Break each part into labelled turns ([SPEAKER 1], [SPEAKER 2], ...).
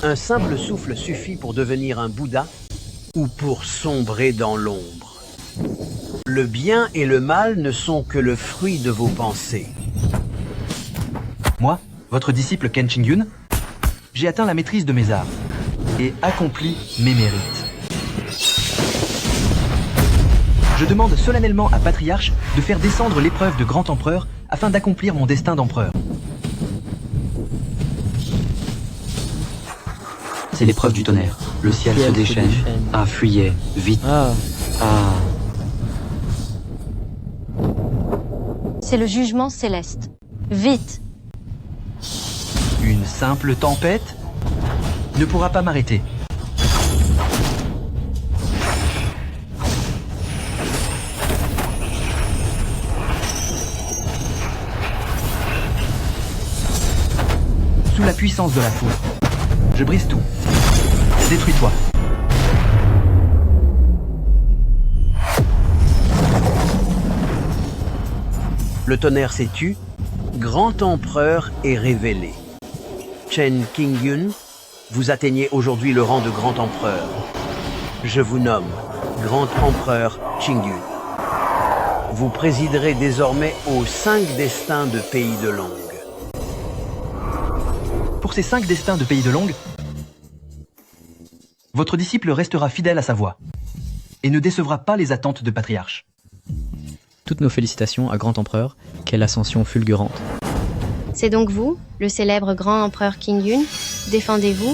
[SPEAKER 1] Un simple souffle suffit pour devenir un Bouddha ou pour sombrer dans l'ombre. Le bien et le mal ne sont que le fruit de vos pensées.
[SPEAKER 2] Moi, votre disciple Ken Qingyun, j'ai atteint la maîtrise de mes arts et accompli mes mérites. Je demande solennellement à Patriarche de faire descendre l'épreuve de grand empereur afin d'accomplir mon destin d'empereur. C'est l'épreuve du tonnerre. Le ciel se déchaîne. Ah, fuyez, vite. Ah.
[SPEAKER 3] C'est le jugement céleste. Vite!
[SPEAKER 2] Une simple tempête ne pourra pas m'arrêter. Sous la puissance de la foudre, je brise tout. Détruis-toi.
[SPEAKER 1] Le tonnerre s'est tu, grand empereur est révélé. Chen Qingyun, vous atteignez aujourd'hui le rang de grand empereur. Je vous nomme grand empereur Qingyun. Vous présiderez désormais aux 5 destins de Pays de Longue.
[SPEAKER 2] Pour ces 5 destins de Pays de Longue, votre disciple restera fidèle à sa voix et ne décevra pas les attentes de Patriarche.
[SPEAKER 4] Toutes nos félicitations à Grand Empereur, quelle ascension fulgurante.
[SPEAKER 3] C'est donc vous, le célèbre grand empereur Qingyun? Défendez-vous?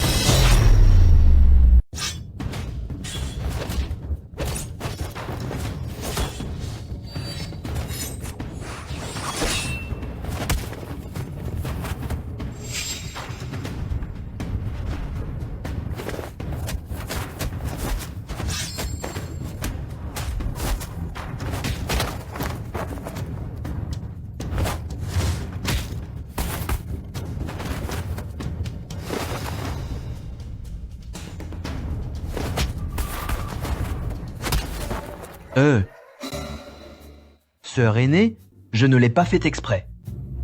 [SPEAKER 2] Sœur aînée, je ne l'ai pas fait exprès.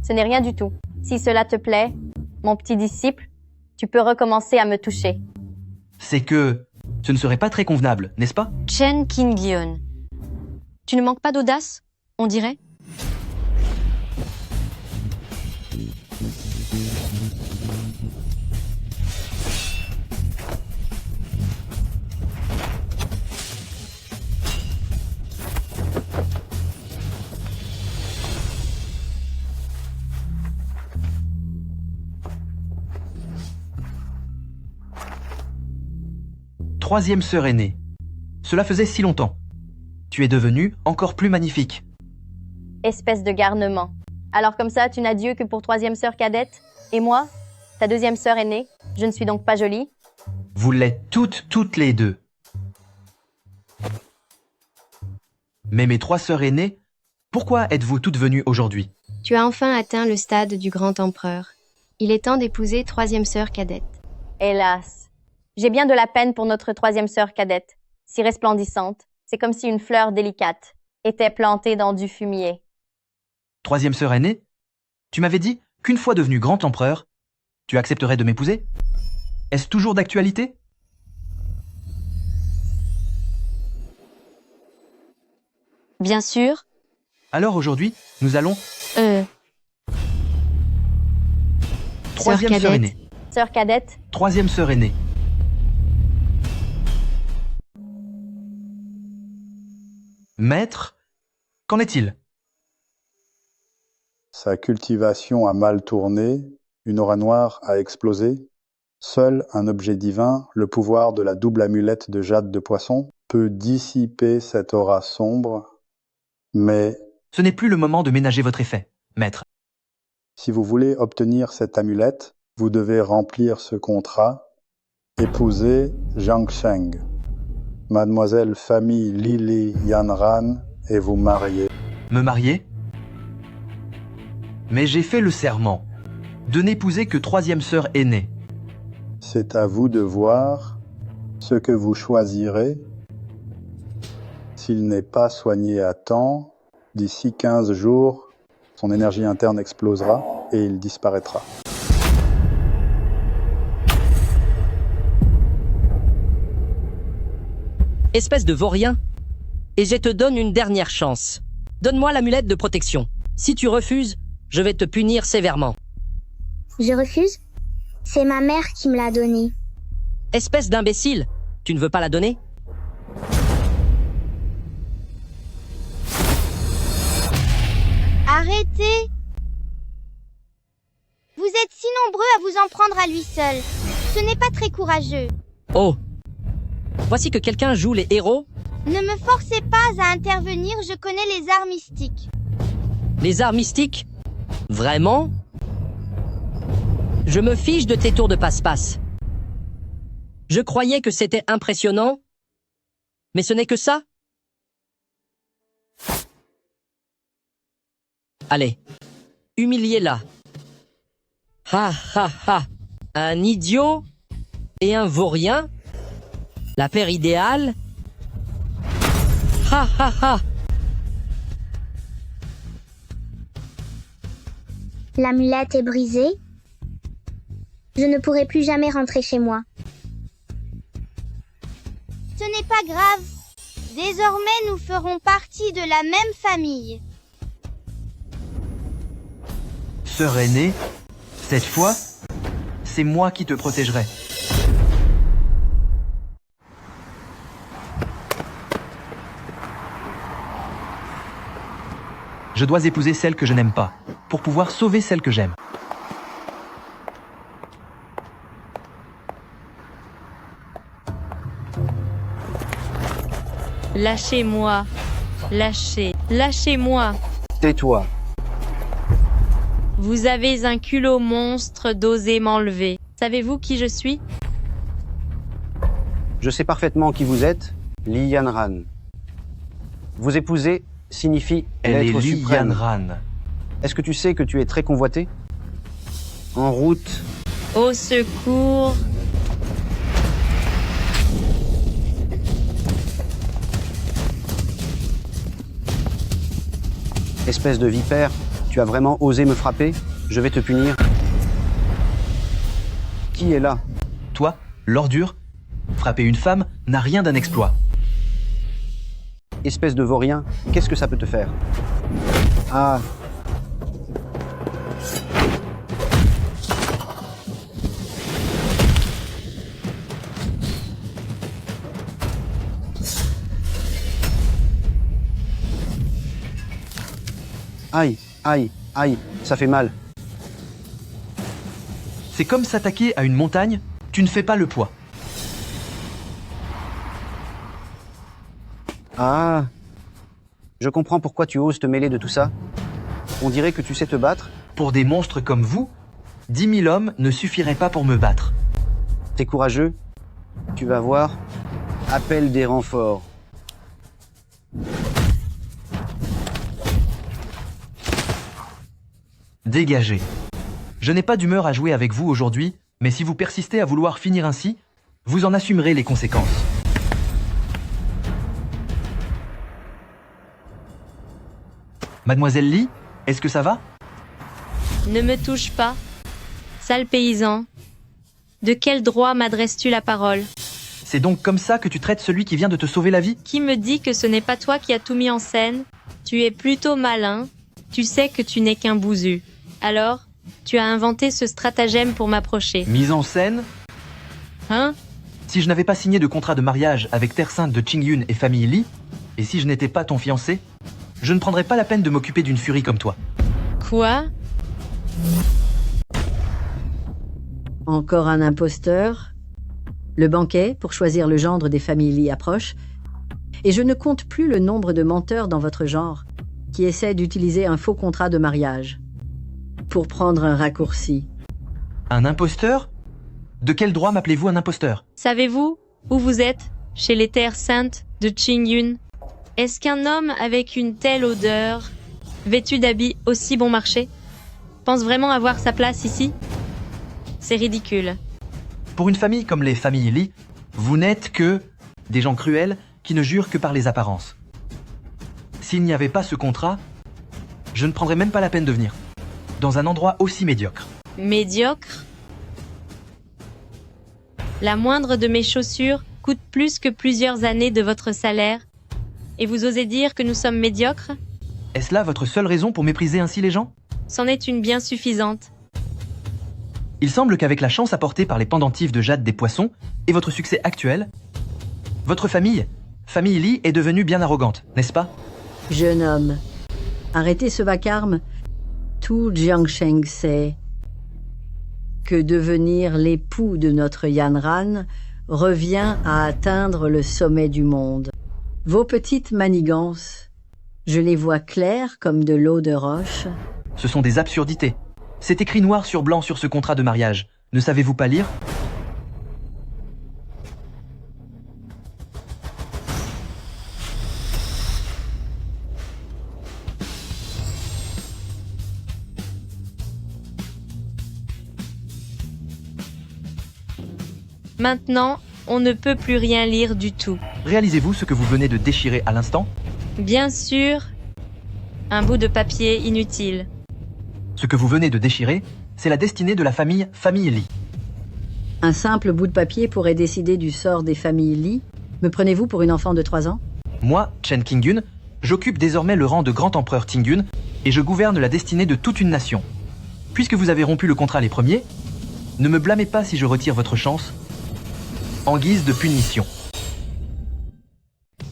[SPEAKER 3] Ce n'est rien du tout. Si cela te plaît, mon petit disciple, tu peux recommencer à me toucher.
[SPEAKER 2] C'est que ce ne serait pas très convenable, n'est-ce pas?
[SPEAKER 3] Chen Qingyun. Tu ne manques pas d'audace, on dirait?
[SPEAKER 2] Troisième sœur aînée. Cela faisait si longtemps. Tu es devenue encore plus magnifique.
[SPEAKER 3] Espèce de garnement. Alors comme ça, tu n'as Dieu que pour troisième sœur cadette? Et moi, ta deuxième sœur aînée, je ne suis donc pas jolie?
[SPEAKER 2] Vous l'êtes toutes les deux. Mais mes 3 sœurs aînées, pourquoi êtes-vous toutes venues aujourd'hui?
[SPEAKER 3] Tu as enfin atteint le stade du grand empereur. Il est temps d'épouser troisième sœur cadette. Hélas, j'ai bien de la peine pour notre troisième sœur cadette, si resplendissante. C'est comme si une fleur délicate était plantée dans du fumier.
[SPEAKER 2] Troisième sœur aînée, tu m'avais dit qu'une fois devenu grand empereur, tu accepterais de m'épouser? Est-ce toujours d'actualité?
[SPEAKER 3] Bien sûr.
[SPEAKER 2] Alors aujourd'hui, nous allons... Troisième sœur aînée.
[SPEAKER 3] Sœur cadette.
[SPEAKER 2] Troisième sœur aînée. Maître, qu'en est-il?
[SPEAKER 5] Sa cultivation a mal tourné, une aura noire a explosé. Seul un objet divin, le pouvoir de la double amulette de jade de poisson, peut dissiper cette aura sombre, mais...
[SPEAKER 2] Ce n'est plus le moment de ménager votre effet, maître.
[SPEAKER 5] Si vous voulez obtenir cette amulette, vous devez remplir ce contrat, épouser Jiang Sheng. Mademoiselle Famille Lili Yanran et vous marier.
[SPEAKER 2] Me marier? Mais j'ai fait le serment de n'épouser que troisième sœur aînée.
[SPEAKER 5] C'est à vous de voir ce que vous choisirez. S'il n'est pas soigné à temps, d'ici 15 jours, son énergie interne explosera et il disparaîtra.
[SPEAKER 6] Espèce de vaurien. Et je te donne une dernière chance. Donne-moi l'amulette de protection. Si tu refuses, je vais te punir sévèrement.
[SPEAKER 7] Je refuse. C'est ma mère qui me l'a donnée.
[SPEAKER 6] Espèce d'imbécile, tu ne veux pas la donner?
[SPEAKER 7] Arrêtez! Vous êtes si nombreux à vous en prendre à lui seul. Ce n'est pas très courageux.
[SPEAKER 6] Oh! Voici que quelqu'un joue les héros.
[SPEAKER 7] Ne me forcez pas à intervenir, je connais les arts mystiques.
[SPEAKER 6] Les arts mystiques? Vraiment? Je me fiche de tes tours de passe-passe. Je croyais que c'était impressionnant, mais ce n'est que ça. Allez, humiliez-la. Ha ha ha. Un idiot et un vaurien? La paire idéale? Ha ha ha.
[SPEAKER 7] L'amulette est brisée. Je ne pourrai plus jamais rentrer chez moi. Ce n'est pas grave. Désormais, nous ferons partie de la même famille.
[SPEAKER 2] Sœur aînée, cette fois, c'est moi qui te protégerai. Je dois épouser celle que je n'aime pas, pour pouvoir sauver celle que j'aime.
[SPEAKER 8] Lâchez-moi. Lâchez-moi.
[SPEAKER 1] Tais-toi.
[SPEAKER 8] Vous avez un culot monstre d'oser m'enlever. Savez-vous qui je suis?
[SPEAKER 1] Je sais parfaitement qui vous êtes, Li Yanran. Vous épouser signifie
[SPEAKER 2] Elle est
[SPEAKER 1] l'être
[SPEAKER 2] Li
[SPEAKER 1] suprême.
[SPEAKER 2] Yanran.
[SPEAKER 1] Est-ce que tu sais que tu es très convoité? En route,
[SPEAKER 8] Au secours.
[SPEAKER 1] espèce de vipère, tu as vraiment osé me frapper? Je vais te punir. Qui est là?
[SPEAKER 2] Toi, l'ordure, frapper une femme n'a rien d'un exploit.
[SPEAKER 1] Espèce de vaurien, qu'est-ce que ça peut te faire? Ah. Aïe, aïe, aïe, ça fait mal.
[SPEAKER 2] C'est comme s'attaquer à une montagne, tu ne fais pas le poids.
[SPEAKER 1] Ah. Je comprends pourquoi tu oses te mêler de tout ça. On dirait que tu sais te battre.
[SPEAKER 2] Pour des monstres comme vous, 10 000 hommes ne suffiraient pas pour me battre.
[SPEAKER 1] T'es courageux. Tu vas voir. Appelle des renforts.
[SPEAKER 2] Dégagez. Je n'ai pas d'humeur à jouer avec vous aujourd'hui, mais si vous persistez à vouloir finir ainsi, vous en assumerez les conséquences. Mademoiselle Lee, est-ce que ça va?
[SPEAKER 8] Ne me touche pas. Sale paysan. De quel droit m'adresses-tu la parole?
[SPEAKER 2] C'est donc comme ça que tu traites celui qui vient de te sauver la vie?
[SPEAKER 8] Qui me dit que ce n'est pas toi qui as tout mis en scène? Tu es plutôt malin. Tu sais que tu n'es qu'un bousu. Alors, tu as inventé ce stratagème pour m'approcher.
[SPEAKER 2] Mise en scène?
[SPEAKER 8] Hein?
[SPEAKER 2] Si je n'avais pas signé de contrat de mariage avec Terre Sainte de Qingyun et famille Li, et si je n'étais pas ton fiancé, je ne prendrais pas la peine de m'occuper d'une furie comme toi.
[SPEAKER 8] Quoi?
[SPEAKER 9] Encore un imposteur. Le banquet, pour choisir le gendre des familles Li approche. Et je ne compte plus le nombre de menteurs dans votre genre, qui essaient d'utiliser un faux contrat de mariage pour prendre un raccourci.
[SPEAKER 2] Un imposteur? De quel droit m'appelez-vous un imposteur?
[SPEAKER 8] Savez-vous où vous êtes? Chez les terres saintes de Qingyun. Est-ce qu'un homme avec une telle odeur, vêtu d'habits aussi bon marché, pense vraiment avoir sa place ici? C'est ridicule.
[SPEAKER 2] Pour une famille comme les familles Li, vous n'êtes que des gens cruels qui ne jurent que par les apparences. S'il n'y avait pas ce contrat, je ne prendrais même pas la peine de venir. Dans un endroit aussi médiocre.
[SPEAKER 8] Médiocre? La moindre de mes chaussures coûte plus que plusieurs années de votre salaire, et vous osez dire que nous sommes médiocres?
[SPEAKER 2] Est-ce là votre seule raison pour mépriser ainsi les gens?
[SPEAKER 8] C'en est une bien suffisante.
[SPEAKER 2] Il semble qu'avec la chance apportée par les pendentifs de jade des poissons et votre succès actuel, votre famille Lee, est devenue bien arrogante, n'est-ce pas?
[SPEAKER 9] Jeune homme, arrêtez ce vacarme. Tout Jiangsheng sait que devenir l'époux de notre Yanran revient à atteindre le sommet du monde. Vos petites manigances, je les vois claires comme de l'eau de roche.
[SPEAKER 2] Ce sont des absurdités. C'est écrit noir sur blanc sur ce contrat de mariage. Ne savez-vous pas lire?
[SPEAKER 8] Maintenant, on ne peut plus rien lire du tout.
[SPEAKER 2] Réalisez-vous ce que vous venez de déchirer à l'instant?
[SPEAKER 8] Bien sûr, un bout de papier inutile.
[SPEAKER 2] Ce que vous venez de déchirer, c'est la destinée de la famille Lee.
[SPEAKER 9] Un simple bout de papier pourrait décider du sort des familles Li. Me prenez-vous pour une enfant de 3 ans?
[SPEAKER 2] Moi, Chen Qingyun, j'occupe désormais le rang de grand empereur Tingyun et je gouverne la destinée de toute une nation. Puisque vous avez rompu le contrat les premiers, ne me blâmez pas si je retire votre chance en guise de punition.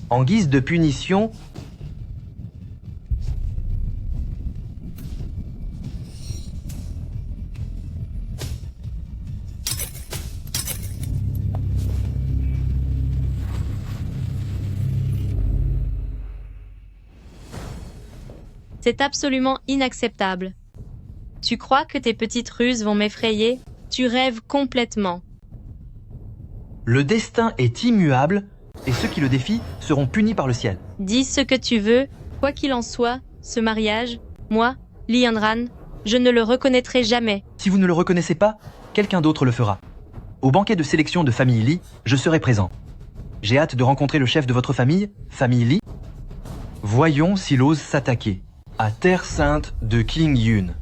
[SPEAKER 2] En guise de punition,
[SPEAKER 8] C'est absolument inacceptable. Tu crois que tes petites ruses vont m'effrayer? Tu rêves complètement.
[SPEAKER 2] le destin est immuable et ceux qui le défient seront punis par le ciel.
[SPEAKER 8] Dis ce que tu veux, quoi qu'il en soit, ce mariage, moi, Li Yanran, je ne le reconnaîtrai jamais.
[SPEAKER 2] Si vous ne le reconnaissez pas, quelqu'un d'autre le fera. Au banquet de sélection de famille Li, je serai présent. J'ai hâte de rencontrer le chef de votre famille Li. Voyons s'il ose s'attaquer à Terre Sainte de Qingyun.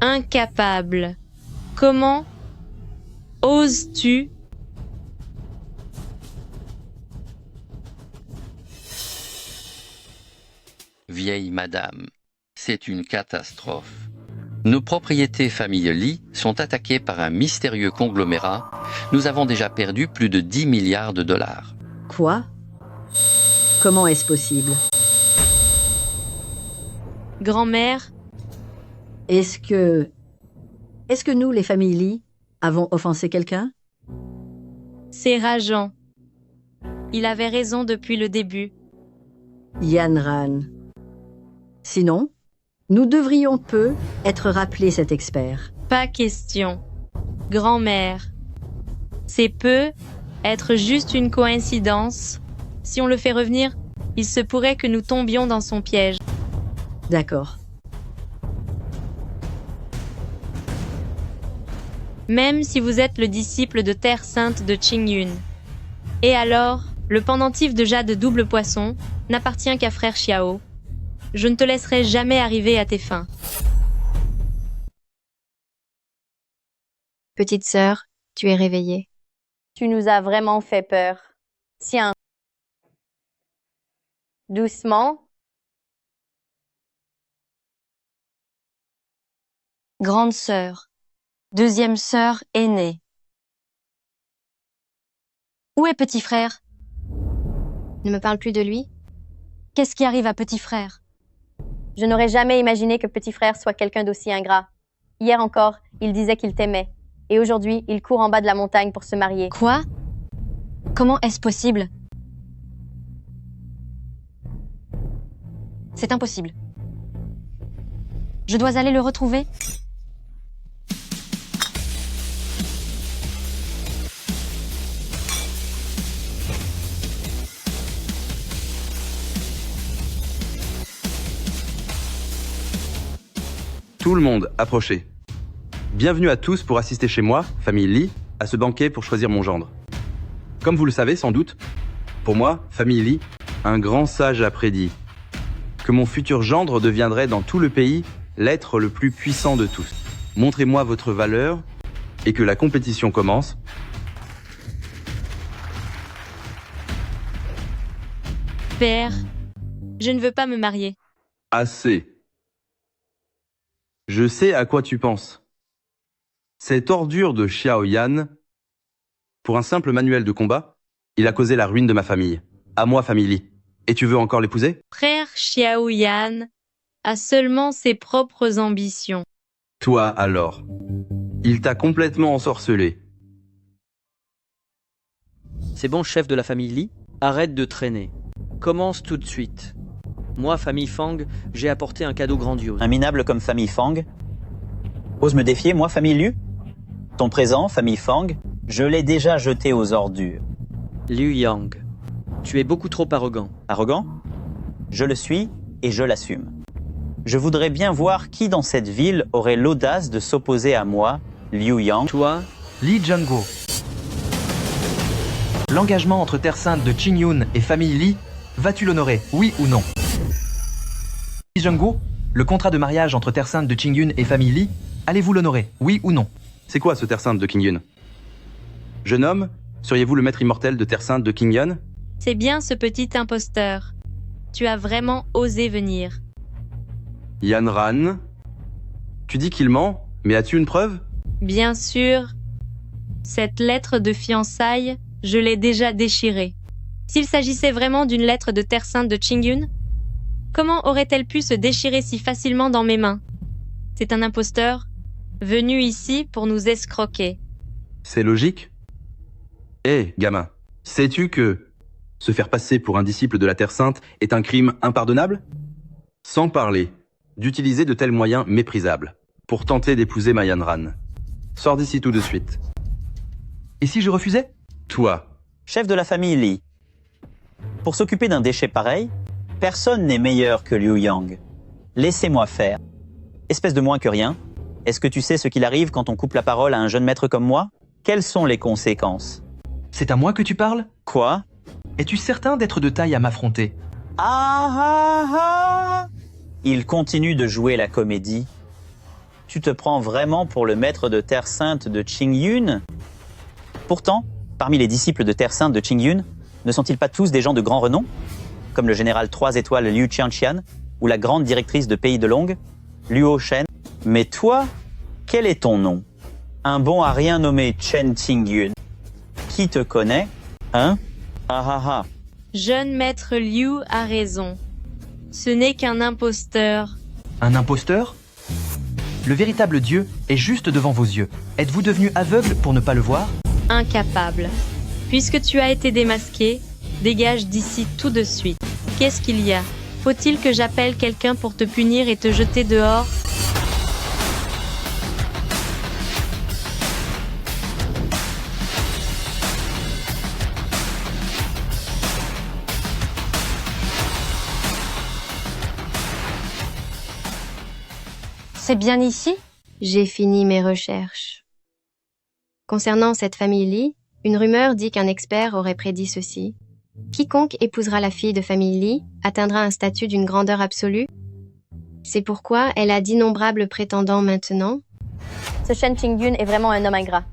[SPEAKER 8] Incapable. Comment oses-tu?
[SPEAKER 10] Vieille madame, c'est une catastrophe. Nos propriétés famille Li sont attaquées par un mystérieux conglomérat. Nous avons déjà perdu plus de 10 milliards de dollars.
[SPEAKER 9] Quoi? Comment est-ce possible?
[SPEAKER 8] Grand-mère,
[SPEAKER 9] Est-ce que nous, les familles Li, avons offensé quelqu'un?
[SPEAKER 8] c'est rageant. Il avait raison depuis le début.
[SPEAKER 9] Yanran. Sinon, nous devrions peu être rappelés cet expert.
[SPEAKER 8] Pas question. Grand-mère. C'est peu être juste une coïncidence. Si on le fait revenir, il se pourrait que nous tombions dans son piège.
[SPEAKER 9] D'accord.
[SPEAKER 8] Même si vous êtes le disciple de Terre Sainte de Qingyun. Et alors, le pendentif de jade double poisson n'appartient qu'à frère Xiao. Je ne te laisserai jamais arriver à tes fins.
[SPEAKER 3] Petite sœur, tu es réveillée.
[SPEAKER 11] Tu nous as vraiment fait peur. Tiens. Doucement.
[SPEAKER 3] Grande sœur. Deuxième sœur aînée. Où est petit frère? Ne me parle plus de lui? Qu'est-ce qui arrive à petit frère?
[SPEAKER 11] Je n'aurais jamais imaginé que petit frère soit quelqu'un d'aussi ingrat. Hier encore, il disait qu'il t'aimait. Et aujourd'hui, il court en bas de la montagne pour se marier.
[SPEAKER 3] Quoi? Comment est-ce possible? C'est impossible. Je dois aller le retrouver?
[SPEAKER 12] Tout le monde, approchez. Bienvenue à tous pour assister chez moi, famille Li, à ce banquet pour choisir mon gendre. Comme vous le savez sans doute, pour moi, famille Li, un grand sage a prédit que mon futur gendre deviendrait dans tout le pays l'être le plus puissant de tous. Montrez-moi votre valeur et que la compétition commence.
[SPEAKER 8] Père, je ne veux pas me marier.
[SPEAKER 12] Assez. Je sais à quoi tu penses. Cette ordure de Xiao Yan, pour un simple manuel de combat, il a causé la ruine de ma famille. À moi, famille Li. Et tu veux encore l'épouser?
[SPEAKER 8] Frère Xiao Yan a seulement ses propres ambitions.
[SPEAKER 12] Toi, alors. Il t'a complètement ensorcelé.
[SPEAKER 13] C'est bon, chef de la famille Li, arrête de traîner. Commence tout de suite. Moi, famille Fang, j'ai apporté un cadeau grandiose.
[SPEAKER 14] Un minable comme famille Fang? Ose me défier, moi, famille Liu? Ton présent, famille Fang, je l'ai déjà jeté aux ordures.
[SPEAKER 13] Liu Yang, tu es beaucoup trop arrogant.
[SPEAKER 14] Arrogant? Je le suis et je l'assume. Je voudrais bien voir qui dans cette ville aurait l'audace de s'opposer à moi, Liu Yang.
[SPEAKER 13] Toi,
[SPEAKER 2] Li Junguo. L'engagement entre Terre Sainte de Qingyun et famille Li, vas-tu l'honorer, oui ou non? Li Junguo, le contrat de mariage entre Terre Sainte de Qingyun et famille Li, allez-vous l'honorer, oui ou non?
[SPEAKER 12] C'est quoi ce Terre Sainte de Qingyun? Jeune homme, seriez-vous le maître immortel de Terre Sainte de Qingyun?
[SPEAKER 8] C'est bien ce petit imposteur. Tu as vraiment osé venir.
[SPEAKER 12] Yan Ran, tu dis qu'il ment, mais as-tu une preuve?
[SPEAKER 8] Bien sûr. Cette lettre de fiançailles, je l'ai déjà déchirée. S'il s'agissait vraiment d'une lettre de Terre Sainte de Qingyun, comment aurait-elle pu se déchirer si facilement dans mes mains? C'est un imposteur, venu ici pour nous escroquer.
[SPEAKER 12] C'est logique. Hé, gamin, sais-tu que se faire passer pour un disciple de la Terre Sainte est un crime impardonnable? Sans parler d'utiliser de tels moyens méprisables pour tenter d'épouser ma Yan Ran. Sors d'ici tout de suite.
[SPEAKER 2] Et si je refusais?
[SPEAKER 12] Toi.
[SPEAKER 14] Chef de la famille Li. Pour s'occuper d'un déchet pareil, personne n'est meilleur que Liu Yang. Laissez-moi faire. Espèce de moins que rien, est-ce que tu sais ce qu'il arrive quand on coupe la parole à un jeune maître comme moi? Quelles sont les conséquences?
[SPEAKER 2] C'est à moi que tu parles?
[SPEAKER 14] Quoi?
[SPEAKER 2] Es-tu certain d'être de taille à m'affronter?
[SPEAKER 14] Il continue de jouer la comédie. Tu te prends vraiment pour le maître de Terre Sainte de Qingyun? Pourtant, parmi les disciples de Terre Sainte de Qingyun, ne sont-ils pas tous des gens de grand renom? Comme le général 3 étoiles Liu Qianqian ou la grande directrice de Pays de Long, Luo Shen. Mais toi, quel est ton nom? Un bon à rien nommé Chen Qingyun. Qui te connaît? Hein?
[SPEAKER 8] Jeune maître Liu a raison. Ce n'est qu'un imposteur.
[SPEAKER 2] Un imposteur? Le véritable Dieu est juste devant vos yeux. Êtes-vous devenu aveugle pour ne pas le voir?
[SPEAKER 8] Incapable. Puisque tu as été démasqué, dégage d'ici tout de suite. Qu'est-ce qu'il y a? Faut-il que j'appelle quelqu'un pour te punir et te jeter dehors?
[SPEAKER 3] C'est bien ici? J'ai fini mes recherches. Concernant cette famille Li, une rumeur dit qu'un expert aurait prédit ceci. Quiconque épousera la fille de famille Li atteindra un statut d'une grandeur absolue. C'est pourquoi elle a d'innombrables prétendants maintenant.
[SPEAKER 11] Ce Chen Qingyun est vraiment un homme ingrat.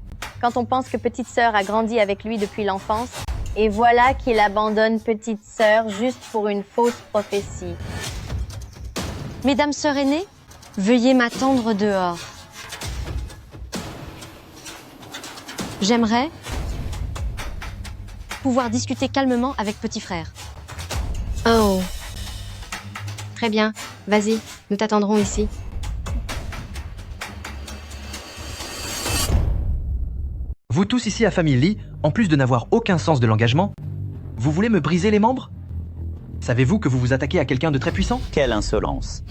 [SPEAKER 11] Quand on pense que petite sœur a grandi avec lui depuis l'enfance, et voilà qu'il abandonne petite sœur juste pour une fausse prophétie.
[SPEAKER 3] Mesdames sœurs aînées, veuillez m'attendre dehors. J'aimerais pouvoir discuter calmement avec petit frère. Oh. Très bien. Vas-y, nous t'attendrons ici.
[SPEAKER 2] Vous tous ici à famille Li, en plus de n'avoir aucun sens de l'engagement, vous voulez me briser les membres? Savez-vous que vous vous attaquez à quelqu'un de très puissant?
[SPEAKER 14] Quelle insolence.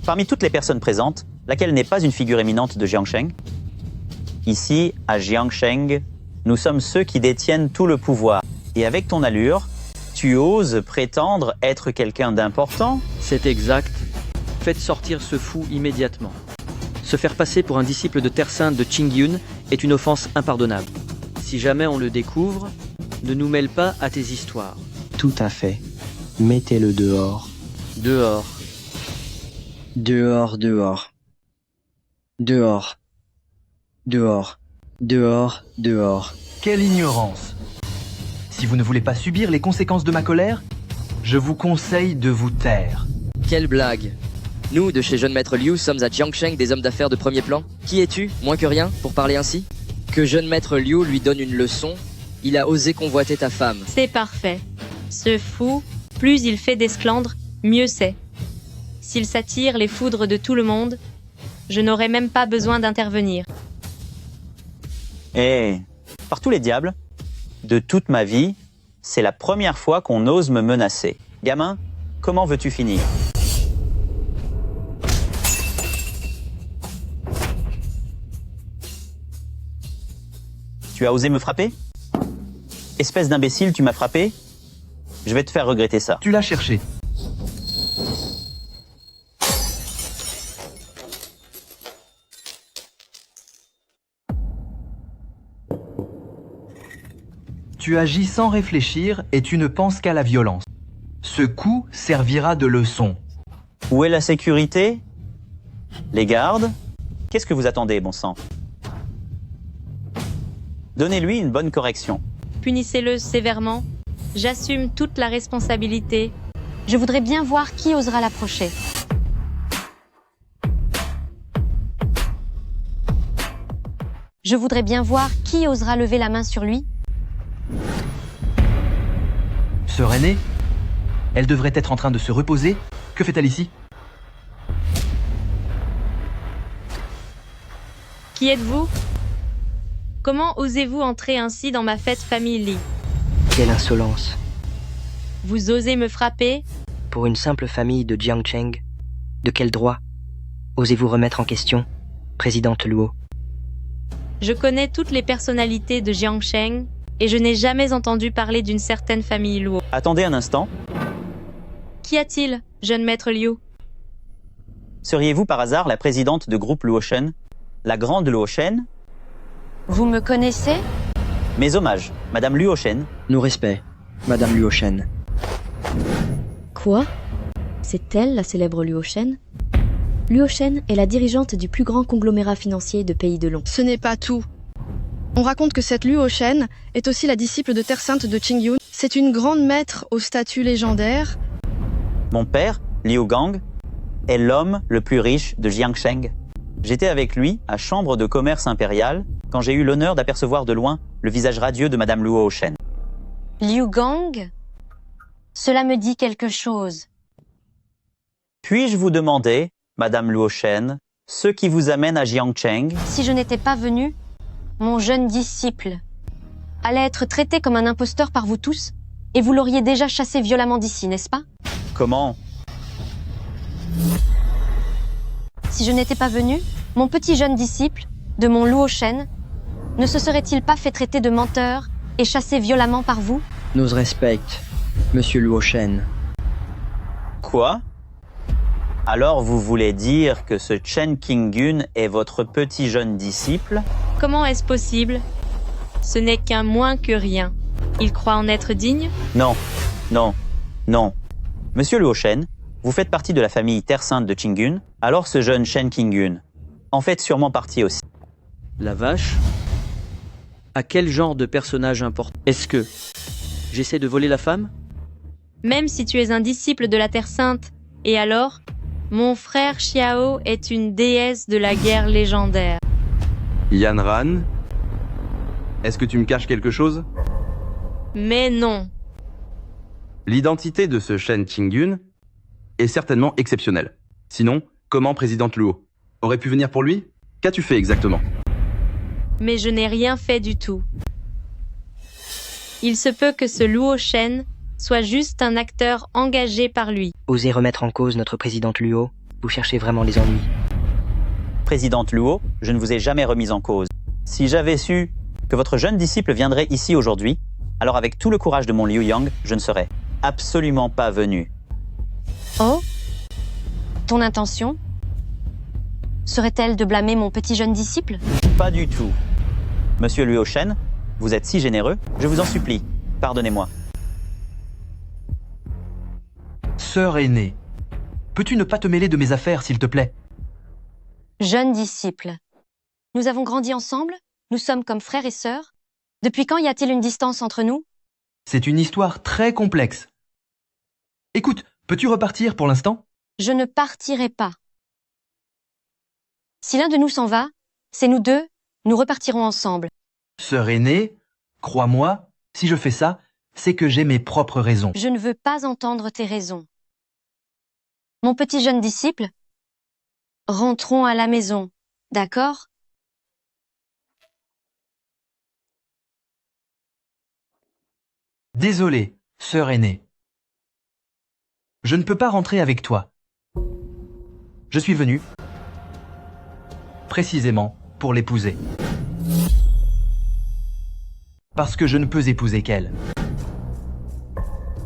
[SPEAKER 14] Parmi toutes les personnes présentes, laquelle n'est pas une figure éminente de Jiangsheng? Ici, à Jiangsheng, nous sommes ceux qui détiennent tout le pouvoir. Et avec ton allure, tu oses prétendre être quelqu'un d'important?
[SPEAKER 13] C'est exact. Faites sortir ce fou immédiatement. Se faire passer pour un disciple de Terre Sainte de Qingyun est une offense impardonnable. Si jamais on le découvre, ne nous mêle pas à tes histoires.
[SPEAKER 15] Tout à fait. Mettez-le dehors.
[SPEAKER 13] Dehors.
[SPEAKER 15] Dehors, dehors. Dehors. Dehors. Dehors, dehors.
[SPEAKER 2] Quelle ignorance! Si vous ne voulez pas subir les conséquences de ma colère, Je vous conseille de vous taire.
[SPEAKER 16] Quelle blague. Nous, de chez Jeune Maître Liu, sommes à Jiangsheng des hommes d'affaires de premier plan. Qui es-tu, moins que rien, pour parler ainsi? Que Jeune Maître Liu lui donne une leçon. Il a osé convoiter ta femme.
[SPEAKER 8] C'est parfait. Ce fou, plus il fait d'esclandre, mieux c'est. S'il s'attire les foudres de tout le monde, je n'aurais même pas besoin d'intervenir.
[SPEAKER 14] Et par tous les diables, de toute ma vie, c'est la première fois qu'on ose me menacer. Gamin, comment veux-tu finir? Tu as osé me frapper? Espèce d'imbécile, tu m'as frappé? Je vais te faire regretter ça.
[SPEAKER 2] Tu l'as cherché. Tu agis sans réfléchir et tu ne penses qu'à la violence. Ce coup servira de leçon.
[SPEAKER 14] Où est la sécurité? Les gardes? Qu'est-ce que vous attendez, bon sang? Donnez-lui une bonne correction.
[SPEAKER 8] Punissez-le sévèrement. J'assume toute la responsabilité.
[SPEAKER 3] Je voudrais bien voir qui osera l'approcher. Je voudrais bien voir qui osera lever la main sur lui.
[SPEAKER 2] Sœur aînée? Elle devrait être en train de se reposer. Que fait-elle ici?
[SPEAKER 8] Qui êtes-vous? Comment osez-vous entrer ainsi dans ma fête famille Li?
[SPEAKER 15] Quelle insolence.
[SPEAKER 8] Vous osez me frapper?
[SPEAKER 15] Pour une simple famille de Jiangsheng, de quel droit osez-vous remettre en question, présidente Luo?
[SPEAKER 8] Je connais toutes les personnalités de Jiangsheng et je n'ai jamais entendu parler d'une certaine famille Luo.
[SPEAKER 14] Attendez un instant.
[SPEAKER 8] Qu'y a-t-il, jeune maître Liu?
[SPEAKER 14] Seriez-vous par hasard la présidente de groupe Luoshen, la grande Luoshen?
[SPEAKER 3] Vous me connaissez?
[SPEAKER 14] Mes hommages, Madame Luoshen.
[SPEAKER 15] Nos respects, Madame Luoshen.
[SPEAKER 3] Quoi? C'est elle, la célèbre Luoshen? Luoshen est la dirigeante du plus grand conglomérat financier de Pays de Long.
[SPEAKER 17] Ce n'est pas tout. On raconte que cette Luoshen est aussi la disciple de Terre Sainte de Qingyun. C'est une grande maître au statut légendaire.
[SPEAKER 14] Mon père, Liu Gang, est l'homme le plus riche de Jiangsheng. J'étais avec lui à Chambre de commerce impériale quand j'ai eu l'honneur d'apercevoir de loin le visage radieux de Madame Luoshen.
[SPEAKER 3] Liu Gang? Cela me dit quelque chose.
[SPEAKER 14] Puis-je vous demander, Madame Luoshen, ce qui vous amène à Jiangsheng?
[SPEAKER 3] Si je n'étais pas venu, mon jeune disciple allait être traité comme un imposteur par vous tous, et vous l'auriez déjà chassé violemment d'ici, n'est-ce pas?
[SPEAKER 14] Comment?
[SPEAKER 3] Si je n'étais pas venu, mon petit jeune disciple, de mon Luoshen, ne se serait-il pas fait traiter de menteur et chassé violemment par vous?
[SPEAKER 15] Nos respects, Monsieur Luoshen.
[SPEAKER 14] Quoi? Alors vous voulez dire que ce Chen Qingyun est votre petit jeune disciple?
[SPEAKER 8] Comment est-ce possible? Ce n'est qu'un moins que rien. Il croit en être digne?
[SPEAKER 14] Non, non, non. Monsieur Luoshen, vous faites partie de la famille Terre Sainte de Qingyun, alors ce jeune Chen Qingyun en fait sûrement partie aussi.
[SPEAKER 13] La vache? À quel genre de personnage important? Est-ce que j'essaie de voler la femme?
[SPEAKER 8] Même si tu es un disciple de la Terre Sainte, et alors? Mon frère Xiao est une déesse de la guerre légendaire.
[SPEAKER 12] Yan Ran, est-ce que tu me caches quelque chose?
[SPEAKER 8] Mais non.
[SPEAKER 12] L'identité de ce Chen Qingyun est certainement exceptionnelle. Sinon, comment présidente Luo aurait pu venir pour lui? Qu'as-tu fait exactement?
[SPEAKER 8] Mais je n'ai rien fait du tout. Il se peut que ce Luoshen soit juste un acteur engagé par lui.
[SPEAKER 15] Osez remettre en cause notre présidente Luo, vous cherchez vraiment les ennuis.
[SPEAKER 14] Présidente Luo, je ne vous ai jamais remise en cause. Si j'avais su que votre jeune disciple viendrait ici aujourd'hui, alors avec tout le courage de mon Liu Yang, je ne serais absolument pas venu.
[SPEAKER 3] Oh? Ton intention serait-elle de blâmer mon petit jeune disciple?
[SPEAKER 14] Pas du tout. Monsieur Luoshen, vous êtes si généreux, je vous en supplie, pardonnez-moi.
[SPEAKER 2] Sœur aînée, peux-tu ne pas te mêler de mes affaires, s'il te plaît?
[SPEAKER 3] Jeune disciple, nous avons grandi ensemble, nous sommes comme frères et sœurs. Depuis quand y a-t-il une distance entre nous?
[SPEAKER 2] C'est une histoire très complexe. Écoute, peux-tu repartir pour l'instant?
[SPEAKER 3] Je ne partirai pas. Si l'un de nous s'en va, c'est nous deux, nous repartirons ensemble.
[SPEAKER 2] Sœur aînée, crois-moi, si je fais ça, c'est que j'ai mes propres raisons.
[SPEAKER 3] Je ne veux pas entendre tes raisons. Mon petit jeune disciple, rentrons à la maison, d'accord?
[SPEAKER 2] Désolé, sœur aînée. Je ne peux pas rentrer avec toi. Je suis venu, précisément, pour l'épouser. Parce que je ne peux épouser qu'elle.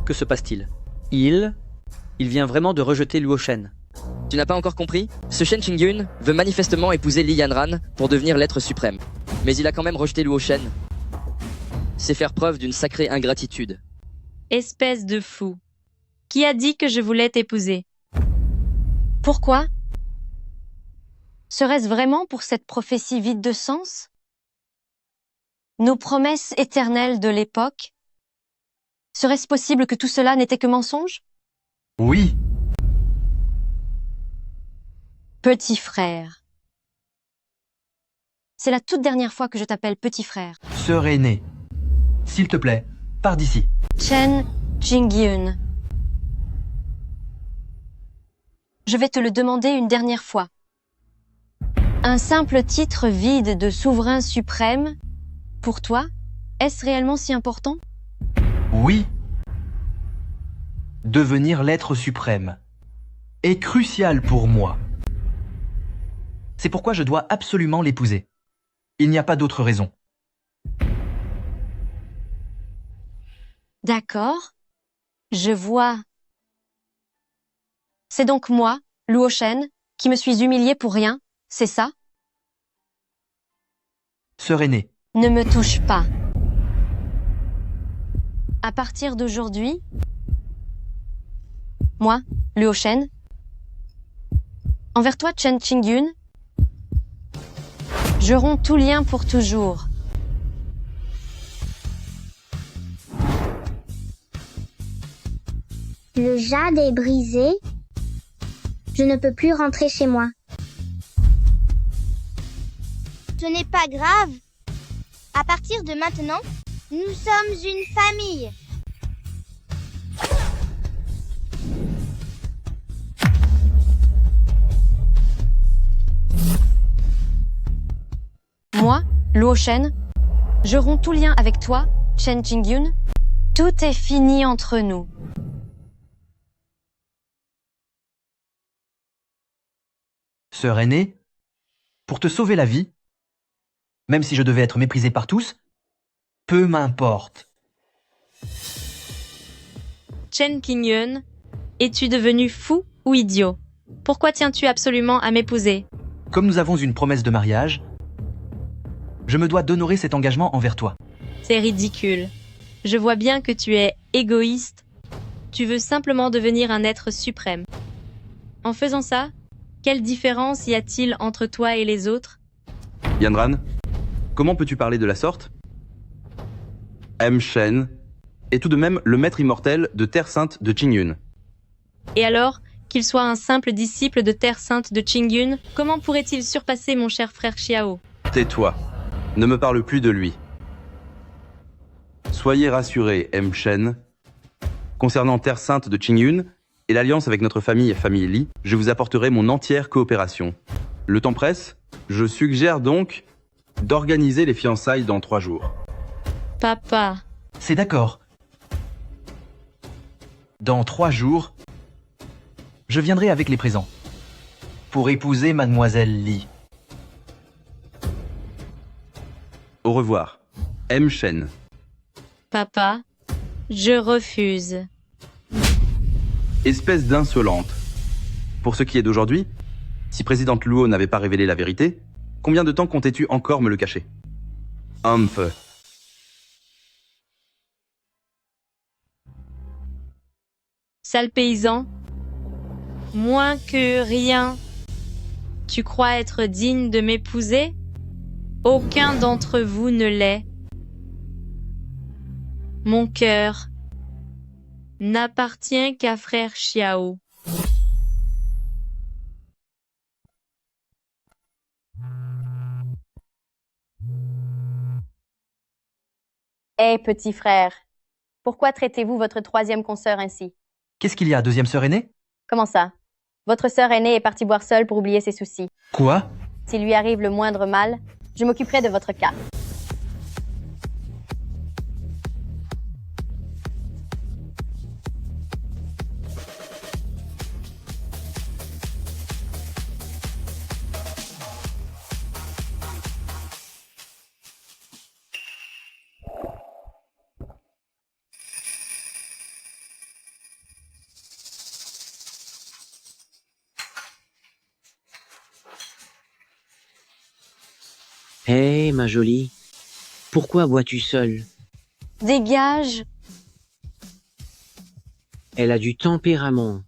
[SPEAKER 13] Que se passe-t-il? Il vient vraiment de rejeter Luo Shen.
[SPEAKER 16] Tu n'as pas encore compris? Ce Shen Qingyun veut manifestement épouser Li Yanran pour devenir l'être suprême. Mais il a quand même rejeté Luo Shen. C'est faire preuve d'une sacrée ingratitude.
[SPEAKER 8] Espèce de fou. Qui a dit que je voulais t'épouser?
[SPEAKER 3] Pourquoi? Serait-ce vraiment pour cette prophétie vide de sens? Nos promesses éternelles de l'époque? Serait-ce possible que tout cela n'était que mensonge?
[SPEAKER 2] Oui.
[SPEAKER 3] Petit frère. C'est la toute dernière fois que je t'appelle petit frère.
[SPEAKER 2] Sœur aînée, s'il te plaît, pars d'ici.
[SPEAKER 3] Chen Qingyun. Je vais te le demander une dernière fois. Un simple titre vide de souverain suprême, pour toi, est-ce réellement si important?
[SPEAKER 2] Oui. Devenir l'être suprême est crucial pour moi. C'est pourquoi je dois absolument l'épouser. Il n'y a pas d'autre raison.
[SPEAKER 3] D'accord. Je vois. C'est donc moi, Luo Shen, qui me suis humilié pour rien, c'est ça?
[SPEAKER 2] Sœur aînée.
[SPEAKER 3] Ne me touche pas. À partir d'aujourd'hui, moi, Luo Shen, envers toi, Chen Qingyun, je romps tout lien pour toujours.
[SPEAKER 7] Le jade est brisé. Je ne peux plus rentrer chez moi. Ce n'est pas grave. À partir de maintenant, nous sommes une famille.
[SPEAKER 3] Moi, Luo Shen, je romps tout lien avec toi, Chen Qingyun. Tout est fini entre nous.
[SPEAKER 2] Sœur aînée, pour te sauver la vie, même si je devais être méprisé par tous, peu m'importe.
[SPEAKER 8] Chen Qingyun, es-tu devenu fou ou idiot? Pourquoi tiens-tu absolument à m'épouser?
[SPEAKER 2] Comme nous avons une promesse de mariage, je me dois d'honorer cet engagement envers toi.
[SPEAKER 8] C'est ridicule. Je vois bien que tu es égoïste. Tu veux simplement devenir un être suprême. En faisant ça, quelle différence y a-t-il entre toi et les autres?
[SPEAKER 12] Yanran, comment peux-tu parler de la sorte? M. Shen est tout de même le maître immortel de Terre Sainte de Qingyun.
[SPEAKER 8] Et alors, qu'il soit un simple disciple de Terre Sainte de Qingyun, comment pourrait-il surpasser mon cher frère Xiao?
[SPEAKER 12] Tais-toi. Ne me parle plus de lui. Soyez rassurés, M. Shen. Concernant Terre Sainte de Qingyun et l'alliance avec notre famille Li, je vous apporterai mon entière coopération. Le temps presse, je suggère donc d'organiser les fiançailles dans 3 jours.
[SPEAKER 8] Papa.
[SPEAKER 2] C'est d'accord. Dans 3 jours, je viendrai avec les présents pour épouser Mademoiselle Li.
[SPEAKER 12] Au revoir, M. Shen.
[SPEAKER 8] Papa, je refuse.
[SPEAKER 12] Espèce d'insolente. Pour ce qui est d'aujourd'hui, si Présidente Luo n'avait pas révélé la vérité, combien de temps comptais-tu encore me le cacher? Humph.
[SPEAKER 8] Sale paysan. Moins que rien. Tu crois être digne de m'épouser? Aucun d'entre vous ne l'est. Mon cœur n'appartient qu'à frère Xiao.
[SPEAKER 11] Hé, petit frère, pourquoi traitez-vous votre troisième consoeur ainsi?
[SPEAKER 2] Qu'est-ce qu'il y a, deuxième sœur aînée?
[SPEAKER 11] Comment ça? Votre sœur aînée est partie boire seule pour oublier ses soucis.
[SPEAKER 2] Quoi?
[SPEAKER 11] S'il lui arrive le moindre mal, je m'occuperai de votre cas.
[SPEAKER 18] Hé, ma jolie, pourquoi bois-tu seule?
[SPEAKER 11] Dégage!
[SPEAKER 18] Elle a du tempérament.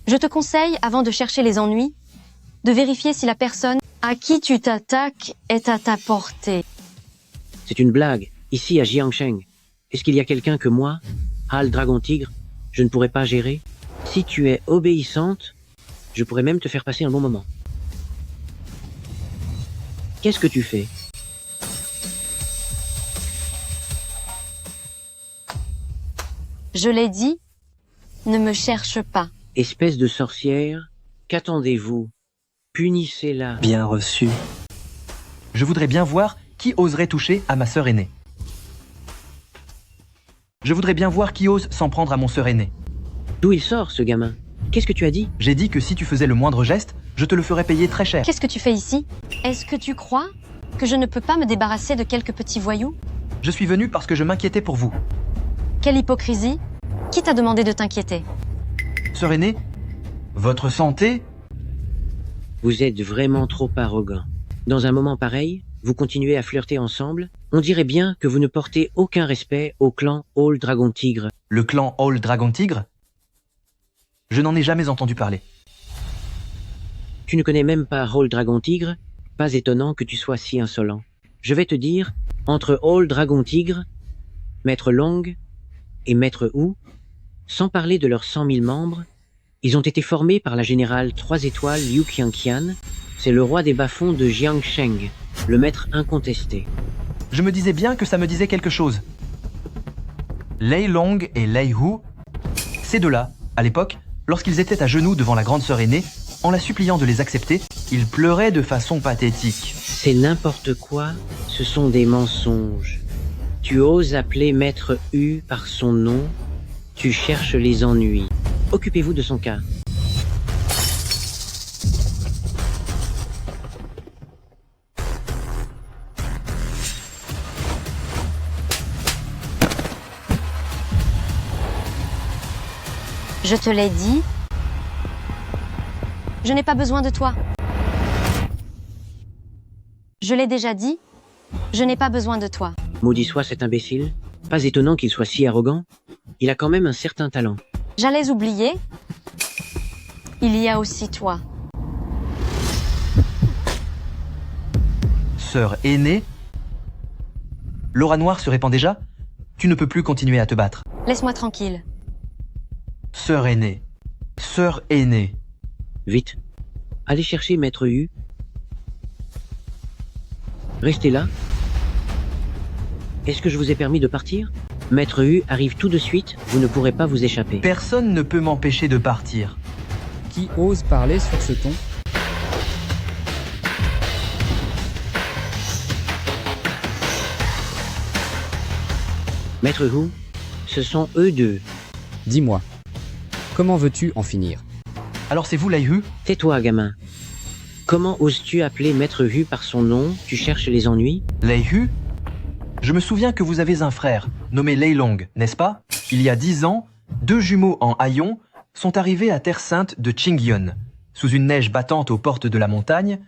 [SPEAKER 3] Je te conseille, avant de chercher les ennuis, de vérifier si la personne à qui tu t'attaques est à ta portée.
[SPEAKER 18] C'est une blague, ici à Jiangsheng. Est-ce qu'il y a quelqu'un que moi, Hal Dragon Tigre, je ne pourrais pas gérer? Si tu es obéissante, je pourrais même te faire passer un bon moment. Qu'est-ce que tu fais?
[SPEAKER 3] Je l'ai dit, ne me cherche pas.
[SPEAKER 18] Espèce de sorcière, qu'attendez-vous? Punissez-la.
[SPEAKER 2] Bien reçu. Je voudrais bien voir qui oserait toucher à ma sœur aînée. Je voudrais bien voir qui ose s'en prendre à mon sœur aînée.
[SPEAKER 18] D'où il sort, ce gamin? Qu'est-ce que tu as dit?
[SPEAKER 2] J'ai dit que si tu faisais le moindre geste, je te le ferais payer très cher.
[SPEAKER 3] Qu'est-ce que tu fais ici? Est-ce que tu crois que je ne peux pas me débarrasser de quelques petits voyous?
[SPEAKER 2] Je suis venu parce que je m'inquiétais pour vous.
[SPEAKER 3] Quelle hypocrisie! Qui t'a demandé de t'inquiéter?
[SPEAKER 2] Sœur aînée, votre santé?
[SPEAKER 18] Vous êtes vraiment trop arrogant. Dans un moment pareil, vous continuez à flirter ensemble. On dirait bien que vous ne portez aucun respect au clan Hall Dragon Tigre.
[SPEAKER 2] Le clan Hall Dragon Tigre? Je n'en ai jamais entendu parler.
[SPEAKER 18] Tu ne connais même pas Hall Dragon Tigre? Pas étonnant que tu sois si insolent. Je vais te dire, entre Hall Dragon Tigre, Maître Long et Maître Wu, sans parler de leurs 100 000 membres, ils ont été formés par la générale 3 étoiles Liu Qianqian. C'est le roi des bas-fonds de Jiangsheng, le maître incontesté.
[SPEAKER 2] Je me disais bien que ça me disait quelque chose. Lei Long et Lei Hu, ces deux-là, à l'époque, lorsqu'ils étaient à genoux devant la grande sœur aînée, en la suppliant de les accepter, ils pleuraient de façon pathétique.
[SPEAKER 18] C'est n'importe quoi, ce sont des mensonges. Tu oses appeler Maître Hu par son nom, tu cherches les ennuis. Occupez-vous de son cas.
[SPEAKER 3] Je te l'ai dit, je n'ai pas besoin de toi. Je l'ai déjà dit, je n'ai pas besoin de toi.
[SPEAKER 18] Maudit soit cet imbécile. Pas étonnant qu'il soit si arrogant. Il a quand même un certain talent.
[SPEAKER 3] J'allais oublier. Il y a aussi toi.
[SPEAKER 2] Sœur aînée? L'aura noire se répand déjà? Tu ne peux plus continuer à te battre.
[SPEAKER 3] Laisse-moi tranquille.
[SPEAKER 2] Sœur aînée. Sœur aînée.
[SPEAKER 18] Vite. Allez chercher Maître Hu. Restez là. Est-ce que je vous ai permis de partir? Maître Hu arrive tout de suite, vous ne pourrez pas vous échapper.
[SPEAKER 2] Personne ne peut m'empêcher de partir.
[SPEAKER 19] Qui ose parler sur ce ton?
[SPEAKER 18] Maître Hu, ce sont eux deux.
[SPEAKER 19] Dis-moi, comment veux-tu en finir?
[SPEAKER 2] Alors c'est vous, Lei Hu?
[SPEAKER 18] Tais-toi, gamin. Comment oses-tu appeler Maître Hu par son nom? Tu cherches les ennuis?
[SPEAKER 2] Lei Hu? Je me souviens que vous avez un frère, nommé Lei Long, n'est-ce pas? Il y a 10 ans, 2 jumeaux en haillons sont arrivés à Terre Sainte de Qingyun. Sous une neige battante aux portes de la montagne,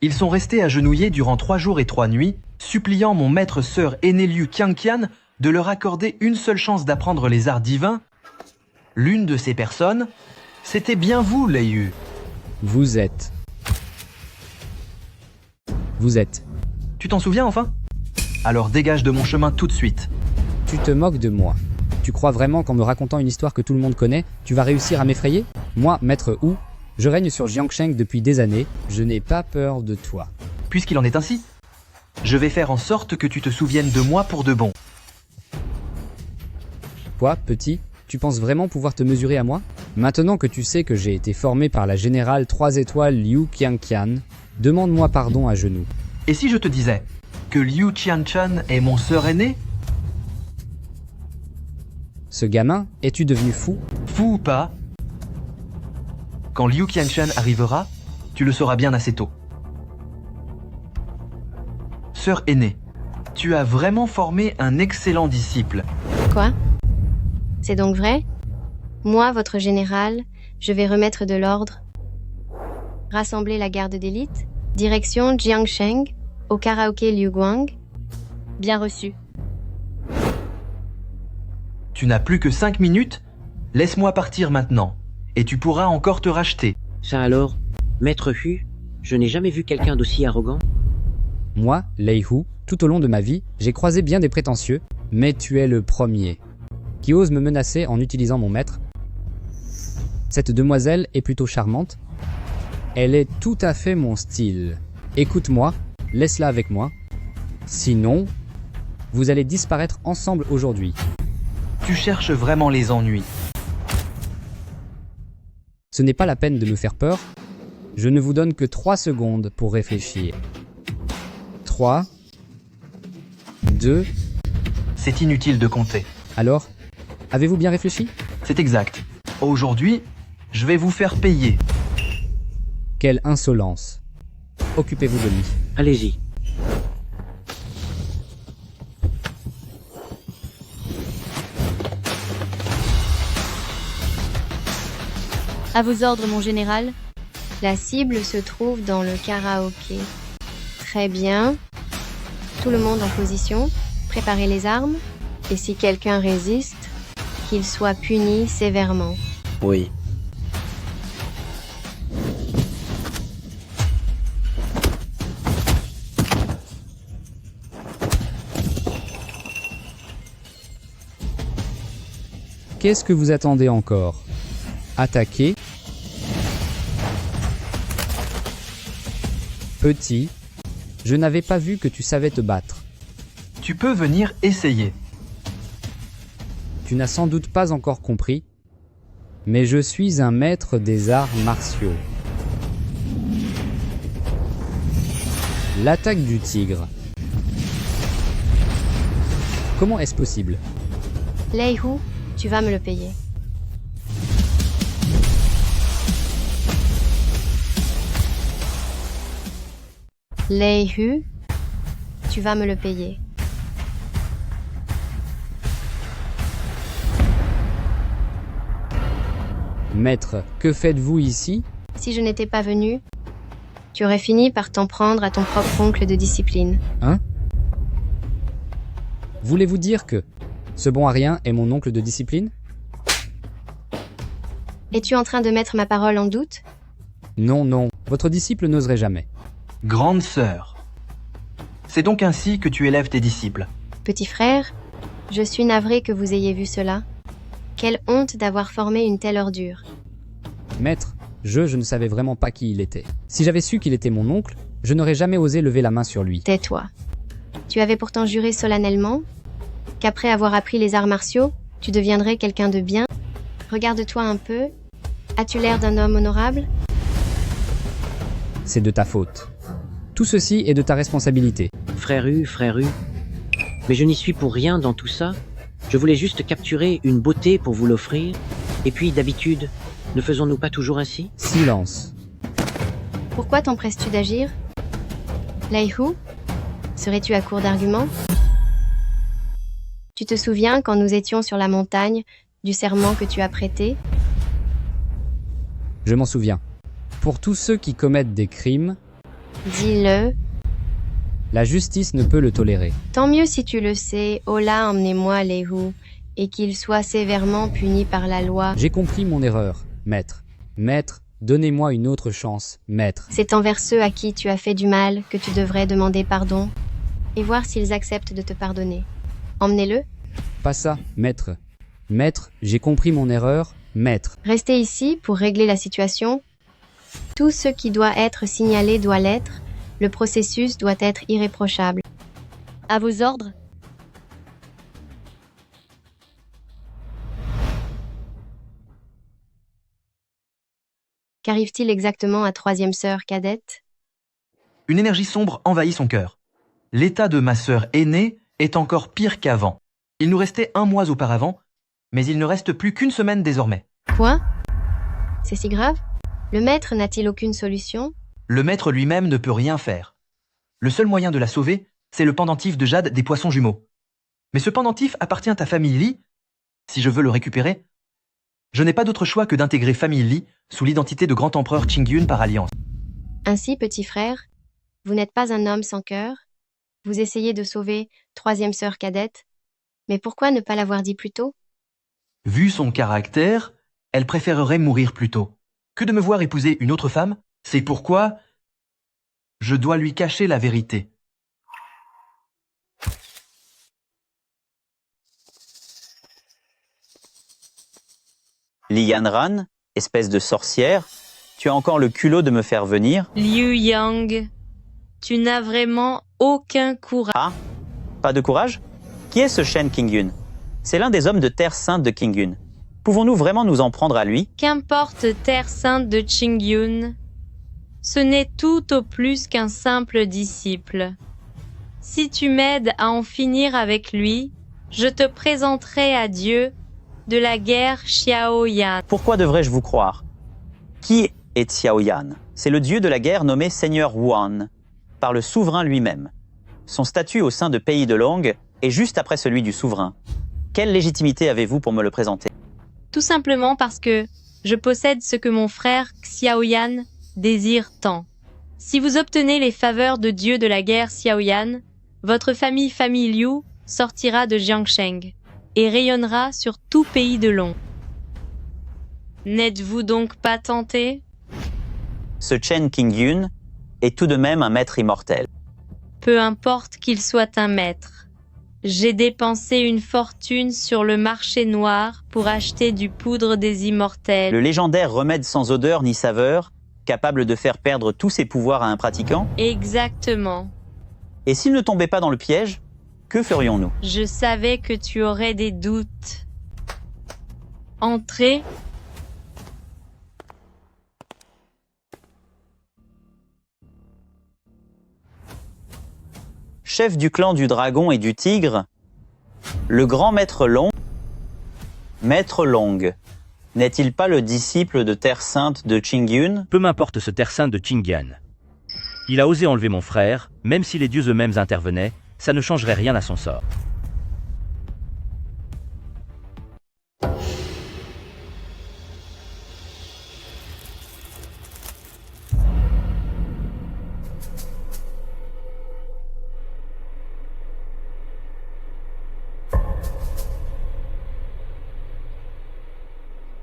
[SPEAKER 2] ils sont restés agenouillés durant 3 jours et 3 nuits, suppliant mon maître sœur aînée Liu Qianqian de leur accorder une seule chance d'apprendre les arts divins. L'une de ces personnes, c'était bien vous, Lei Hu.
[SPEAKER 19] Vous êtes. Tu t'en souviens enfin? Alors dégage de mon chemin tout de suite. Tu te moques de moi. Tu crois vraiment qu'en me racontant une histoire que tout le monde connaît, tu vas réussir à m'effrayer? Moi, maître Wu, je règne sur Jiangsheng depuis des années, je n'ai pas peur de toi.
[SPEAKER 2] Puisqu'il en est ainsi, je vais faire en sorte que tu te souviennes de moi pour de bon.
[SPEAKER 19] Quoi, petit? Tu penses vraiment pouvoir te mesurer à moi? Maintenant que tu sais que j'ai été formé par la générale 3 étoiles Liu Qianqian, demande-moi pardon à genoux.
[SPEAKER 2] Et si je te disais que Liu Qianchen est mon sœur aîné?
[SPEAKER 19] Ce gamin, es-tu devenu fou?
[SPEAKER 2] Fou ou pas? Quand Liu Qianchen arrivera, tu le sauras bien assez tôt. Sœur aînée, tu as vraiment formé un excellent disciple.
[SPEAKER 3] Quoi? C'est donc vrai? Moi, votre général, je vais remettre de l'ordre. Rassembler la garde d'élite, direction Jiangsheng, au karaoké Liu Guang. Bien reçu.
[SPEAKER 2] Tu n'as plus que 5 minutes? Laisse-moi partir maintenant, et tu pourras encore te racheter.
[SPEAKER 18] Ça alors, maître Hu, je n'ai jamais vu quelqu'un d'aussi arrogant.
[SPEAKER 19] Moi, Lei Hu, tout au long de ma vie, j'ai croisé bien des prétentieux, mais tu es le premier qui ose me menacer en utilisant mon maître. Cette demoiselle est plutôt charmante. Elle est tout à fait mon style. Écoute-moi, laisse-la avec moi. Sinon, vous allez disparaître ensemble aujourd'hui.
[SPEAKER 2] Tu cherches vraiment les ennuis.
[SPEAKER 19] Ce n'est pas la peine de me faire peur. Je ne vous donne que 3 secondes pour réfléchir. 3, 2...
[SPEAKER 2] C'est inutile de compter.
[SPEAKER 19] Alors, avez-vous bien réfléchi?
[SPEAKER 2] C'est exact. Aujourd'hui, je vais vous faire payer.
[SPEAKER 19] Quelle insolence. Occupez-vous de lui.
[SPEAKER 18] Allez-y.
[SPEAKER 3] À vos ordres, mon général. La cible se trouve dans le karaoké. Très bien. Tout le monde en position. Préparez les armes. Et si quelqu'un résiste, qu'il soit puni sévèrement.
[SPEAKER 18] Oui.
[SPEAKER 19] Qu'est-ce que vous attendez encore? Attaquer. Petit, je n'avais pas vu que tu savais te battre.
[SPEAKER 2] Tu peux venir essayer.
[SPEAKER 19] Tu n'as sans doute pas encore compris, mais je suis un maître des arts martiaux. L'attaque du tigre. Comment est-ce possible?
[SPEAKER 3] Lei Hu, tu vas me le payer. Lei Hu, tu vas me le payer.
[SPEAKER 19] Maître, que faites-vous ici?
[SPEAKER 3] Si je n'étais pas venu, tu aurais fini par t'en prendre à ton propre oncle de discipline.
[SPEAKER 19] Hein? Voulez-vous dire que ce bon à rien est mon oncle de discipline?
[SPEAKER 3] Es-tu en train de mettre ma parole en doute?
[SPEAKER 19] Non, non, votre disciple n'oserait jamais.
[SPEAKER 2] Grande sœur. C'est donc ainsi que tu élèves tes disciples.
[SPEAKER 3] Petit frère, je suis navré que vous ayez vu cela. Quelle honte d'avoir formé une telle ordure.
[SPEAKER 19] Maître, je ne savais vraiment pas qui il était. Si j'avais su qu'il était mon oncle, je n'aurais jamais osé lever la main sur lui.
[SPEAKER 3] Tais-toi. Tu avais pourtant juré solennellement qu'après avoir appris les arts martiaux, tu deviendrais quelqu'un de bien. Regarde-toi un peu. As-tu l'air d'un homme honorable?
[SPEAKER 19] C'est de ta faute. Tout ceci est de ta responsabilité.
[SPEAKER 18] Frère Hu, mais je n'y suis pour rien dans tout ça. Je voulais juste capturer une beauté pour vous l'offrir. Et puis, d'habitude, ne faisons-nous pas toujours ainsi?
[SPEAKER 19] Silence.
[SPEAKER 3] Pourquoi t'empresses-tu d'agir? Lei Hu, serais-tu à court d'arguments? Tu te souviens quand nous étions sur la montagne du serment que tu as prêté?
[SPEAKER 19] Je m'en souviens. Pour tous ceux qui commettent des crimes,
[SPEAKER 3] dis-le.
[SPEAKER 19] La justice ne peut le tolérer.
[SPEAKER 3] Tant mieux si tu le sais. Oh là, emmenez-moi, Lei Hu, et qu'il soit sévèrement puni par la loi.
[SPEAKER 19] J'ai compris mon erreur, maître. Maître, donnez-moi une autre chance, maître.
[SPEAKER 3] C'est envers ceux à qui tu as fait du mal que tu devrais demander pardon, et voir s'ils acceptent de te pardonner. Emmenez-le.
[SPEAKER 19] Pas ça, maître. Maître, j'ai compris mon erreur, maître.
[SPEAKER 3] Restez ici pour régler la situation. Tout ce qui doit être signalé doit l'être. Le processus doit être irréprochable. À vos ordres. Qu'arrive-t-il exactement à troisième sœur cadette?
[SPEAKER 2] Une énergie sombre envahit son cœur. L'état de ma sœur aînée est encore pire qu'avant. Il nous restait 1 mois auparavant, mais il ne reste plus qu'1 semaine désormais.
[SPEAKER 3] Quoi? C'est si grave? Le maître n'a-t-il aucune solution?
[SPEAKER 2] Le maître lui-même ne peut rien faire. Le seul moyen de la sauver, c'est le pendentif de jade des poissons jumeaux. Mais ce pendentif appartient à Famille Lee. Si je veux le récupérer, je n'ai pas d'autre choix que d'intégrer Famille Lee sous l'identité de Grand Empereur Qingyun par alliance.
[SPEAKER 3] Ainsi, petit frère, vous n'êtes pas un homme sans cœur. Vous essayez de sauver troisième sœur cadette. Mais pourquoi ne pas l'avoir dit plus tôt?
[SPEAKER 2] Vu son caractère, elle préférerait mourir plus tôt que de me voir épouser une autre femme. C'est pourquoi je dois lui cacher la vérité.
[SPEAKER 14] Li Yanran, espèce de sorcière, tu as encore le culot de me faire venir.
[SPEAKER 8] Liu Yang, tu n'as vraiment aucun courage.
[SPEAKER 14] Ah, pas de courage? Qui est ce Shen Qingyun? C'est l'un des hommes de Terre Sainte de Qingyun. Pouvons-nous vraiment nous en prendre à lui?
[SPEAKER 8] Qu'importe Terre Sainte de Qingyun, ce n'est tout au plus qu'un simple disciple. Si tu m'aides à en finir avec lui, je te présenterai à Dieu de la guerre Xiaoyan.
[SPEAKER 14] Pourquoi devrais-je vous croire? Qui est Xiaoyan? C'est le dieu de la guerre nommé Seigneur Wuan, par le souverain lui-même. Son statut au sein de Pays de Long est juste après celui du souverain. Quelle légitimité avez-vous pour me le présenter?
[SPEAKER 8] Tout simplement parce que je possède ce que mon frère Xiaoyan désire tant. Si vous obtenez les faveurs de Dieu de la guerre Xiaoyan, votre famille Liu sortira de Jiangsheng et rayonnera sur tout Pays de Long. N'êtes-vous donc pas tenté?
[SPEAKER 14] Ce Chen Qingyun est tout de même un maître immortel.
[SPEAKER 8] Peu importe qu'il soit un maître. J'ai dépensé une fortune sur le marché noir pour acheter du poudre des immortels.
[SPEAKER 14] Le légendaire remède sans odeur ni saveur, capable de faire perdre tous ses pouvoirs à un pratiquant?
[SPEAKER 8] Exactement.
[SPEAKER 14] Et s'il ne tombait pas dans le piège, que ferions-nous?
[SPEAKER 8] Je savais que tu aurais des doutes. Entrez.
[SPEAKER 14] Chef du clan du dragon et du tigre, le grand maître Long, Maître Long, n'est-il pas le disciple de Terre Sainte de Qingyun?
[SPEAKER 20] Peu m'importe ce Terre Sainte de Qingyun. Il a osé enlever mon frère, même si les dieux eux-mêmes intervenaient, ça ne changerait rien à son sort.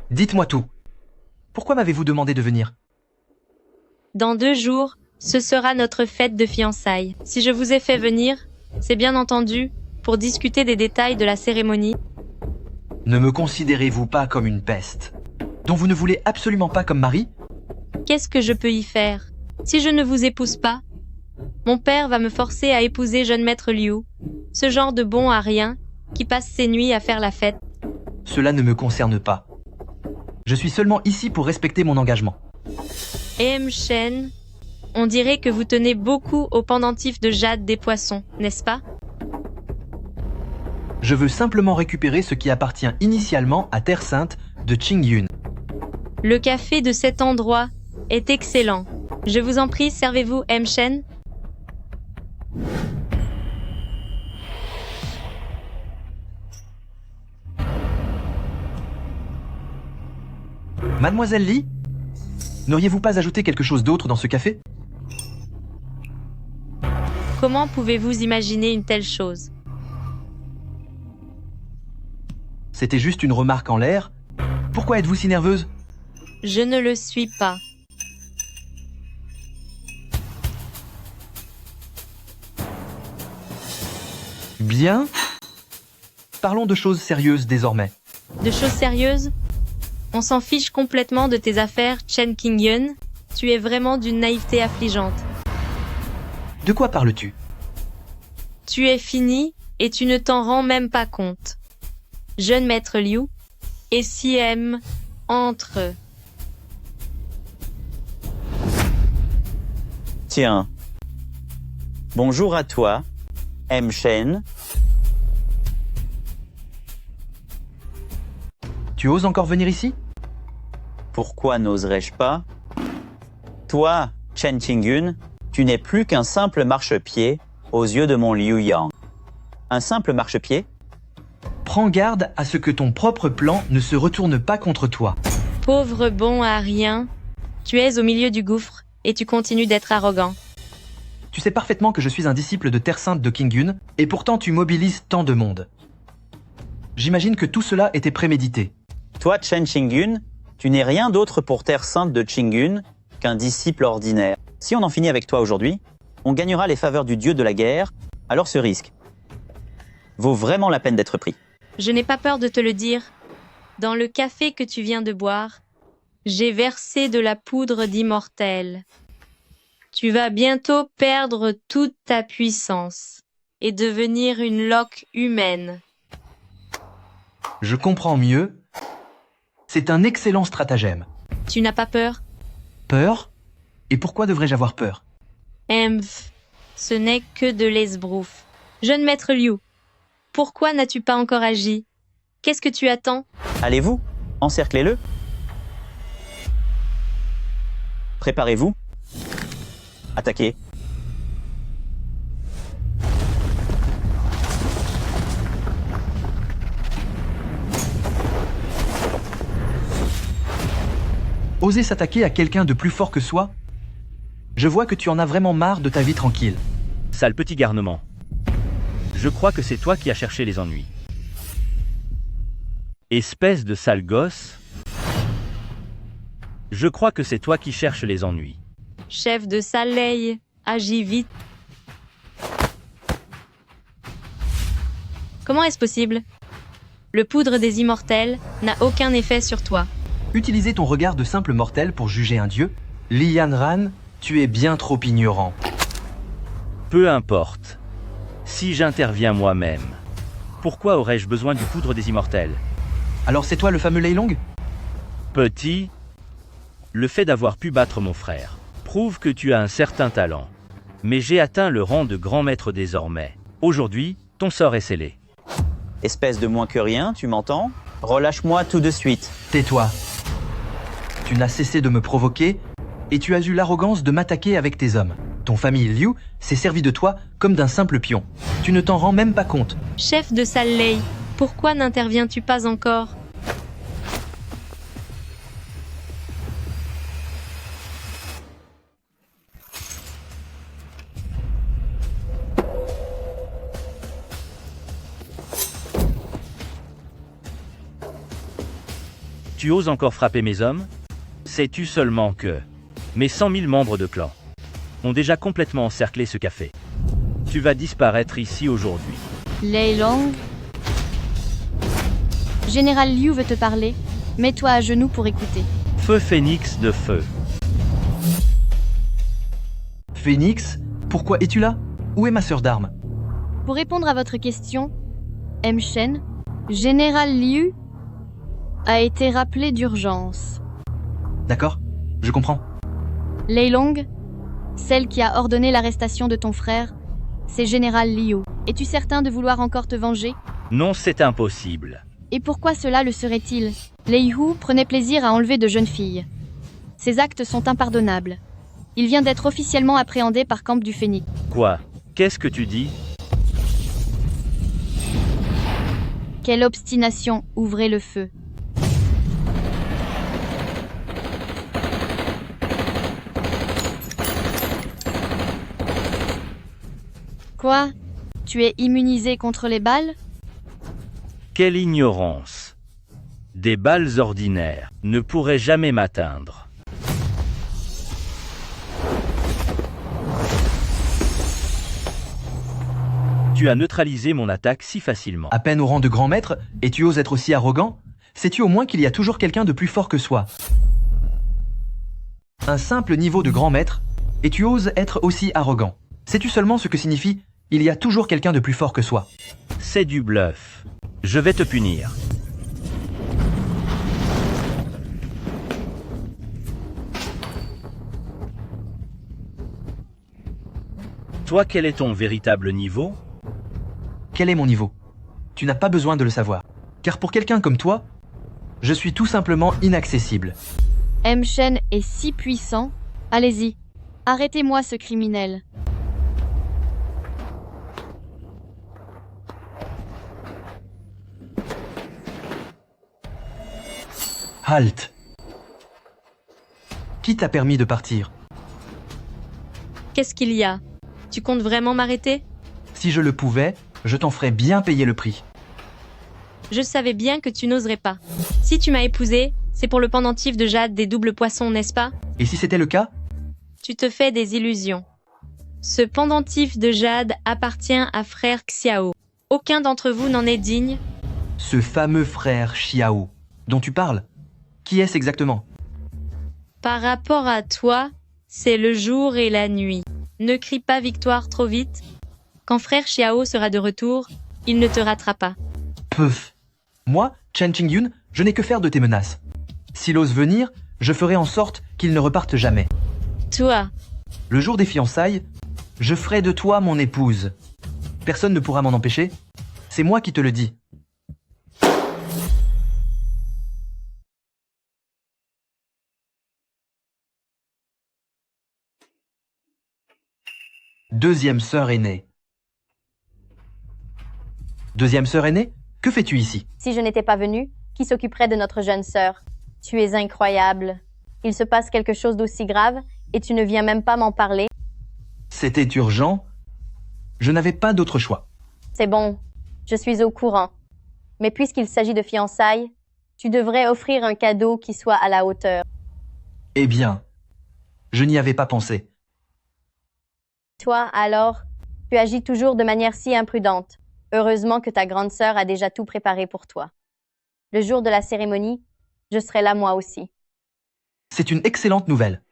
[SPEAKER 2] Dites-moi tout. Pourquoi m'avez-vous demandé de venir?
[SPEAKER 8] Dans 2 jours, ce sera notre fête de fiançailles. Si je vous ai fait venir, c'est bien entendu pour discuter des détails de la cérémonie.
[SPEAKER 2] Ne me considérez-vous pas comme une peste, dont vous ne voulez absolument pas comme mari?
[SPEAKER 8] Qu'est-ce que je peux y faire? Si je ne vous épouse pas, mon père va me forcer à épouser jeune maître Liu, ce genre de bon à rien qui passe ses nuits à faire la fête.
[SPEAKER 2] Cela ne me concerne pas. Je suis seulement ici pour respecter mon engagement.
[SPEAKER 8] M. Shen, on dirait que vous tenez beaucoup au pendentif de jade des poissons, n'est-ce pas?
[SPEAKER 2] Je veux simplement récupérer ce qui appartient initialement à Terre Sainte de Qingyun.
[SPEAKER 8] Le café de cet endroit est excellent. Je vous en prie, servez-vous, M. Shen.
[SPEAKER 2] Mademoiselle Li, n'auriez-vous pas ajouté quelque chose d'autre dans ce café?
[SPEAKER 8] Comment pouvez-vous imaginer une telle chose?
[SPEAKER 2] C'était juste une remarque en l'air. Pourquoi êtes-vous si nerveuse?
[SPEAKER 8] Je ne le suis pas.
[SPEAKER 2] Bien. Parlons de choses sérieuses désormais.
[SPEAKER 8] De choses sérieuses? On s'en fiche complètement de tes affaires, Chen Qingyun. Tu es vraiment d'une naïveté affligeante.
[SPEAKER 2] De quoi parles-tu?
[SPEAKER 8] Tu es fini et tu ne t'en rends même pas compte. Jeune maître Liu, et si M entre.
[SPEAKER 14] Tiens. Bonjour à toi, M. Shen.
[SPEAKER 2] Tu oses encore venir ici?
[SPEAKER 14] Pourquoi n'oserais-je pas? Toi, Chen Qingyun, tu n'es plus qu'un simple marchepied aux yeux de mon Liu Yang. Un simple marchepied?
[SPEAKER 2] Prends garde à ce que ton propre plan ne se retourne pas contre toi.
[SPEAKER 8] Pauvre bon à rien, tu es au milieu du gouffre et tu continues d'être arrogant.
[SPEAKER 2] Tu sais parfaitement que je suis un disciple de Terre Sainte de Qingyun et pourtant tu mobilises tant de monde. J'imagine que tout cela était prémédité.
[SPEAKER 14] Toi, Chen Qingyun, tu n'es rien d'autre pour Terre Sainte de Qingyun qu'un disciple ordinaire. Si on en finit avec toi aujourd'hui, on gagnera les faveurs du dieu de la guerre, alors ce risque vaut vraiment la peine d'être pris.
[SPEAKER 8] Je n'ai pas peur de te le dire. Dans le café que tu viens de boire, j'ai versé de la poudre d'immortel. Tu vas bientôt perdre toute ta puissance et devenir une loque humaine.
[SPEAKER 2] Je comprends mieux. C'est un excellent stratagème.
[SPEAKER 8] Tu n'as pas peur?
[SPEAKER 2] Peur? Et pourquoi devrais-je avoir peur?
[SPEAKER 8] Emph, ce n'est que de l'esbrouf. Jeune maître Liu, pourquoi n'as-tu pas encore agi? Qu'est-ce que tu attends?
[SPEAKER 14] Allez-vous, encerclez-le. Préparez-vous. Attaquez.
[SPEAKER 2] Oser s'attaquer à quelqu'un de plus fort que soi? Je vois que tu en as vraiment marre de ta vie tranquille.
[SPEAKER 20] Sale petit garnement. Je crois que c'est toi qui as cherché les ennuis. Espèce de sale gosse. Je crois que c'est toi qui cherches les ennuis.
[SPEAKER 8] Chef de Saleil, agis vite. Comment est-ce possible? Le poudre des immortels n'a aucun effet sur toi.
[SPEAKER 2] Utiliser ton regard de simple mortel pour juger un dieu? Li Yanran, tu es bien trop ignorant.
[SPEAKER 20] Peu importe. Si j'interviens moi-même, pourquoi aurais-je besoin du poudre des immortels?
[SPEAKER 2] Alors c'est toi le fameux Lei Long?
[SPEAKER 20] Petit, le fait d'avoir pu battre mon frère prouve que tu as un certain talent. Mais j'ai atteint le rang de grand maître désormais. Aujourd'hui, ton sort est scellé.
[SPEAKER 14] Espèce de moins que rien, tu m'entends? Relâche-moi tout de suite.
[SPEAKER 2] Tais-toi. Tu n'as cessé de me provoquer et tu as eu l'arrogance de m'attaquer avec tes hommes. Ton famille Liu s'est servi de toi comme d'un simple pion. Tu ne t'en rends même pas compte.
[SPEAKER 8] Chef de Saleil, pourquoi n'interviens-tu pas encore?
[SPEAKER 20] Tu oses encore frapper mes hommes? Sais-tu seulement que mes 100 000 membres de clan ont déjà complètement encerclé ce café? Tu vas disparaître ici aujourd'hui.
[SPEAKER 3] Lei Long. Général Liu veut te parler. Mets-toi à genoux pour écouter.
[SPEAKER 20] Feu Phénix de feu.
[SPEAKER 2] Phénix, pourquoi es-tu là? Où est ma sœur d'armes?
[SPEAKER 3] Pour répondre à votre question, M. Shen, Général Liu a été rappelé d'urgence.
[SPEAKER 2] D'accord, je comprends.
[SPEAKER 3] Lei Long, celle qui a ordonné l'arrestation de ton frère, c'est Général Liu. Es-tu certain de vouloir encore te venger?
[SPEAKER 20] Non, c'est impossible.
[SPEAKER 3] Et pourquoi cela le serait-il? Lei Hu prenait plaisir à enlever de jeunes filles. Ces actes sont impardonnables. Il vient d'être officiellement appréhendé par Camp du Phénix.
[SPEAKER 20] Quoi? Qu'est-ce que tu dis?
[SPEAKER 3] Quelle obstination! Ouvrez le feu. Quoi? Tu es immunisé contre les balles?
[SPEAKER 20] Quelle ignorance! Des balles ordinaires ne pourraient jamais m'atteindre. Tu as neutralisé mon attaque si facilement.
[SPEAKER 2] À peine au rang de grand maître, et tu oses être aussi arrogant? Sais-tu au moins qu'il y a toujours quelqu'un de plus fort que soi? Un simple niveau de grand maître, et tu oses être aussi arrogant. Sais-tu seulement ce que signifie « il y a toujours quelqu'un de plus fort que soi » ?
[SPEAKER 20] C'est du bluff. Je vais te punir. Toi, quel est ton véritable niveau?
[SPEAKER 2] Quel est mon niveau? Tu n'as pas besoin de le savoir. Car pour quelqu'un comme toi, je suis tout simplement inaccessible.
[SPEAKER 17] M-Shen est si puissant. Allez-y, arrêtez-moi ce criminel.
[SPEAKER 2] Halte! Qui t'a permis de partir?
[SPEAKER 8] Qu'est-ce qu'il y a? Tu comptes vraiment m'arrêter?
[SPEAKER 2] Si je le pouvais, je t'en ferais bien payer le prix.
[SPEAKER 8] Je savais bien que tu n'oserais pas. Si tu m'as épousé, c'est pour le pendentif de jade des doubles poissons, n'est-ce pas?
[SPEAKER 2] Et si c'était le cas?
[SPEAKER 8] Tu te fais des illusions. Ce pendentif de jade appartient à frère Xiao. Aucun d'entre vous n'en est digne.
[SPEAKER 2] Ce fameux frère Xiao, dont tu parles, qui est-ce exactement?
[SPEAKER 8] Par rapport à toi, c'est le jour et la nuit. Ne crie pas victoire trop vite. Quand frère Xiao sera de retour, il ne te ratera pas.
[SPEAKER 2] Peuf. Moi, Chen Qingyun, je n'ai que faire de tes menaces. S'il ose venir, je ferai en sorte qu'il ne reparte jamais.
[SPEAKER 8] Toi.
[SPEAKER 2] Le jour des fiançailles, je ferai de toi mon épouse. Personne ne pourra m'en empêcher. C'est moi qui te le dis. Deuxième sœur aînée. Deuxième sœur aînée, que fais-tu ici?
[SPEAKER 11] Si je n'étais pas venue, qui s'occuperait de notre jeune sœur? Tu es incroyable. Il se passe quelque chose d'aussi grave et tu ne viens même pas m'en parler.
[SPEAKER 2] C'était urgent. Je n'avais pas d'autre choix.
[SPEAKER 11] C'est bon, je suis au courant. Mais puisqu'il s'agit de fiançailles, tu devrais offrir un cadeau qui soit à la hauteur.
[SPEAKER 2] Eh bien, je n'y avais pas pensé.
[SPEAKER 11] Toi, alors, tu agis toujours de manière si imprudente. Heureusement que ta grande sœur a déjà tout préparé pour toi. Le jour de la cérémonie, je serai là moi aussi.
[SPEAKER 2] C'est une excellente nouvelle.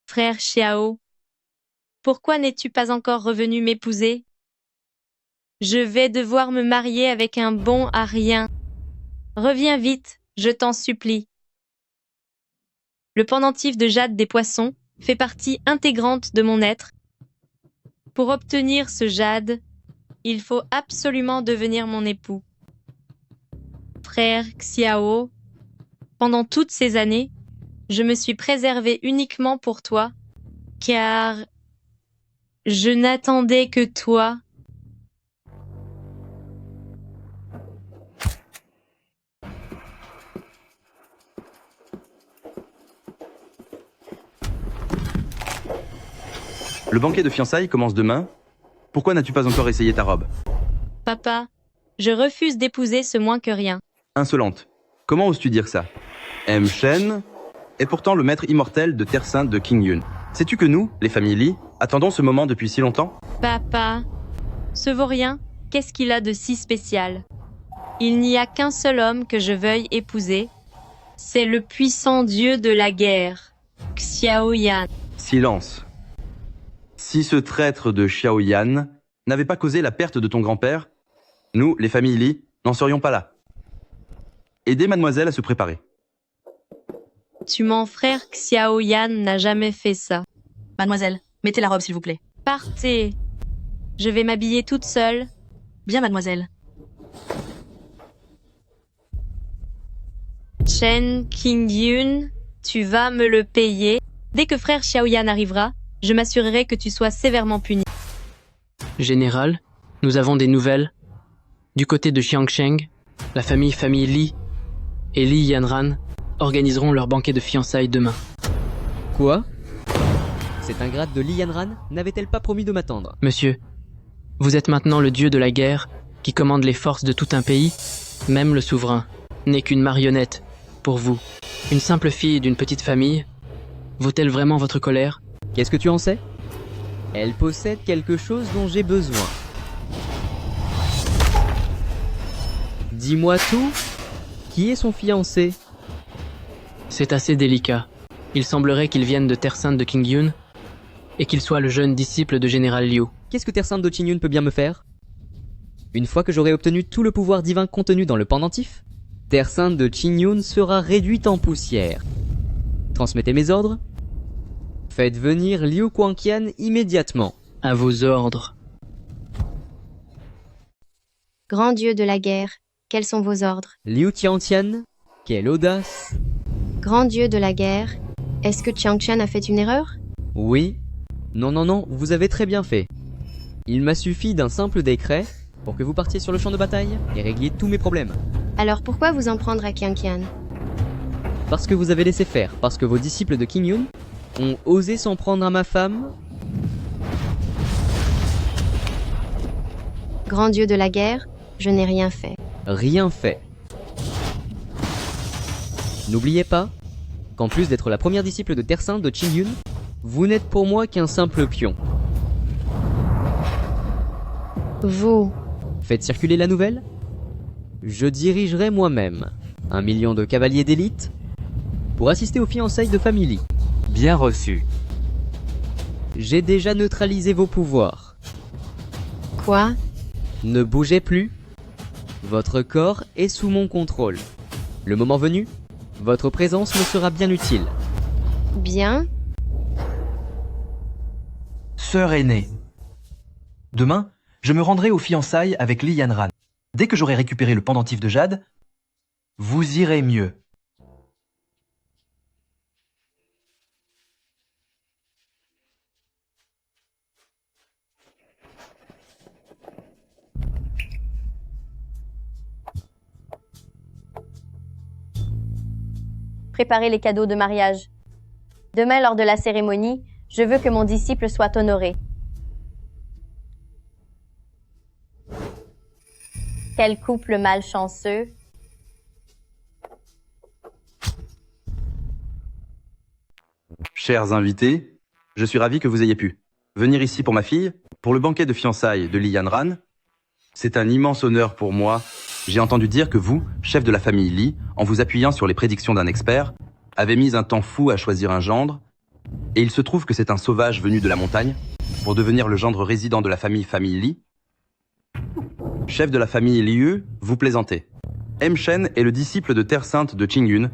[SPEAKER 8] Frère Xiao, pourquoi n'es-tu pas encore revenu m'épouser? Je vais devoir me marier avec un bon à rien. Reviens vite, je t'en supplie. Le pendentif de jade des poissons fait partie intégrante de mon être. Pour obtenir ce jade, il faut absolument devenir mon époux. Frère Xiao, pendant toutes ces années, je me suis préservée uniquement pour toi, car je n'attendais que toi.
[SPEAKER 12] Le banquet de fiançailles commence demain. Pourquoi n'as-tu pas encore essayé ta robe?
[SPEAKER 8] Papa, je refuse d'épouser ce moins que rien.
[SPEAKER 12] Insolente. Comment oses-tu dire ça? M-Shen est pourtant le maître immortel de Terre Sainte de Qingyun. Sais-tu que nous, les familles Li, attendons ce moment depuis si longtemps?
[SPEAKER 8] Papa, ce vaurien, qu'est-ce qu'il a de si spécial? Il n'y a qu'un seul homme que je veuille épouser. C'est le puissant dieu de la guerre, Xiaoyan.
[SPEAKER 12] Silence. Si ce traître de Xiaoyan n'avait pas causé la perte de ton grand-père, nous, les familles Li, n'en serions pas là. Aidez mademoiselle à se préparer.
[SPEAKER 8] Mon frère Xiaoyan n'a jamais fait ça.
[SPEAKER 21] Mademoiselle, mettez la robe s'il vous plaît.
[SPEAKER 8] Partez. Je vais m'habiller toute seule.
[SPEAKER 21] Bien, mademoiselle.
[SPEAKER 8] Chen Qingyun, tu vas me le payer. Dès que frère Xiaoyan arrivera, je m'assurerai que tu sois sévèrement puni.
[SPEAKER 22] Général, nous avons des nouvelles. Du côté de Xiangsheng, la famille Li et Li Yanran organiseront leur banquet de fiançailles demain.
[SPEAKER 13] Quoi? Cette ingrate de Li Yanran n'avait-elle pas promis de m'attendre?
[SPEAKER 22] Monsieur, vous êtes maintenant le dieu de la guerre qui commande les forces de tout un pays. Même le souverain n'est qu'une marionnette pour vous. Une simple fille d'une petite famille vaut-elle vraiment votre colère?
[SPEAKER 13] Qu'est-ce que tu en sais?
[SPEAKER 4] Elle possède quelque chose dont j'ai besoin. Dis-moi tout. Qui est son fiancé?
[SPEAKER 22] C'est assez délicat. Il semblerait qu'il vienne de Terre Sainte de Qingyun et qu'il soit le jeune disciple de Général Liu.
[SPEAKER 4] Qu'est-ce que Terre Sainte de Qingyun peut bien me faire? Une fois que j'aurai obtenu tout le pouvoir divin contenu dans le pendentif, Terre Sainte de Qingyun sera réduite en poussière. Transmettez mes ordres. Faites venir Liu Quanqian immédiatement.
[SPEAKER 22] À vos ordres.
[SPEAKER 3] Grand dieu de la guerre, quels sont vos ordres?
[SPEAKER 4] Liu Tiantian, quelle audace!
[SPEAKER 3] Grand dieu de la guerre, est-ce que Qiangshan a fait une erreur?
[SPEAKER 4] Oui. Non, vous avez très bien fait. Il m'a suffi d'un simple décret pour que vous partiez sur le champ de bataille et régliez tous mes problèmes.
[SPEAKER 3] Alors pourquoi vous en prendre à Qianqian?
[SPEAKER 4] Parce que vous avez laissé faire, parce que vos disciples de Qingyun ont osé s'en prendre à ma femme.
[SPEAKER 3] Grand dieu de la guerre, je n'ai rien fait.
[SPEAKER 4] Rien fait. N'oubliez pas qu'en plus d'être la première disciple de Terre Sainte de Qingyun, vous n'êtes pour moi qu'un simple pion.
[SPEAKER 3] Vous...
[SPEAKER 4] Faites circuler la nouvelle. Je dirigerai moi-même 1 million de cavaliers d'élite pour assister aux fiançailles de Family.
[SPEAKER 2] Bien reçu.
[SPEAKER 4] J'ai déjà neutralisé vos pouvoirs.
[SPEAKER 3] Quoi?
[SPEAKER 4] Ne bougez plus. Votre corps est sous mon contrôle. Le moment venu, votre présence me sera bien utile.
[SPEAKER 3] Bien.
[SPEAKER 2] Sœur aînée. Demain, je me rendrai aux fiançailles avec Li Yanran. Dès que j'aurai récupéré le pendentif de jade, vous irez mieux.
[SPEAKER 11] Préparez les cadeaux de mariage. Demain, lors de la cérémonie, je veux que mon disciple soit honoré. Quel couple malchanceux.
[SPEAKER 12] Chers invités, je suis ravi que vous ayez pu venir ici pour ma fille, pour le banquet de fiançailles de Li Yanran. C'est un immense honneur pour moi. J'ai entendu dire que vous, chef de la famille Li, en vous appuyant sur les prédictions d'un expert, avez mis un temps fou à choisir un gendre, et il se trouve que c'est un sauvage venu de la montagne, pour devenir le gendre résident de la famille Li. Chef de la famille Liu, vous plaisantez. M. Shen est le disciple de Terre Sainte de Qingyun.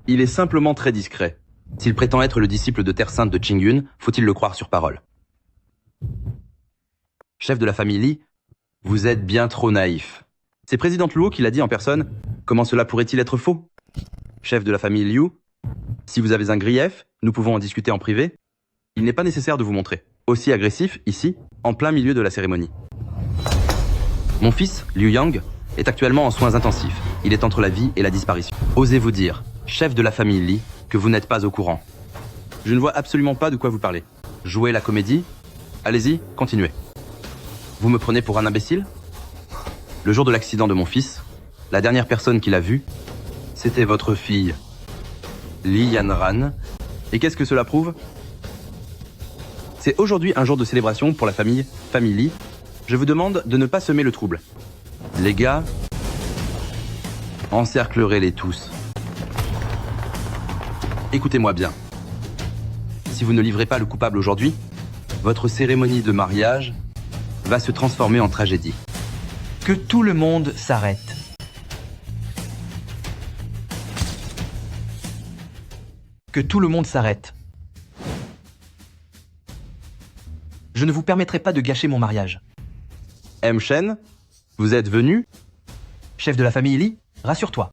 [SPEAKER 12] Il est simplement très discret. S'il prétend être le disciple de Terre Sainte de Qingyun, faut-il le croire sur parole. Chef de la famille Li, vous êtes bien trop naïf. C'est président Luo qui l'a dit en personne. Comment cela pourrait-il être faux? Chef de la famille Liu, si vous avez un grief, nous pouvons en discuter en privé. Il n'est pas nécessaire de vous montrer aussi agressif ici, en plein milieu de la cérémonie. Mon fils, Liu Yang, est actuellement en soins intensifs. Il est entre la vie et la disparition. Osez-vous dire, chef de la famille Li, que vous n'êtes pas au courant? Je ne vois absolument pas de quoi vous parlez. Jouez la comédie? Allez-y, continuez. Vous me prenez pour un imbécile? Le jour de l'accident de mon fils, la dernière personne qui l'a vu, c'était votre fille, Li Yanran. Et qu'est-ce que cela prouve? C'est aujourd'hui un jour de célébration pour la famille Li. Je vous demande de ne pas semer le trouble. Les gars, encerclerez-les tous. Écoutez-moi bien. Si vous ne livrez pas le coupable aujourd'hui, votre cérémonie de mariage va se transformer en tragédie.
[SPEAKER 2] Que tout le monde s'arrête. Que tout le monde s'arrête. Je ne vous permettrai pas de gâcher mon mariage.
[SPEAKER 12] M. Shen, vous êtes venu?
[SPEAKER 2] Chef de la famille Li, rassure-toi.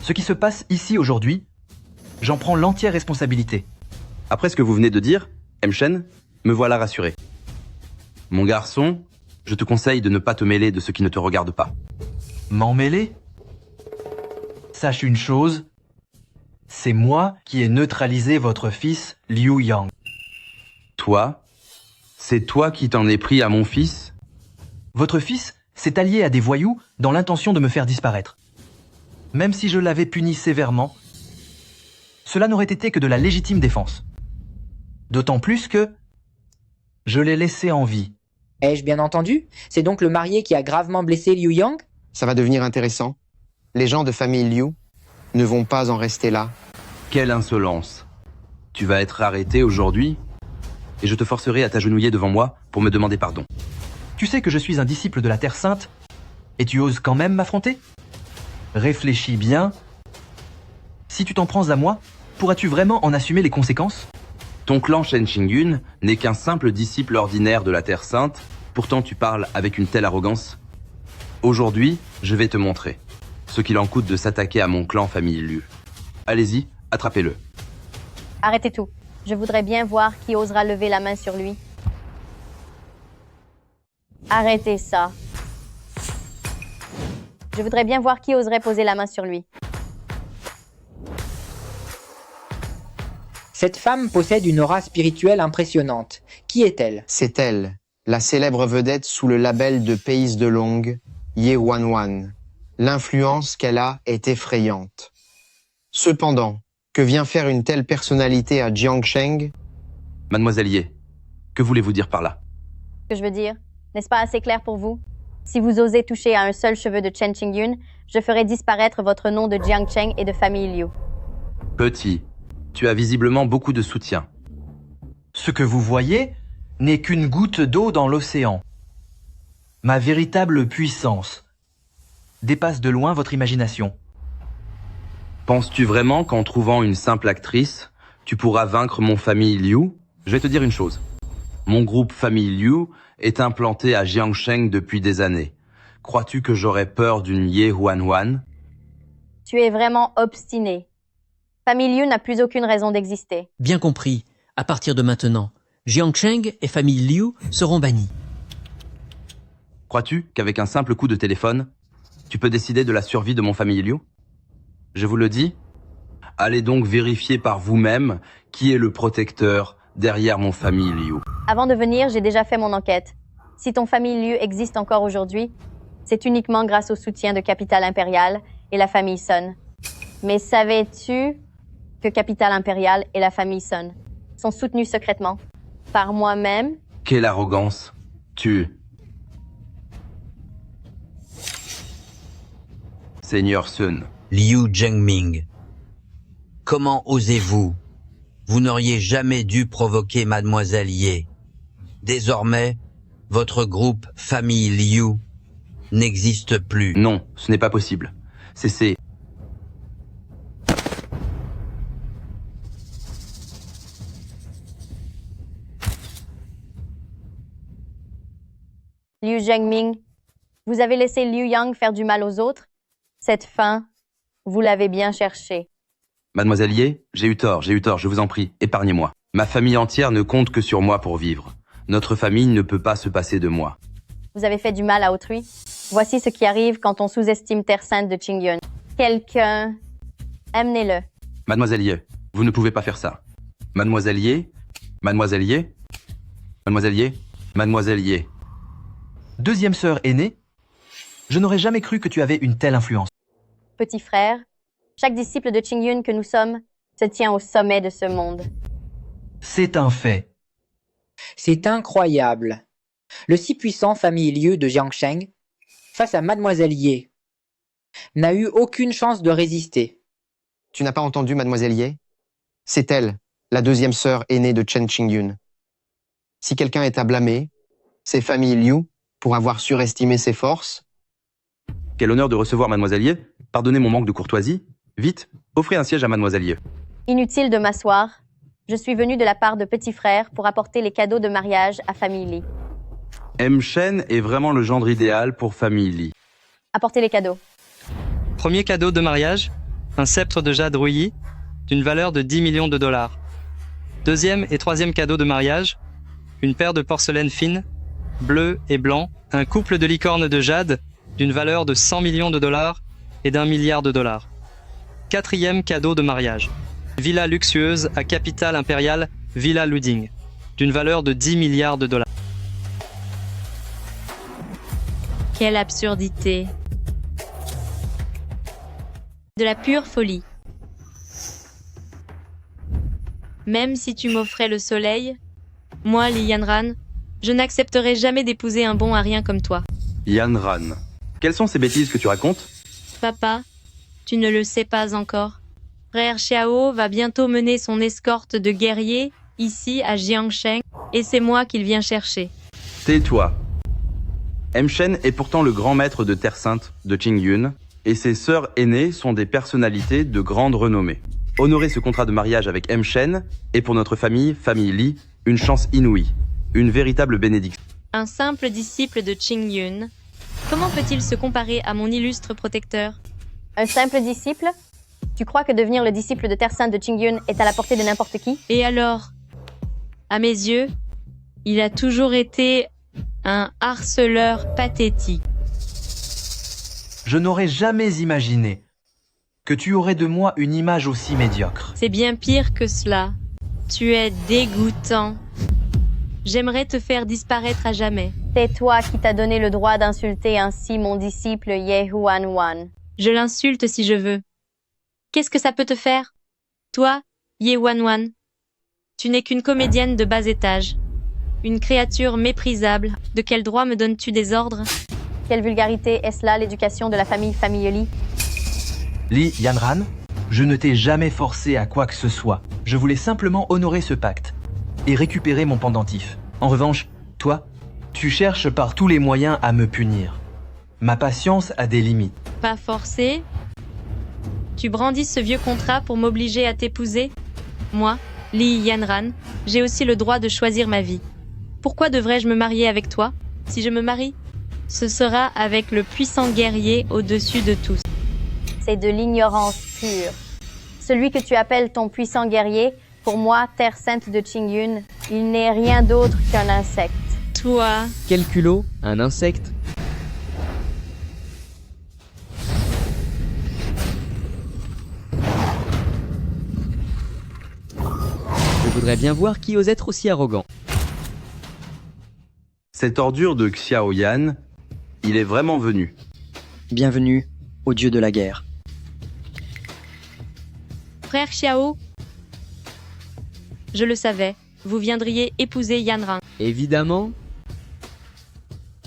[SPEAKER 2] Ce qui se passe ici aujourd'hui, j'en prends l'entière responsabilité.
[SPEAKER 12] Après ce que vous venez de dire, M. Shen, me voilà rassuré. Mon garçon, je te conseille de ne pas te mêler de ce qui ne te regarde pas.
[SPEAKER 2] M'en mêler? Sache une chose, c'est moi qui ai neutralisé votre fils Liu Yang.
[SPEAKER 12] Toi? C'est toi qui t'en es pris à mon fils?
[SPEAKER 2] Votre fils s'est allié à des voyous dans l'intention de me faire disparaître. Même si je l'avais puni sévèrement, cela n'aurait été que de la légitime défense. D'autant plus que Je l'ai laissé en vie.
[SPEAKER 5] Ai-je bien entendu? C'est donc le marié qui a gravement blessé Liu Yang?
[SPEAKER 6] Ça va devenir intéressant. Les gens de famille Liu ne vont pas en rester là.
[SPEAKER 12] Quelle insolence. Tu vas être arrêté aujourd'hui et je te forcerai à t'agenouiller devant moi pour me demander pardon.
[SPEAKER 2] Tu sais que je suis un disciple de la Terre Sainte et tu oses quand même m'affronter? Réfléchis bien. Si tu t'en prends à moi, pourras-tu vraiment en assumer les conséquences?
[SPEAKER 12] Ton clan Shen Qingyun n'est qu'un simple disciple ordinaire de la Terre Sainte, pourtant tu parles avec une telle arrogance. Aujourd'hui, je vais te montrer ce qu'il en coûte de s'attaquer à mon clan famille Liu. Allez-y, attrapez-le.
[SPEAKER 11] Arrêtez tout. Je voudrais bien voir qui osera lever la main sur lui. Arrêtez ça. Je voudrais bien voir qui oserait poser la main sur lui.
[SPEAKER 5] Cette femme possède une aura spirituelle impressionnante. Qui est-elle?
[SPEAKER 6] C'est elle, la célèbre vedette sous le label de Pays de Long, Ye Wanwan. L'influence qu'elle a est effrayante. Cependant, que vient faire une telle personnalité à Jiangsheng?
[SPEAKER 12] Mademoiselle Ye, que voulez-vous dire par là?
[SPEAKER 11] Ce que je veux dire, n'est-ce pas assez clair pour vous? Si vous osez toucher à un seul cheveu de Chen Qingyun, je ferai disparaître votre nom de Jiangsheng et de famille Liu.
[SPEAKER 12] Petit, tu as visiblement beaucoup de soutien.
[SPEAKER 2] Ce que vous voyez n'est qu'une goutte d'eau dans l'océan. Ma véritable puissance dépasse de loin votre imagination.
[SPEAKER 12] Penses-tu vraiment qu'en trouvant une simple actrice, tu pourras vaincre mon famille Liu? Je vais te dire une chose. Mon groupe famille Liu est implanté à Jiangsheng depuis des années. Crois-tu que j'aurais peur d'une Ye Wanwan?
[SPEAKER 11] Tu es vraiment obstiné. Famille Liu n'a plus aucune raison d'exister.
[SPEAKER 18] Bien compris. À partir de maintenant, Jiangsheng et famille Liu seront bannis.
[SPEAKER 12] Crois-tu qu'avec un simple coup de téléphone, tu peux décider de la survie de mon famille Liu? Je vous le dis, allez donc vérifier par vous-même qui est le protecteur derrière mon famille Liu.
[SPEAKER 11] Avant de venir, j'ai déjà fait mon enquête. Si ton famille Liu existe encore aujourd'hui, c'est uniquement grâce au soutien de Capital Impérial et la famille Sun. Mais savais-tu que Capital Impérial et la famille Sun sont soutenus secrètement par moi-même?
[SPEAKER 12] Quelle arrogance. Seigneur Sun.
[SPEAKER 1] Liu Zhengming, comment osez-vous? Vous n'auriez jamais dû provoquer Mademoiselle Ye. Désormais, votre groupe famille Liu n'existe plus.
[SPEAKER 12] Non, ce n'est pas possible. Cessez.
[SPEAKER 11] Liu Zhengming, vous avez laissé Liu Yang faire du mal aux autres? Cette fin, vous l'avez bien cherchée.
[SPEAKER 12] Mademoiselle Ye, j'ai eu tort, je vous en prie, épargnez-moi. Ma famille entière ne compte que sur moi pour vivre. Notre famille ne peut pas se passer de moi.
[SPEAKER 11] Vous avez fait du mal à autrui? Voici ce qui arrive quand on sous-estime Terre Sainte de Qingyun. Quelqu'un... Amenez-le.
[SPEAKER 12] Mademoiselle Ye, vous ne pouvez pas faire ça. Mademoiselle Ye, Mademoiselle Ye, Mademoiselle Ye, Mademoiselle Ye.
[SPEAKER 2] Deuxième sœur aînée, je n'aurais jamais cru que tu avais une telle influence.
[SPEAKER 11] Petit frère, chaque disciple de Qingyun que nous sommes se tient au sommet de ce monde.
[SPEAKER 2] C'est un fait.
[SPEAKER 5] C'est incroyable. Le si puissant famille Liu de Jiangsheng, face à Mademoiselle Ye, n'a eu aucune chance de résister.
[SPEAKER 6] Tu n'as pas entendu Mademoiselle Ye? C'est elle, la deuxième sœur aînée de Chen Qingyun. Si quelqu'un est à blâmer, c'est famille Liu pour avoir surestimé ses forces.
[SPEAKER 12] Quel honneur de recevoir Mademoiselle Ye. Pardonnez mon manque de courtoisie. Vite, offrez un siège à Mademoiselle Ye.
[SPEAKER 11] Inutile de m'asseoir. Je suis venue de la part de petit frère pour apporter les cadeaux de mariage à famille Li.
[SPEAKER 12] M. Shen est vraiment le gendre idéal pour famille Li.
[SPEAKER 11] Apportez les cadeaux.
[SPEAKER 23] Premier cadeau de mariage, un sceptre de jade rouilli d'une valeur de 10 millions de dollars. Deuxième et troisième cadeau de mariage, une paire de porcelaine fine, bleu et blanc, un couple de licornes de jade d'une valeur de 100 millions de dollars et d'1 milliard de dollars. Quatrième cadeau de mariage, villa luxueuse à capitale impériale Villa Luding, d'une valeur de 10 milliards de dollars.
[SPEAKER 8] Quelle absurdité. De la pure folie. Même si tu m'offrais le soleil, moi, Li Yanran, Je n'accepterai jamais d'épouser un bon à rien comme toi.
[SPEAKER 12] Yanran. Quelles sont ces bêtises que tu racontes?
[SPEAKER 8] Papa, tu ne le sais pas encore. Frère Xiao va bientôt mener son escorte de guerriers ici à Jiangsheng et c'est moi qu'il vient chercher.
[SPEAKER 12] Tais-toi. Mshen est pourtant le grand maître de Terre Sainte de Qingyun et ses sœurs aînées sont des personnalités de grande renommée. Honorer ce contrat de mariage avec Mshen est pour notre famille Li, une chance inouïe, une véritable bénédiction.
[SPEAKER 8] Un simple disciple de Qingyun, comment peut-il se comparer à mon illustre protecteur?
[SPEAKER 11] Un simple disciple? Tu crois que devenir le disciple de Terre Sainte de Qingyun est à la portée de n'importe qui?
[SPEAKER 8] Et alors? À mes yeux, il a toujours été un harceleur pathétique.
[SPEAKER 2] Je n'aurais jamais imaginé que tu aurais de moi une image aussi médiocre.
[SPEAKER 8] C'est bien pire que cela. Tu es dégoûtant. J'aimerais te faire disparaître à jamais.
[SPEAKER 11] C'est toi qui t'as donné le droit d'insulter ainsi mon disciple Ye Huanwan.
[SPEAKER 8] Je l'insulte si je veux. Qu'est-ce que ça peut te faire? Toi, Ye Huanwan, tu n'es qu'une comédienne de bas étage. Une créature méprisable. De quel droit me donnes-tu des ordres?
[SPEAKER 11] Quelle vulgarité est-ce là, l'éducation de la famille Li?
[SPEAKER 2] Li Yanran, je ne t'ai jamais forcé à quoi que ce soit. Je voulais simplement honorer ce pacte et récupérer mon pendentif. En revanche, toi, tu cherches par tous les moyens à me punir. Ma patience a des limites.
[SPEAKER 8] Pas forcé? Tu brandis ce vieux contrat pour m'obliger à t'épouser? Moi, Li Yanran, j'ai aussi le droit de choisir ma vie. Pourquoi devrais-je me marier avec toi? Si je me marie, ce sera avec le puissant guerrier au-dessus de tous.
[SPEAKER 11] C'est de l'ignorance pure. Celui que tu appelles ton puissant guerrier, pour moi, Terre Sainte de Qingyun, il n'est rien d'autre qu'un insecte.
[SPEAKER 8] Toi...
[SPEAKER 4] Quel culot, un insecte? Je voudrais bien voir qui ose être aussi arrogant.
[SPEAKER 12] Cette ordure de Xiaoyan, il est vraiment venu.
[SPEAKER 9] Bienvenue au dieu de la guerre.
[SPEAKER 8] Frère Xiao, je le savais, vous viendriez épouser Yanran.
[SPEAKER 4] Évidemment.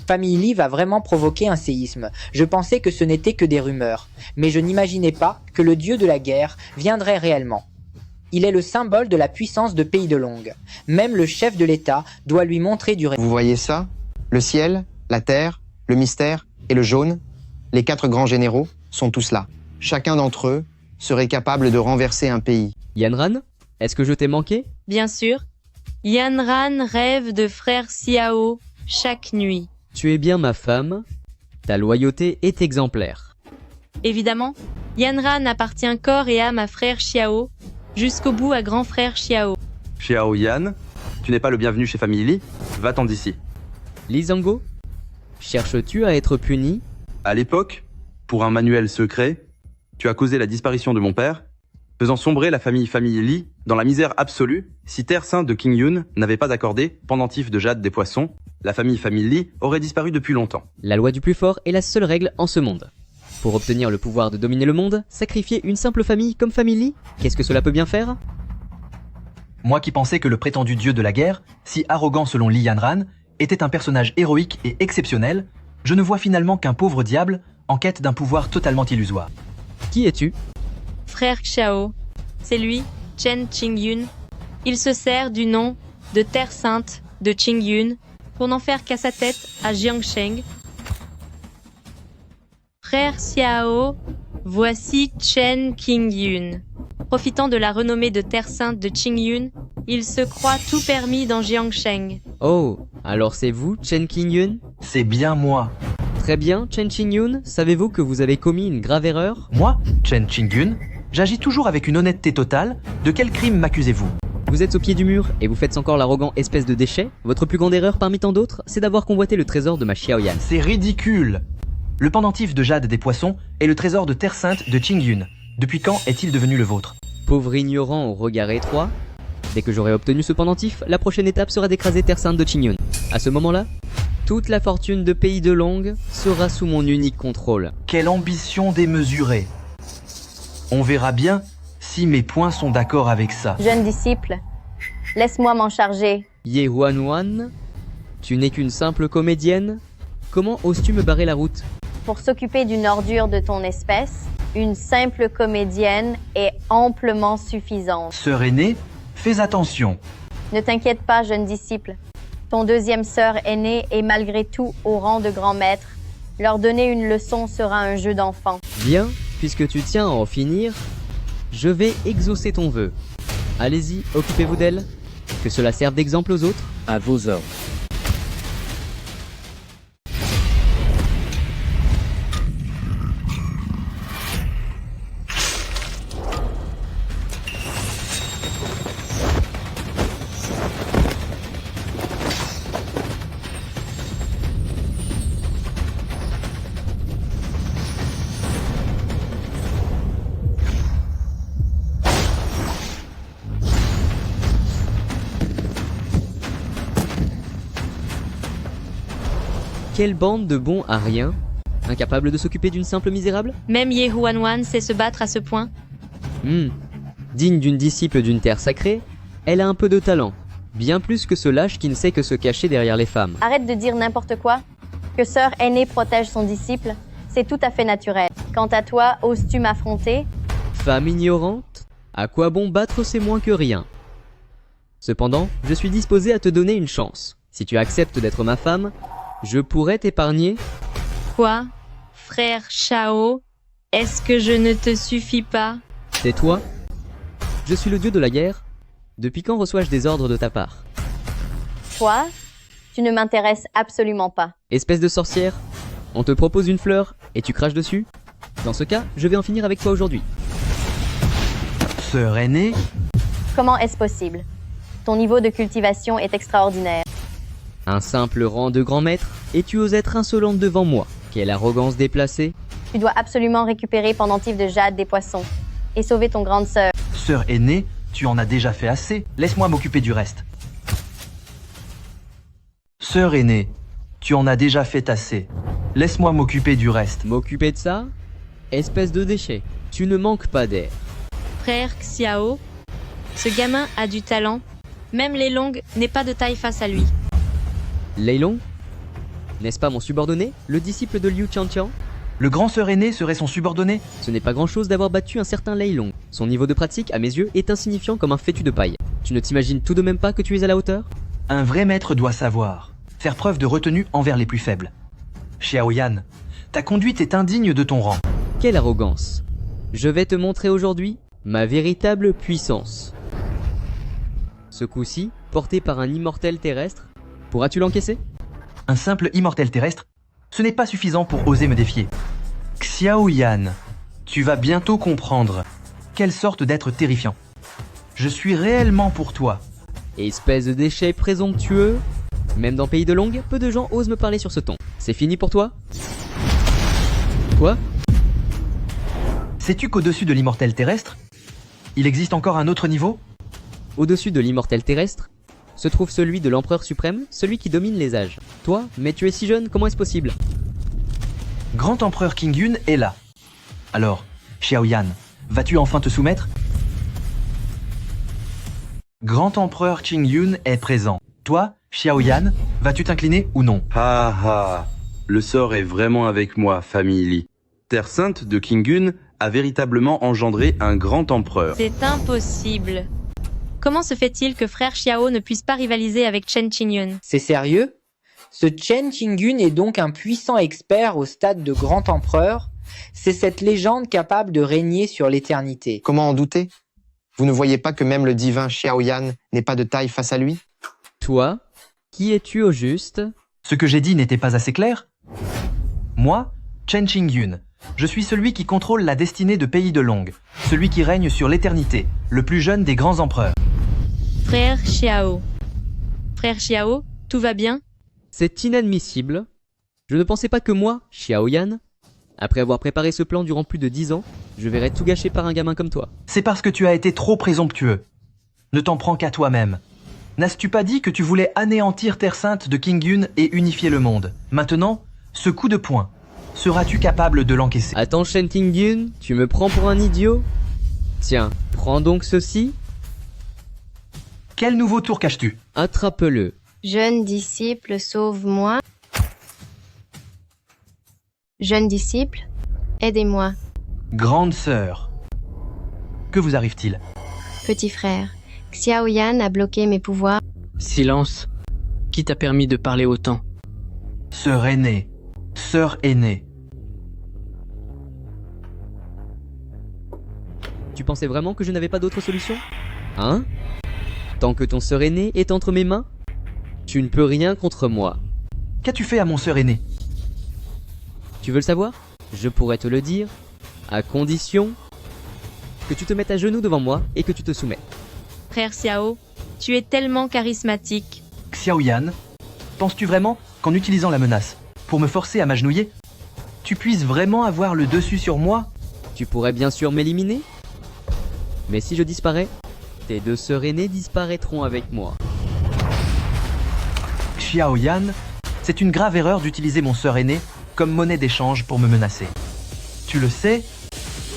[SPEAKER 5] Famille Li va vraiment provoquer un séisme. Je pensais que ce n'était que des rumeurs, mais je n'imaginais pas que le dieu de la guerre viendrait réellement. Il est le symbole de la puissance de Pays de Long. Même le chef de l'État doit lui montrer du respect.
[SPEAKER 6] Vous voyez ça? Le ciel, la terre, le mystère et le jaune, les 4 grands généraux sont tous là. Chacun d'entre eux serait capable de renverser un pays.
[SPEAKER 4] Yanran, est-ce que je t'ai manqué?
[SPEAKER 8] Bien sûr. Yanran rêve de frère Xiao chaque nuit.
[SPEAKER 4] Tu es bien ma femme. Ta loyauté est exemplaire.
[SPEAKER 8] Évidemment, Yanran appartient corps et âme à frère Xiao, jusqu'au bout à grand frère Xiao.
[SPEAKER 12] Xiaoyan, tu n'es pas le bienvenu chez Famille Li, va-t'en d'ici.
[SPEAKER 4] Li Zhangguo, cherches-tu à être puni?
[SPEAKER 12] À l'époque, pour un manuel secret, tu as causé la disparition de mon père, faisant sombrer la famille Li dans la misère absolue. Si Terre Sainte de Qingyun n'avait pas accordé pendentif de jade des poissons, la famille Li aurait disparu depuis longtemps.
[SPEAKER 4] La loi du plus fort est la seule règle en ce monde. Pour obtenir le pouvoir de dominer le monde, sacrifier une simple famille comme Famille Li, qu'est-ce que cela peut bien faire?
[SPEAKER 2] Moi qui pensais que le prétendu dieu de la guerre, si arrogant selon Li Yanran, était un personnage héroïque et exceptionnel, je ne vois finalement qu'un pauvre diable en quête d'un pouvoir totalement illusoire.
[SPEAKER 4] Qui es-tu?
[SPEAKER 8] Frère Xiao, c'est lui, Chen Qingyun. Il se sert du nom de Terre Sainte de Qingyun pour n'en faire qu'à sa tête à Jiangsheng. Frère Xiao, voici Chen Qingyun. Profitant de la renommée de Terre Sainte de Qingyun, il se croit tout permis dans Jiangsheng.
[SPEAKER 4] Oh, alors c'est vous, Chen Qingyun?
[SPEAKER 2] C'est bien moi.
[SPEAKER 4] Très bien, Chen Qingyun, savez-vous que vous avez commis une grave erreur?
[SPEAKER 2] Moi, Chen Qingyun, j'agis toujours avec une honnêteté totale. De quel crime m'accusez-vous?
[SPEAKER 4] Vous êtes au pied du mur et vous faites encore l'arrogant espèce de déchet? Votre plus grande erreur parmi tant d'autres, c'est d'avoir convoité le trésor de ma Xiaoyan.
[SPEAKER 2] C'est ridicule! Le pendentif de jade des poissons est le trésor de Terre Sainte de Qingyun. Depuis quand est-il devenu le vôtre?
[SPEAKER 4] Pauvre ignorant au regard étroit. Dès que j'aurai obtenu ce pendentif, la prochaine étape sera d'écraser Terre Sainte de Qingyun. À ce moment-là, toute la fortune de Pays de Long sera sous mon unique contrôle.
[SPEAKER 2] Quelle ambition démesurée! On verra bien si mes points sont d'accord avec ça.
[SPEAKER 11] Jeune disciple, laisse-moi m'en charger.
[SPEAKER 4] Ye Huanwan, Tu n'es qu'une simple comédienne? Comment oses-tu me barrer la route?
[SPEAKER 11] Pour s'occuper d'une ordure de ton espèce, une simple comédienne est amplement suffisante.
[SPEAKER 2] Sœur aînée, fais attention.
[SPEAKER 11] Ne t'inquiète pas, jeune disciple. Ton deuxième sœur aînée est malgré tout au rang de grand maître. Leur donner une leçon sera un jeu d'enfant.
[SPEAKER 4] Bien, puisque tu tiens à en finir, je vais exaucer ton vœu. Allez-y, occupez-vous d'elle. Que cela serve d'exemple aux autres.
[SPEAKER 18] À vos ordres.
[SPEAKER 4] Quelle bande de bons à rien, incapables de s'occuper d'une simple misérable?
[SPEAKER 8] Même Yehuanwan sait se battre à ce point.
[SPEAKER 4] Digne d'une disciple d'une terre sacrée, elle a un peu de talent, bien plus que ce lâche qui ne sait que se cacher derrière les femmes.
[SPEAKER 11] Arrête de dire n'importe quoi. Que sœur aînée protège son disciple, c'est tout à fait naturel. Quant à toi, oses-tu m'affronter?
[SPEAKER 4] Femme ignorante, à quoi bon battre, c'est moins que rien. Cependant, je suis disposé à te donner une chance. Si tu acceptes d'être ma femme, je pourrais t'épargner.
[SPEAKER 8] Quoi? Frère Shao, est-ce que je ne te suffis pas?
[SPEAKER 4] Tais-toi. Je suis le dieu de la guerre. Depuis quand reçois-je des ordres de ta part?
[SPEAKER 11] Toi, tu ne m'intéresses absolument pas.
[SPEAKER 4] Espèce de sorcière, on te propose une fleur et tu craches dessus? Dans ce cas, je vais en finir avec toi aujourd'hui.
[SPEAKER 2] Sœur aînée,
[SPEAKER 11] Comment est-ce possible? Ton niveau de cultivation est extraordinaire.
[SPEAKER 4] Un simple rang de grand maître, et tu oses être insolente devant moi. Quelle arrogance déplacée.
[SPEAKER 11] Tu dois absolument récupérer pendentif de jade des poissons et sauver ton grande sœur.
[SPEAKER 2] sœur aînée, tu en as déjà fait assez. Laisse-moi m'occuper du reste. Sœur aînée, tu en as déjà fait assez. Laisse-moi m'occuper du reste.
[SPEAKER 4] M'occuper de ça? Espèce de déchet. Tu ne manques pas d'air.
[SPEAKER 8] Frère Xiao, ce gamin a du talent. Même les longues n'est pas de taille face à lui.
[SPEAKER 4] Leilong? N'est-ce pas mon subordonné, le disciple de Liu Qianqian?
[SPEAKER 2] Le grand sœur aîné serait son subordonné?
[SPEAKER 4] Ce n'est pas grand-chose d'avoir battu un certain Leilong. Son niveau de pratique, à mes yeux, est insignifiant comme un fétu de paille. Tu ne t'imagines tout de même pas que tu es à la hauteur?
[SPEAKER 2] Un vrai maître doit savoir faire preuve de retenue envers les plus faibles. Xiaoyan, ta conduite est indigne de ton rang.
[SPEAKER 4] Quelle arrogance! Je vais te montrer aujourd'hui ma véritable puissance. Ce coup-ci, porté par un immortel terrestre, pourras-tu l'encaisser?
[SPEAKER 2] Un simple immortel terrestre, ce n'est pas suffisant pour oser me défier. Xiaoyan, tu vas bientôt comprendre quelle sorte d'être terrifiant. Je suis réellement pour toi.
[SPEAKER 4] Espèce de déchet présomptueux. Même dans Pays de Longue, peu de gens osent me parler sur ce ton. C'est fini pour toi? Quoi?
[SPEAKER 2] Sais-tu qu'au-dessus de l'immortel terrestre, il existe encore un autre niveau?
[SPEAKER 4] Au-dessus de l'immortel terrestre se trouve celui de l'empereur suprême, celui qui domine les âges. Toi, mais tu es si jeune, comment est-ce possible?
[SPEAKER 2] Grand empereur King Yun est là. Alors, Xiaoyan, vas-tu enfin te soumettre? Grand empereur King Yun est présent. Toi, Xiaoyan, vas-tu t'incliner ou non?
[SPEAKER 12] Ah ah, le sort est vraiment avec moi, famille Li. Terre Sainte de King Yun a véritablement engendré un grand empereur.
[SPEAKER 8] C'est impossible. Comment se fait-il que frère Xiao ne puisse pas rivaliser avec Chen Qingyun?
[SPEAKER 5] C'est sérieux? Ce Chen Qingyun est donc un puissant expert au stade de grand empereur. C'est cette légende capable de régner sur l'éternité.
[SPEAKER 6] Comment en douter? Vous ne voyez pas que même le divin Xiaoyan n'est pas de taille face à lui?
[SPEAKER 4] Toi, qui es-tu au juste?
[SPEAKER 2] Ce que j'ai dit n'était pas assez clair? Moi, Chen Qingyun, je suis celui qui contrôle la destinée de Pays de Longue, celui qui règne sur l'éternité, le plus jeune des grands empereurs.
[SPEAKER 8] Frère Xiao. Frère Xiao, tout va bien?
[SPEAKER 4] C'est inadmissible. Je ne pensais pas que moi, Xiaoyan, après avoir préparé ce plan durant plus de 10 ans, je verrais tout gâché par un gamin comme toi.
[SPEAKER 2] C'est parce que tu as été trop présomptueux. Ne t'en prends qu'à toi-même. N'as-tu pas dit que tu voulais anéantir Terre Sainte de King Yun et unifier le monde? Maintenant, ce coup de poing, seras-tu capable de l'encaisser?
[SPEAKER 4] Attends, Shen Qingyun, tu me prends pour un idiot? Tiens, prends donc ceci.
[SPEAKER 2] Quel nouveau tour caches-tu?
[SPEAKER 4] Attrape-le.
[SPEAKER 3] Jeune disciple, sauve-moi. Jeune disciple, aidez-moi.
[SPEAKER 2] Grande sœur, que vous arrive-t-il?
[SPEAKER 3] Petit frère, Xiaoyan a bloqué mes pouvoirs.
[SPEAKER 22] Silence. Qui t'a permis de parler autant?
[SPEAKER 2] Sœur aînée, sœur aînée.
[SPEAKER 4] Tu pensais vraiment que je n'avais pas d'autre solution? Hein? Tant que ton sœur aînée est entre mes mains, tu ne peux rien contre moi.
[SPEAKER 2] Qu'as-tu fait à mon sœur aînée?
[SPEAKER 4] Tu veux le savoir? Je pourrais te le dire, à condition que tu te mettes à genoux devant moi et que tu te soumets.
[SPEAKER 8] Frère Xiao, tu es tellement charismatique.
[SPEAKER 2] Xiaoyan, penses-tu vraiment qu'en utilisant la menace pour me forcer à m'agenouiller, tu puisses vraiment avoir le dessus sur moi?
[SPEAKER 4] Tu pourrais bien sûr m'éliminer, mais si je disparais, tes deux sœurs aînées disparaîtront avec moi.
[SPEAKER 2] Xiaoyan, c'est une grave erreur d'utiliser mon sœur aînée comme monnaie d'échange pour me menacer. Tu le sais,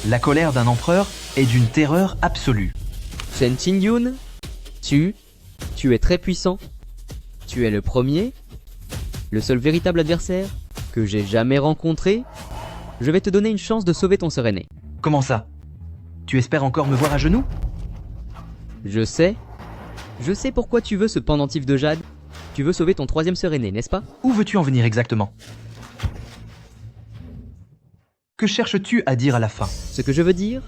[SPEAKER 2] la colère d'un empereur est d'une terreur absolue.
[SPEAKER 4] Chen Qingyun, tu es très puissant. Tu es le premier, le seul véritable adversaire que j'ai jamais rencontré. Je vais te donner une chance de sauver ton sœur aînée.
[SPEAKER 2] Comment ça? Tu espères encore me voir à genoux?
[SPEAKER 4] Je sais pourquoi tu veux ce pendentif de jade. Tu veux sauver ton troisième sœur aînée, n'est-ce pas?
[SPEAKER 2] Où veux-tu en venir exactement? Que cherches-tu à dire à la fin?
[SPEAKER 4] Ce que je veux dire,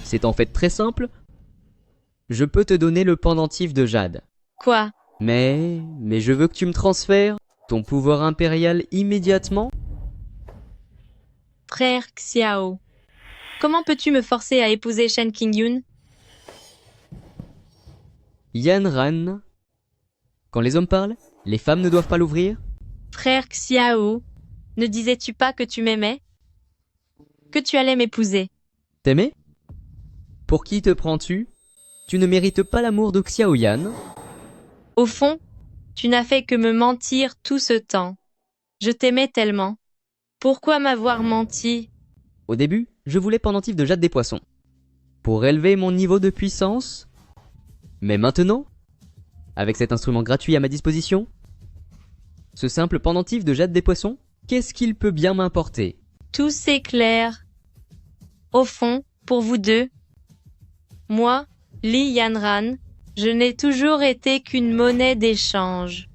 [SPEAKER 4] c'est en fait très simple. Je peux te donner le pendentif de jade.
[SPEAKER 8] Quoi?
[SPEAKER 4] Mais je veux que tu me transfères ton pouvoir impérial immédiatement.
[SPEAKER 8] Frère Xiao, comment peux-tu me forcer à épouser Shen Qingyun?
[SPEAKER 4] Yanran, quand les hommes parlent, les femmes ne doivent pas l'ouvrir.
[SPEAKER 8] Frère Xiao, ne disais-tu pas que tu m'aimais? Que tu allais m'épouser?
[SPEAKER 4] T'aimer? Pour qui te prends-tu? Tu ne mérites pas l'amour de Xiaoyan.
[SPEAKER 8] Au fond, tu n'as fait que me mentir tout ce temps. Je t'aimais tellement. Pourquoi m'avoir menti?
[SPEAKER 4] Au début, je voulais pendentif de jade des poissons. Pour élever mon niveau de puissance. Mais maintenant, avec cet instrument gratuit à ma disposition, ce simple pendentif de jade des poissons, qu'est-ce qu'il peut bien m'importer?
[SPEAKER 8] Tout s'éclaire. Au fond, pour vous deux, moi, Li Yanran, je n'ai toujours été qu'une monnaie d'échange.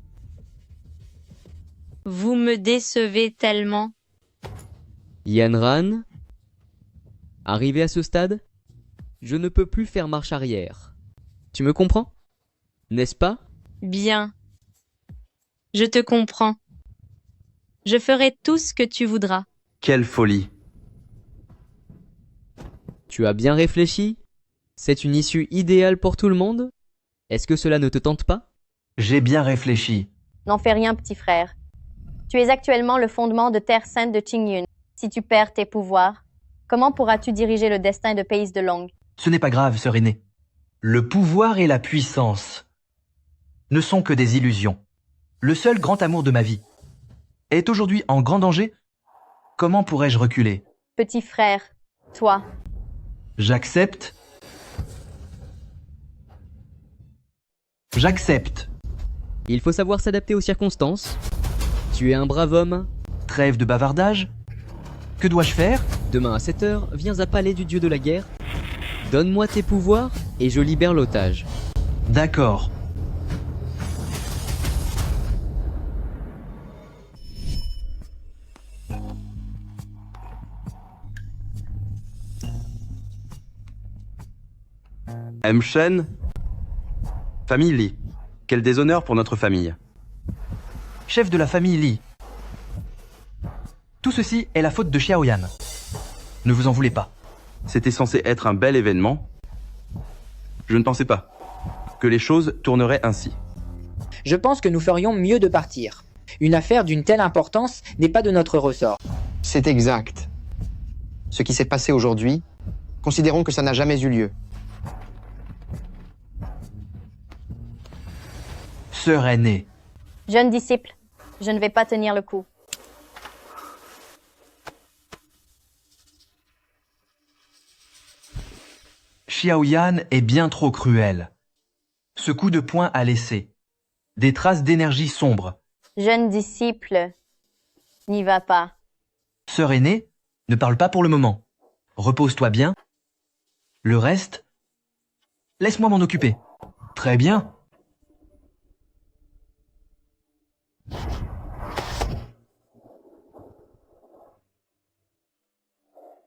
[SPEAKER 8] Vous me décevez tellement.
[SPEAKER 4] Yanran, arrivé à ce stade, je ne peux plus faire marche arrière. Tu me comprends? N'est-ce pas?
[SPEAKER 8] Bien. Je te comprends. Je ferai tout ce que tu voudras.
[SPEAKER 12] Quelle folie!
[SPEAKER 4] Tu as bien réfléchi? C'est une issue idéale pour tout le monde? Est-ce que cela ne te tente pas?
[SPEAKER 2] J'ai bien réfléchi.
[SPEAKER 11] N'en fais rien, petit frère. Tu es actuellement le fondement de Terre Sainte de Qingyun. Si tu perds tes pouvoirs, comment pourras-tu diriger le destin de Pays de Long?
[SPEAKER 2] Ce n'est pas grave, sœur aînée. Le pouvoir et la puissance ne sont que des illusions. Le seul grand amour de ma vie est aujourd'hui en grand danger. Comment pourrais-je reculer?
[SPEAKER 11] Petit frère, toi.
[SPEAKER 2] J'accepte. J'accepte.
[SPEAKER 4] Il faut savoir s'adapter aux circonstances. Tu es un brave homme.
[SPEAKER 2] Trêve de bavardage. Que dois-je faire?
[SPEAKER 4] Demain à 7 h, viens à Palais du Dieu de la Guerre. Donne-moi tes pouvoirs et je libère l'otage.
[SPEAKER 2] D'accord.
[SPEAKER 12] Shen, famille Li. Quel déshonneur pour notre famille.
[SPEAKER 2] Chef de la famille Li. Tout ceci est la faute de Xiaoyan. Ne vous en voulez pas.
[SPEAKER 12] C'était censé être un bel événement. Je ne pensais pas que les choses tourneraient ainsi.
[SPEAKER 5] Je pense que nous ferions mieux de partir. Une affaire d'une telle importance n'est pas de notre ressort.
[SPEAKER 6] C'est exact. Ce qui s'est passé aujourd'hui, considérons que ça n'a jamais eu lieu.
[SPEAKER 2] Sœur aînée.
[SPEAKER 11] Jeune disciple, je ne vais pas tenir le coup.
[SPEAKER 2] Xiaoyan est bien trop cruel. Ce coup de poing a laissé. Des traces d'énergie sombre.
[SPEAKER 11] Jeune disciple, n'y va pas.
[SPEAKER 2] Sœur aînée, ne parle pas pour le moment. Repose-toi bien. Le reste, laisse-moi m'en occuper. Très bien.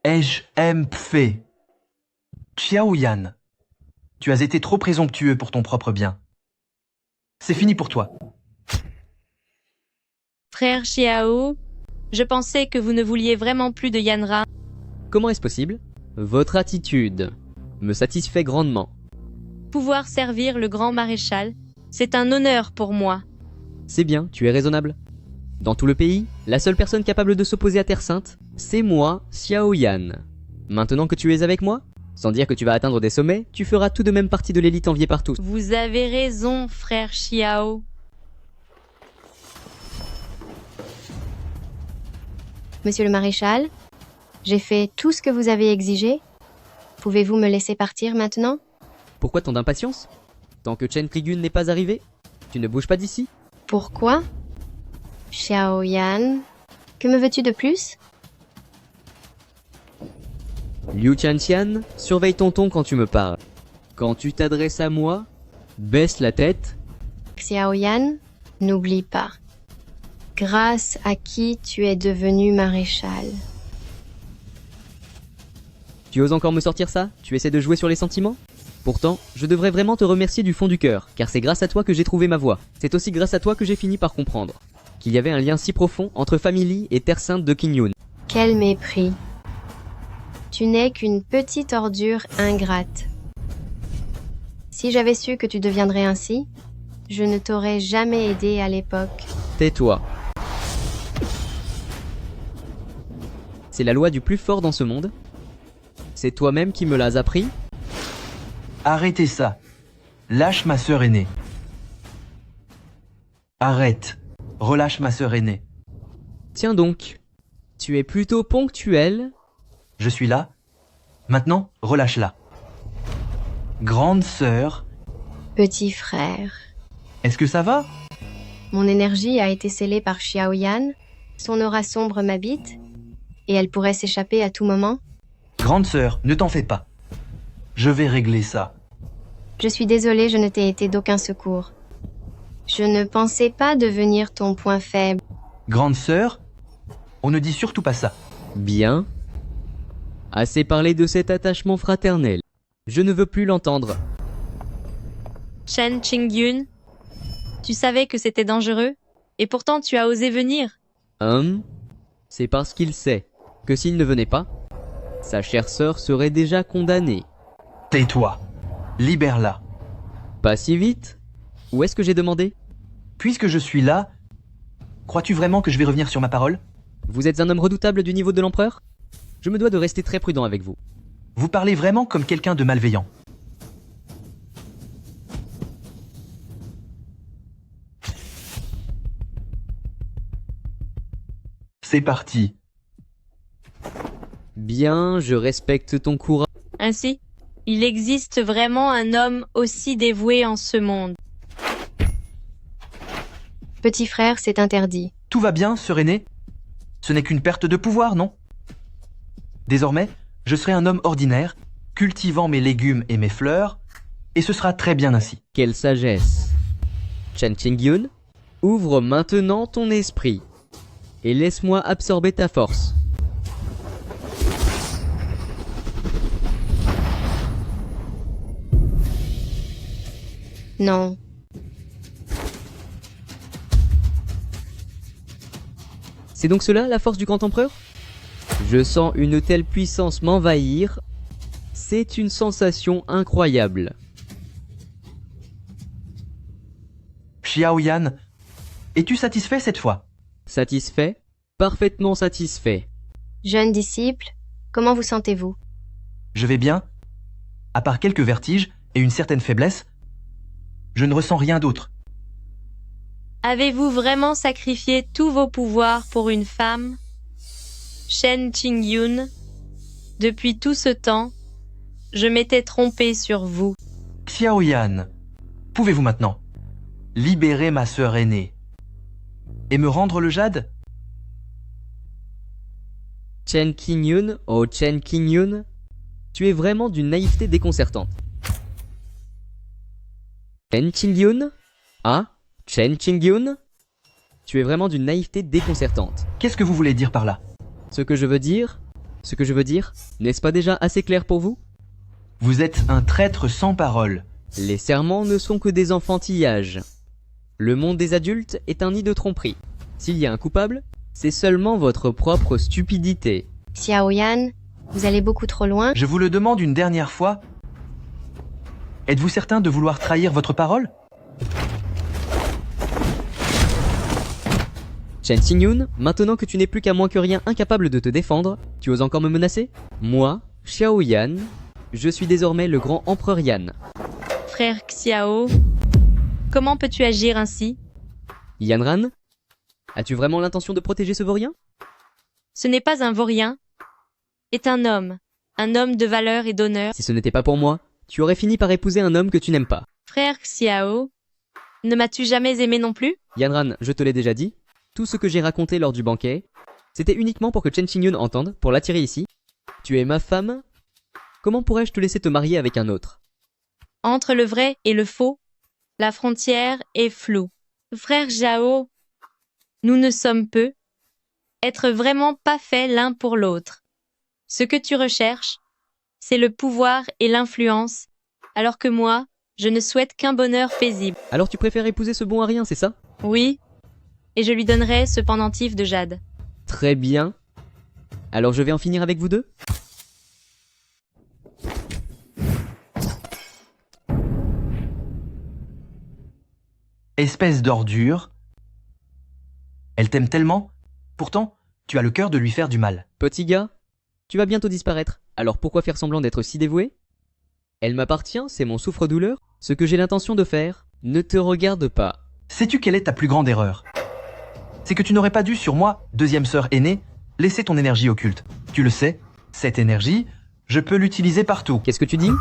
[SPEAKER 2] Ai-je fait Xiaoyan, tu as été trop présomptueux pour ton propre bien. C'est fini pour toi.
[SPEAKER 8] Frère Xiao, je pensais que vous ne vouliez vraiment plus de Yanran.
[SPEAKER 4] Comment est-ce possible? Votre attitude me satisfait grandement.
[SPEAKER 8] Pouvoir servir le grand maréchal, c'est un honneur pour moi.
[SPEAKER 4] C'est bien, tu es raisonnable. Dans tout le pays, la seule personne capable de s'opposer à Terre Sainte, c'est moi, Xiaoyan. Maintenant que tu es avec moi, sans dire que tu vas atteindre des sommets, tu feras tout de même partie de l'élite enviée par tous.
[SPEAKER 8] Vous avez raison, frère Xiao.
[SPEAKER 3] Monsieur le maréchal, j'ai fait tout ce que vous avez exigé. Pouvez-vous me laisser partir maintenant?
[SPEAKER 4] Pourquoi tant d'impatience? Tant que Chen Trigun n'est pas arrivé, tu ne bouges pas d'ici?
[SPEAKER 3] Pourquoi? Xiaoyan, que me veux-tu de plus?
[SPEAKER 4] Liu Tianxian, surveille ton ton quand tu me parles. Quand tu t'adresses à moi, baisse la tête.
[SPEAKER 3] Xiaoyan, n'oublie pas. Grâce à qui tu es devenu maréchal.
[SPEAKER 4] Tu oses encore me sortir ça? Tu essaies de jouer sur les sentiments? Pourtant, je devrais vraiment te remercier du fond du cœur, car c'est grâce à toi que j'ai trouvé ma voie. C'est aussi grâce à toi que j'ai fini par comprendre qu'il y avait un lien si profond entre Famille Li et Terre Sainte de Qingyun.
[SPEAKER 3] Quel mépris. Tu n'es qu'une petite ordure ingrate. Si j'avais su que tu deviendrais ainsi, je ne t'aurais jamais aidé à l'époque.
[SPEAKER 4] Tais-toi. C'est la loi du plus fort dans ce monde. C'est toi-même qui me l'as appris.
[SPEAKER 2] Arrêtez ça. Lâche ma sœur aînée. Arrête. Relâche ma sœur aînée.
[SPEAKER 4] Tiens donc. Tu es plutôt ponctuel.
[SPEAKER 2] Je suis là. Maintenant, relâche-la. Grande sœur.
[SPEAKER 3] Petit frère.
[SPEAKER 2] Est-ce que ça va?
[SPEAKER 3] Mon énergie a été scellée par Xiaoyan. Son aura sombre m'habite. Et elle pourrait s'échapper à tout moment.
[SPEAKER 2] Grande sœur, ne t'en fais pas. Je vais régler ça.
[SPEAKER 3] Je suis désolée, je ne t'ai été d'aucun secours. Je ne pensais pas devenir ton point faible.
[SPEAKER 2] Grande sœur, on ne dit surtout pas ça.
[SPEAKER 4] Bien. Assez parlé de cet attachement fraternel. Je ne veux plus l'entendre.
[SPEAKER 8] Chen Qingyun, tu savais que c'était dangereux, et pourtant tu as osé venir.
[SPEAKER 4] C'est parce qu'il sait que s'il ne venait pas, sa chère sœur serait déjà condamnée.
[SPEAKER 2] Tais-toi. Libère-la.
[SPEAKER 4] Pas si vite. Où est-ce que j'ai demandé?
[SPEAKER 2] Puisque je suis là, crois-tu vraiment que je vais revenir sur ma parole?
[SPEAKER 4] Vous êtes un homme redoutable du niveau de l'empereur? Je me dois de rester très prudent avec vous.
[SPEAKER 2] Vous parlez vraiment comme quelqu'un de malveillant. C'est parti.
[SPEAKER 4] Bien, je respecte ton courage.
[SPEAKER 8] Ainsi, il existe vraiment un homme aussi dévoué en ce monde.
[SPEAKER 3] Petit frère, c'est interdit.
[SPEAKER 2] Tout va bien, sœur aînée? Ce n'est qu'une perte de pouvoir, non? Désormais, je serai un homme ordinaire, cultivant mes légumes et mes fleurs, et ce sera très bien ainsi.
[SPEAKER 4] Quelle sagesse. Chen Qingyun, ouvre maintenant ton esprit, et laisse-moi absorber ta force.
[SPEAKER 3] Non.
[SPEAKER 4] C'est donc cela, la force du grand empereur? Je sens une telle puissance m'envahir. C'est une sensation incroyable.
[SPEAKER 2] Xiaoyan, es-tu satisfait cette fois?
[SPEAKER 4] Satisfait? Parfaitement satisfait.
[SPEAKER 3] Jeune disciple, comment vous sentez-vous?
[SPEAKER 2] Je vais bien. À part quelques vertiges et une certaine faiblesse, je ne ressens rien d'autre.
[SPEAKER 8] Avez-vous vraiment sacrifié tous vos pouvoirs pour une femme? Chen Qingyun, depuis tout ce temps, je m'étais trompé sur vous.
[SPEAKER 2] Xiaoyan, pouvez-vous maintenant? libérer ma sœur aînée et me rendre le jade?
[SPEAKER 4] Chen Qingyun, oh Chen Qingyun, tu es vraiment d'une naïveté déconcertante. Chen Qingyun? Ah, Chen Qingyun? Tu es vraiment d'une naïveté déconcertante.
[SPEAKER 2] Qu'est-ce que vous voulez dire par là?
[SPEAKER 4] Ce que je veux dire, n'est-ce pas déjà assez clair pour vous?
[SPEAKER 2] Vous êtes un traître sans parole.
[SPEAKER 4] Les serments ne sont que des enfantillages. Le monde des adultes est un nid de tromperie. S'il y a un coupable, c'est seulement votre propre stupidité.
[SPEAKER 3] Xiaoyan, vous allez beaucoup trop loin.
[SPEAKER 2] Je vous le demande une dernière fois. Êtes-vous certain de vouloir trahir votre parole?
[SPEAKER 4] Chen Qingyun, maintenant que tu n'es plus qu'à moins que rien incapable de te défendre, tu oses encore me menacer? Moi, Xiaoyan, je suis désormais le grand empereur Yan.
[SPEAKER 8] Frère Xiao, comment peux-tu agir ainsi?
[SPEAKER 4] Yanran, as-tu vraiment l'intention de protéger ce vaurien?
[SPEAKER 8] Ce n'est pas un vaurien, est un homme de valeur et d'honneur.
[SPEAKER 4] Si ce n'était pas pour moi, tu aurais fini par épouser un homme que tu n'aimes pas.
[SPEAKER 8] Frère Xiao, ne m'as-tu jamais aimé non plus?
[SPEAKER 4] Yanran, je te l'ai déjà dit, tout ce que j'ai raconté lors du banquet, c'était uniquement pour que Chen Qingyun entende, pour l'attirer ici. Tu es ma femme, comment pourrais-je te laisser te marier avec un autre?
[SPEAKER 8] Entre le vrai et le faux, la frontière est floue. Frère Xiao, nous ne sommes peu, être vraiment pas faits l'un pour l'autre. Ce que tu recherches, c'est le pouvoir et l'influence, alors que moi, je ne souhaite qu'un bonheur paisible.
[SPEAKER 4] Alors tu préfères épouser ce bon à rien, c'est ça?
[SPEAKER 8] Oui, et je lui donnerai ce pendentif de jade.
[SPEAKER 4] Très bien. Alors je vais en finir avec vous deux?
[SPEAKER 2] Espèce d'ordure. Elle t'aime tellement, pourtant, tu as le cœur de lui faire du mal.
[SPEAKER 4] Petit gars, tu vas bientôt disparaître, alors pourquoi faire semblant d'être si dévoué? Elle m'appartient, c'est mon souffre-douleur. Ce que j'ai l'intention de faire ne te regarde pas.
[SPEAKER 2] Sais-tu quelle est ta plus grande erreur? C'est que tu n'aurais pas dû, sur moi, deuxième sœur aînée, laisser ton énergie occulte. Tu le sais, cette énergie, je peux l'utiliser partout.
[SPEAKER 4] Qu'est-ce que tu dis?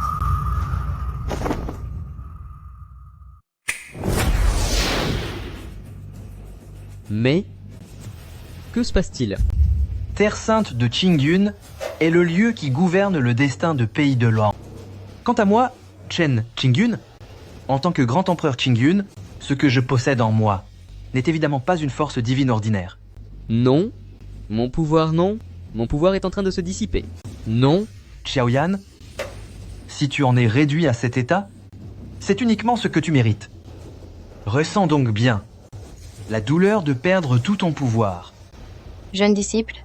[SPEAKER 4] Mais, que se passe-t-il?
[SPEAKER 2] Terre sainte de Qingyun est le lieu qui gouverne le destin de Pays de Lang. Quant à moi, Chen Qingyun, en tant que grand empereur Qingyun, ce que je possède en moi n'est évidemment pas une force divine ordinaire.
[SPEAKER 4] Non. Mon pouvoir est en train de se dissiper. Non.
[SPEAKER 2] Xiaoyan, si tu en es réduit à cet état, c'est uniquement ce que tu mérites. Ressens donc bien la douleur de perdre tout ton pouvoir.
[SPEAKER 3] Jeune disciple,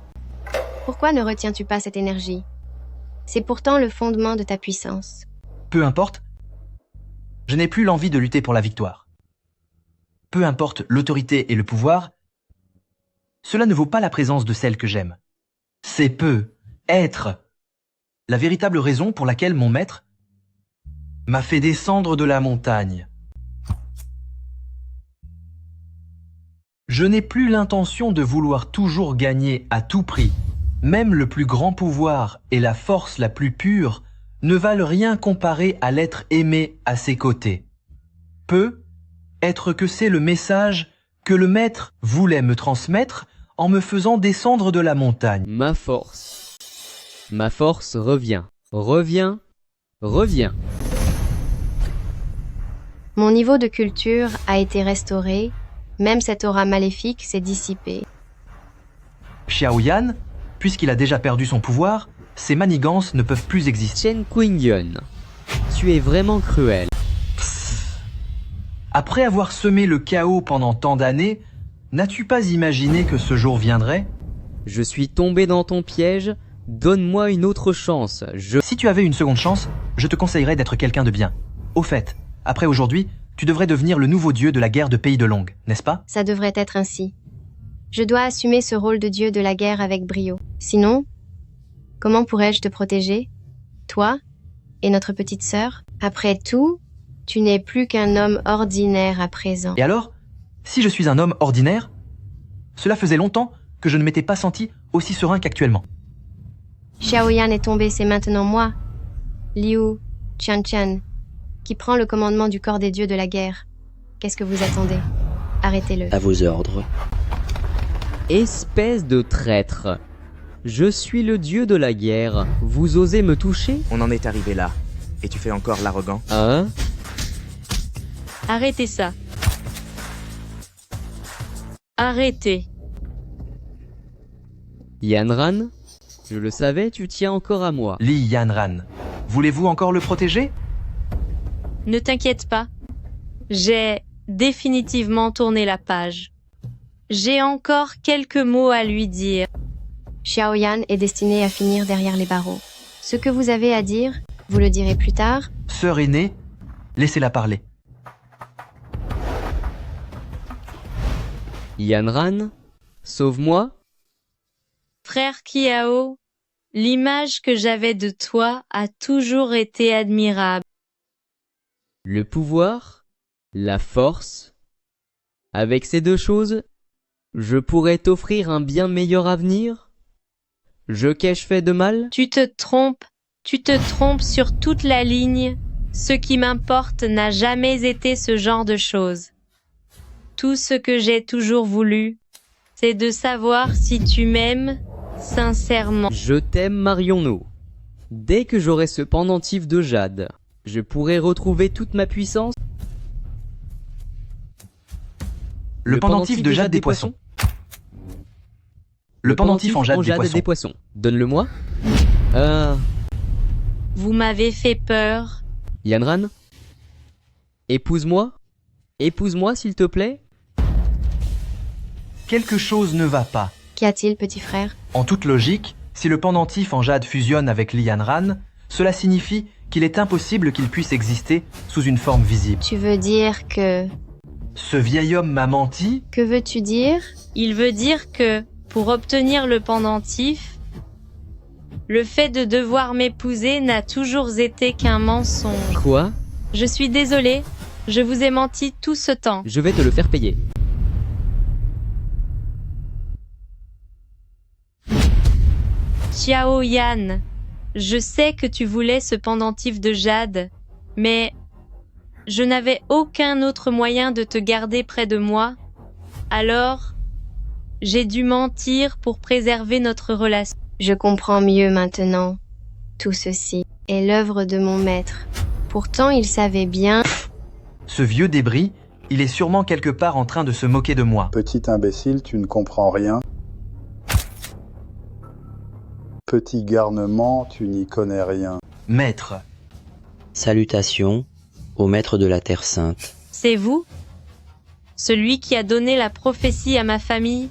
[SPEAKER 3] pourquoi ne retiens-tu pas cette énergie? C'est pourtant le fondement de ta puissance.
[SPEAKER 2] Peu importe, je n'ai plus l'envie de lutter pour la victoire. Peu importe l'autorité et le pouvoir, cela ne vaut pas la présence de celle que j'aime. C'est peu, être, la véritable raison pour laquelle mon maître m'a fait descendre de la montagne. Je n'ai plus l'intention de vouloir toujours gagner à tout prix. Même le plus grand pouvoir et la force la plus pure ne valent rien comparé à l'être aimé à ses côtés. Peu, être que c'est le message que le maître voulait me transmettre en me faisant descendre de la montagne.
[SPEAKER 4] Ma force revient, revient.
[SPEAKER 3] Mon niveau de culture a été restauré, même cette aura maléfique s'est dissipée.
[SPEAKER 2] Xiaoyan, puisqu'il a déjà perdu son pouvoir, ses manigances ne peuvent plus exister.
[SPEAKER 4] Chen Qingyun, tu es vraiment cruel.
[SPEAKER 2] Après avoir semé le chaos pendant tant d'années, n'as-tu pas imaginé que ce jour viendrait?
[SPEAKER 4] Je suis tombé dans ton piège, donne-moi une autre chance.
[SPEAKER 2] Si tu avais une seconde chance, je te conseillerais d'être quelqu'un de bien. Au fait, après aujourd'hui, tu devrais devenir le nouveau dieu de la guerre de Pays de Long, n'est-ce pas?
[SPEAKER 3] Ça devrait être ainsi. Je dois assumer ce rôle de dieu de la guerre avec brio. Sinon, comment pourrais-je te protéger? Toi et notre petite sœur? Après tout, tu n'es plus qu'un homme ordinaire à présent.
[SPEAKER 2] Et alors, si je suis un homme ordinaire, cela faisait longtemps que je ne m'étais pas senti aussi serein qu'actuellement.
[SPEAKER 3] Xiaoyan est tombé, c'est maintenant moi, Liu Qianqian, qui prend le commandement du corps des dieux de la guerre. Qu'est-ce que vous attendez? Arrêtez-le.
[SPEAKER 18] À vos ordres.
[SPEAKER 4] Espèce de traître. Je suis le dieu de la guerre. Vous osez me toucher?
[SPEAKER 10] On en est arrivé là. Et tu fais encore l'arrogant?
[SPEAKER 4] Hein?
[SPEAKER 8] Arrêtez ça. Arrêtez.
[SPEAKER 4] Yanran, je le savais, tu tiens encore à moi.
[SPEAKER 2] Li Yanran, voulez-vous encore le protéger?
[SPEAKER 8] Ne t'inquiète pas. J'ai définitivement tourné la page. J'ai encore quelques mots à lui dire.
[SPEAKER 3] Xiaoyan est destiné à finir derrière les barreaux. Ce que vous avez à dire, vous le direz plus tard.
[SPEAKER 2] Sœur aînée, laissez-la parler.
[SPEAKER 4] Yanran, sauve-moi.
[SPEAKER 8] Frère Kiao, l'image que j'avais de toi a toujours été admirable.
[SPEAKER 4] Le pouvoir, la force. Avec ces deux choses, je pourrais t'offrir un bien meilleur avenir. Qu'ai-je fait de mal?
[SPEAKER 8] Tu te trompes sur toute la ligne. Ce qui m'importe n'a jamais été ce genre de choses. Tout ce que j'ai toujours voulu, c'est de savoir si tu m'aimes sincèrement.
[SPEAKER 4] Je t'aime, marions-nous. Dès que j'aurai ce pendentif de jade, je pourrai retrouver toute ma puissance.
[SPEAKER 2] Le pendentif de jade des poissons. Le pendentif en jade des poissons.
[SPEAKER 4] Donne-le-moi.
[SPEAKER 8] Vous m'avez fait peur.
[SPEAKER 4] Yanran, épouse-moi. Épouse-moi, s'il te plaît.
[SPEAKER 2] Quelque chose ne va pas.
[SPEAKER 3] Qu'y a-t-il, petit frère?
[SPEAKER 2] En toute logique, si le pendentif en jade fusionne avec Li Yanran, cela signifie qu'il est impossible qu'il puisse exister sous une forme visible.
[SPEAKER 3] Tu veux dire que...
[SPEAKER 2] Ce vieil homme m'a menti?
[SPEAKER 3] Que veux-tu dire?
[SPEAKER 8] Il veut dire que, pour obtenir le pendentif, le fait de devoir m'épouser n'a toujours été qu'un mensonge.
[SPEAKER 4] Quoi?
[SPEAKER 8] Je suis désolée, je vous ai menti tout ce temps.
[SPEAKER 4] Je vais te le faire payer.
[SPEAKER 8] Xiaoyan, je sais que tu voulais ce pendentif de jade, mais je n'avais aucun autre moyen de te garder près de moi, alors j'ai dû mentir pour préserver notre relation.
[SPEAKER 3] Je comprends mieux maintenant. Tout ceci est l'œuvre de mon maître. Pourtant, il savait bien...
[SPEAKER 2] Ce vieux débris, il est sûrement quelque part en train de se moquer de moi.
[SPEAKER 15] Petit imbécile, tu ne comprends rien. Petit garnement, tu n'y connais rien.
[SPEAKER 2] Maître.
[SPEAKER 18] Salutations au maître de la Terre Sainte.
[SPEAKER 8] C'est vous? Celui qui a donné la prophétie à ma famille?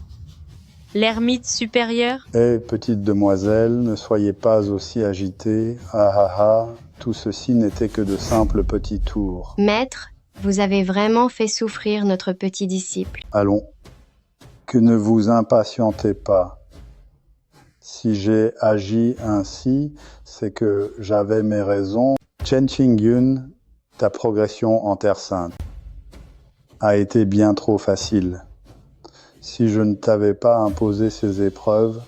[SPEAKER 8] L'ermite supérieur?
[SPEAKER 15] Eh, petite demoiselle, ne soyez pas aussi agitée. Ah ah ah, tout ceci n'était que de simples petits tours.
[SPEAKER 3] Maître, vous avez vraiment fait souffrir notre petit disciple.
[SPEAKER 15] Allons, que ne vous impatientez pas. Si j'ai agi ainsi, c'est que j'avais mes raisons. Chen Qingyun, ta progression en Terre Sainte a été bien trop facile. Si je ne t'avais pas imposé ces épreuves,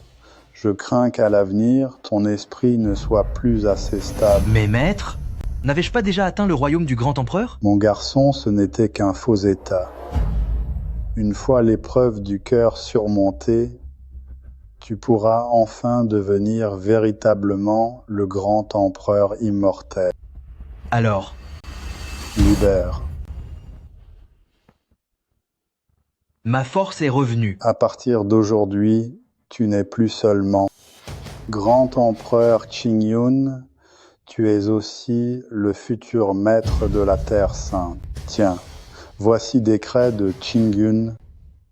[SPEAKER 15] je crains qu'à l'avenir, ton esprit ne soit plus assez stable.
[SPEAKER 2] Mais maître, n'avais-je pas déjà atteint le royaume du grand empereur?
[SPEAKER 15] Mon garçon, ce n'était qu'un faux état. Une fois l'épreuve du cœur surmontée, tu pourras enfin devenir véritablement le grand empereur immortel.
[SPEAKER 2] Alors,
[SPEAKER 15] libère.
[SPEAKER 2] Ma force est revenue.
[SPEAKER 15] À partir d'aujourd'hui, tu n'es plus seulement grand empereur Qingyun, tu es aussi le futur maître de la Terre Sainte. Tiens, voici décret de Qingyun.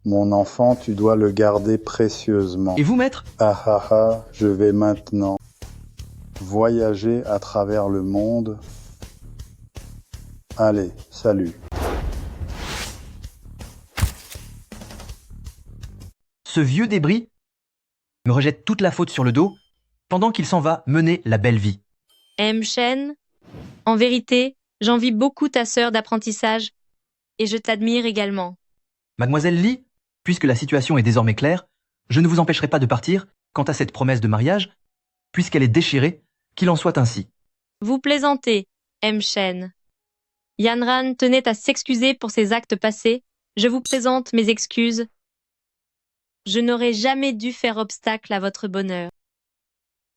[SPEAKER 15] Mon enfant, tu dois le garder précieusement.
[SPEAKER 2] Et vous, maître?
[SPEAKER 15] Ah ah ah, je vais maintenant voyager à travers le monde. Allez, salut.
[SPEAKER 2] Ce vieux débris me rejette toute la faute sur le dos pendant qu'il s'en va mener la belle vie.
[SPEAKER 8] Shen, en vérité, j'envie beaucoup ta sœur d'apprentissage et je t'admire également.
[SPEAKER 2] Mademoiselle Li, puisque la situation est désormais claire, je ne vous empêcherai pas de partir quant à cette promesse de mariage, puisqu'elle est déchirée, qu'il en soit ainsi.
[SPEAKER 8] Vous plaisantez, Shen. Yanran tenait à s'excuser pour ses actes passés. Je vous présente mes excuses. Je n'aurais jamais dû faire obstacle à votre bonheur.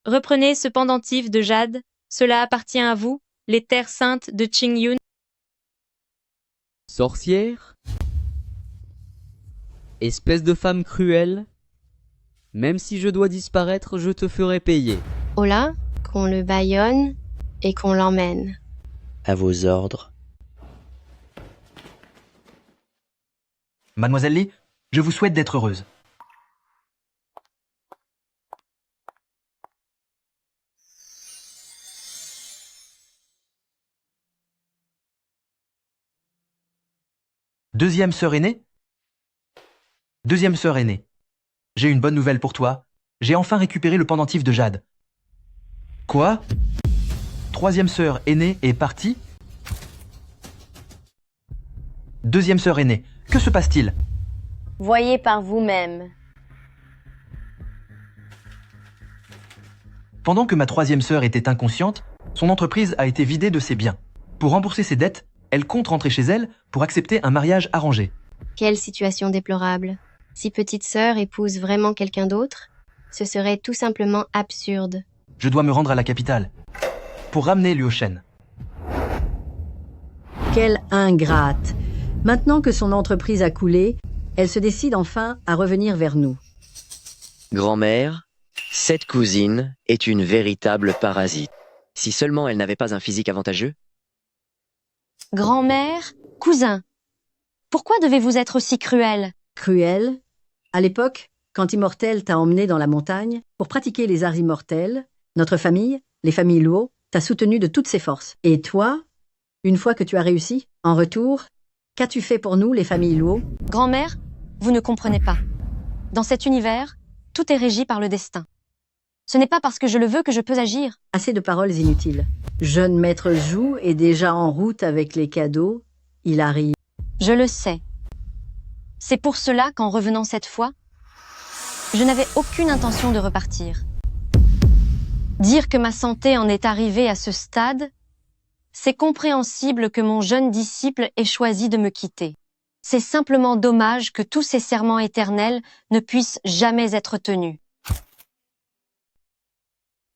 [SPEAKER 8] Reprenez ce pendentif de jade. Cela appartient à vous, les terres saintes de Qingyun.
[SPEAKER 4] Sorcière? Espèce de femme cruelle? Même si je dois disparaître, je te ferai payer.
[SPEAKER 3] Ola, qu'on le bâillonne et qu'on l'emmène.
[SPEAKER 18] À vos ordres.
[SPEAKER 2] Mademoiselle Lee, je vous souhaite d'être heureuse. Deuxième sœur aînée? Deuxième sœur aînée, j'ai une bonne nouvelle pour toi. J'ai enfin récupéré le pendentif de jade. Quoi? Troisième sœur aînée est partie? Deuxième sœur aînée, que se passe-t-il?
[SPEAKER 11] Voyez par vous-même.
[SPEAKER 2] Pendant que ma troisième sœur était inconsciente, son entreprise a été vidée de ses biens. Pour rembourser ses dettes, elle compte rentrer chez elle pour accepter un mariage arrangé.
[SPEAKER 3] Quelle situation déplorable. Si petite sœur épouse vraiment quelqu'un d'autre, ce serait tout simplement absurde.
[SPEAKER 2] Je dois me rendre à la capitale pour ramener Luo Shen.
[SPEAKER 7] Quelle ingrate! Maintenant que son entreprise a coulé, elle se décide enfin à revenir vers nous.
[SPEAKER 18] Grand-mère, cette cousine est une véritable parasite. Si seulement elle n'avait pas un physique avantageux.
[SPEAKER 8] Grand-mère, cousin, pourquoi devez-vous être aussi cruel?
[SPEAKER 7] Cruel? À l'époque, quand Immortel t'a emmené dans la montagne pour pratiquer les arts immortels, notre famille, les familles Luo, t'a soutenu de toutes ses forces. Et toi, une fois que tu as réussi, en retour, qu'as-tu fait pour nous, les familles Luo?
[SPEAKER 8] Grand-mère, vous ne comprenez pas. Dans cet univers, tout est régi par le destin. Ce n'est pas parce que je le veux que je peux agir.
[SPEAKER 7] Assez de paroles inutiles. Jeune maître Zhu est déjà en route avec les cadeaux. Il arrive.
[SPEAKER 8] Je le sais. C'est pour cela qu'en revenant cette fois, je n'avais aucune intention de repartir. Dire que ma santé en est arrivée à ce stade, c'est compréhensible que mon jeune disciple ait choisi de me quitter. C'est simplement dommage que tous ces serments éternels ne puissent jamais être tenus.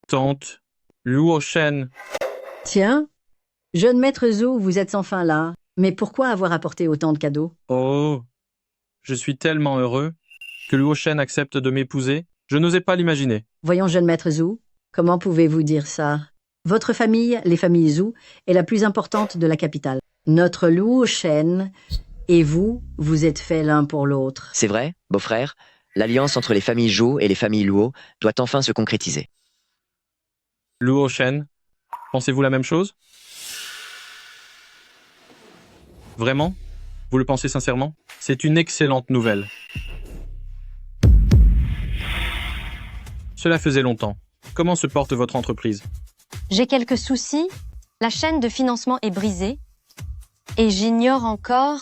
[SPEAKER 16] Tante, Luo Shen.
[SPEAKER 7] Tiens, jeune maître Zhu, vous êtes enfin là. Mais pourquoi avoir apporté autant de cadeaux?
[SPEAKER 16] Oh, je suis tellement heureux que Luo Shen accepte de m'épouser. Je n'osais pas l'imaginer.
[SPEAKER 7] Voyons, jeune maître Zhu, comment pouvez-vous dire ça? Votre famille, les familles Zhu, est la plus importante de la capitale. Notre Luo Shen et vous, vous êtes faits l'un pour l'autre.
[SPEAKER 18] C'est vrai, beau-frère, l'alliance entre les familles Zhou et les familles Luo doit enfin se concrétiser.
[SPEAKER 16] Luo Shen, pensez-vous la même chose? Vraiment? Vous le pensez sincèrement? C'est une excellente nouvelle. Cela faisait longtemps. Comment se porte votre entreprise?
[SPEAKER 8] J'ai quelques soucis, la chaîne de financement est brisée, et j'ignore encore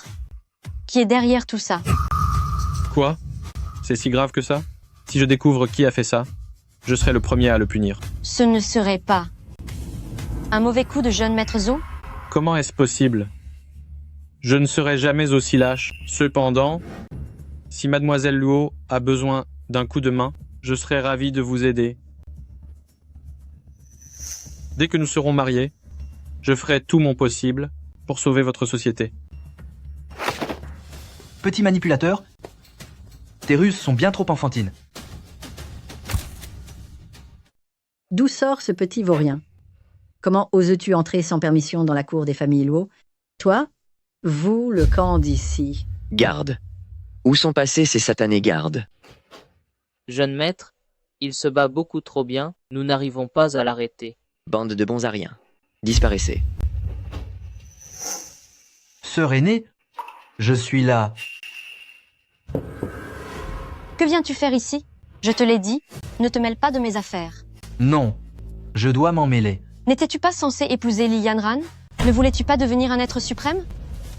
[SPEAKER 8] qui est derrière tout ça.
[SPEAKER 16] Quoi? C'est si grave que ça? Si je découvre qui a fait ça, je serai le premier à le punir.
[SPEAKER 8] Ce ne serait pas un mauvais coup de jeune maître Zhou?
[SPEAKER 16] Comment est-ce possible? Je ne serai jamais aussi lâche. Cependant, si Mademoiselle Luo a besoin d'un coup de main, je serai ravi de vous aider. Dès que nous serons mariés, je ferai tout mon possible pour sauver votre société.
[SPEAKER 2] Petit manipulateur, tes ruses sont bien trop enfantines.
[SPEAKER 7] D'où sort ce petit vaurien? Comment oses-tu entrer sans permission dans la cour des familles Luo? Toi, vous, le camp d'ici.
[SPEAKER 18] Garde. Où sont passés ces satanés gardes?
[SPEAKER 19] Jeune maître, il se bat beaucoup trop bien, nous n'arrivons pas à l'arrêter.
[SPEAKER 18] Bande de bons à rien. Disparaissez.
[SPEAKER 2] Sœur aînée, je suis là.
[SPEAKER 8] Que viens-tu faire ici? Je te l'ai dit, ne te mêle pas de mes affaires.
[SPEAKER 2] Non, je dois m'en mêler.
[SPEAKER 8] N'étais-tu pas censé épouser Li Yanran? Ne voulais-tu pas devenir un être suprême?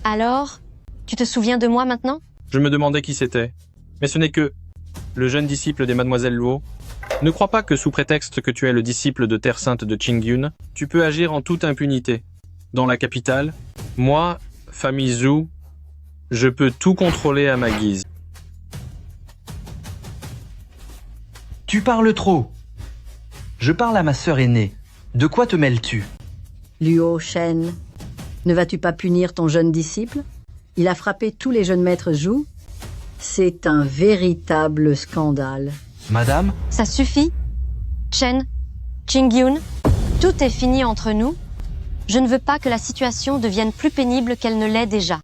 [SPEAKER 8] Alors, tu te souviens de moi maintenant?
[SPEAKER 16] Je me demandais qui c'était, mais ce n'est que le jeune disciple des Mademoiselles Luo. Ne crois pas que sous prétexte que tu es le disciple de Terre Sainte de Qingyun, tu peux agir en toute impunité. Dans la capitale, Moi, famille Zhu, je peux tout contrôler à ma guise.
[SPEAKER 2] Tu parles trop. Je parle à ma sœur aînée. De quoi te mêles-tu?
[SPEAKER 7] Luo Shen, ne vas-tu pas punir ton jeune disciple? Il a frappé tous les jeunes maîtres Zhu. C'est un véritable scandale.
[SPEAKER 2] Madame?
[SPEAKER 3] Ça suffit. Chen, Qingyun, tout est fini entre nous. Je ne veux pas que la situation devienne plus pénible qu'elle ne l'est déjà.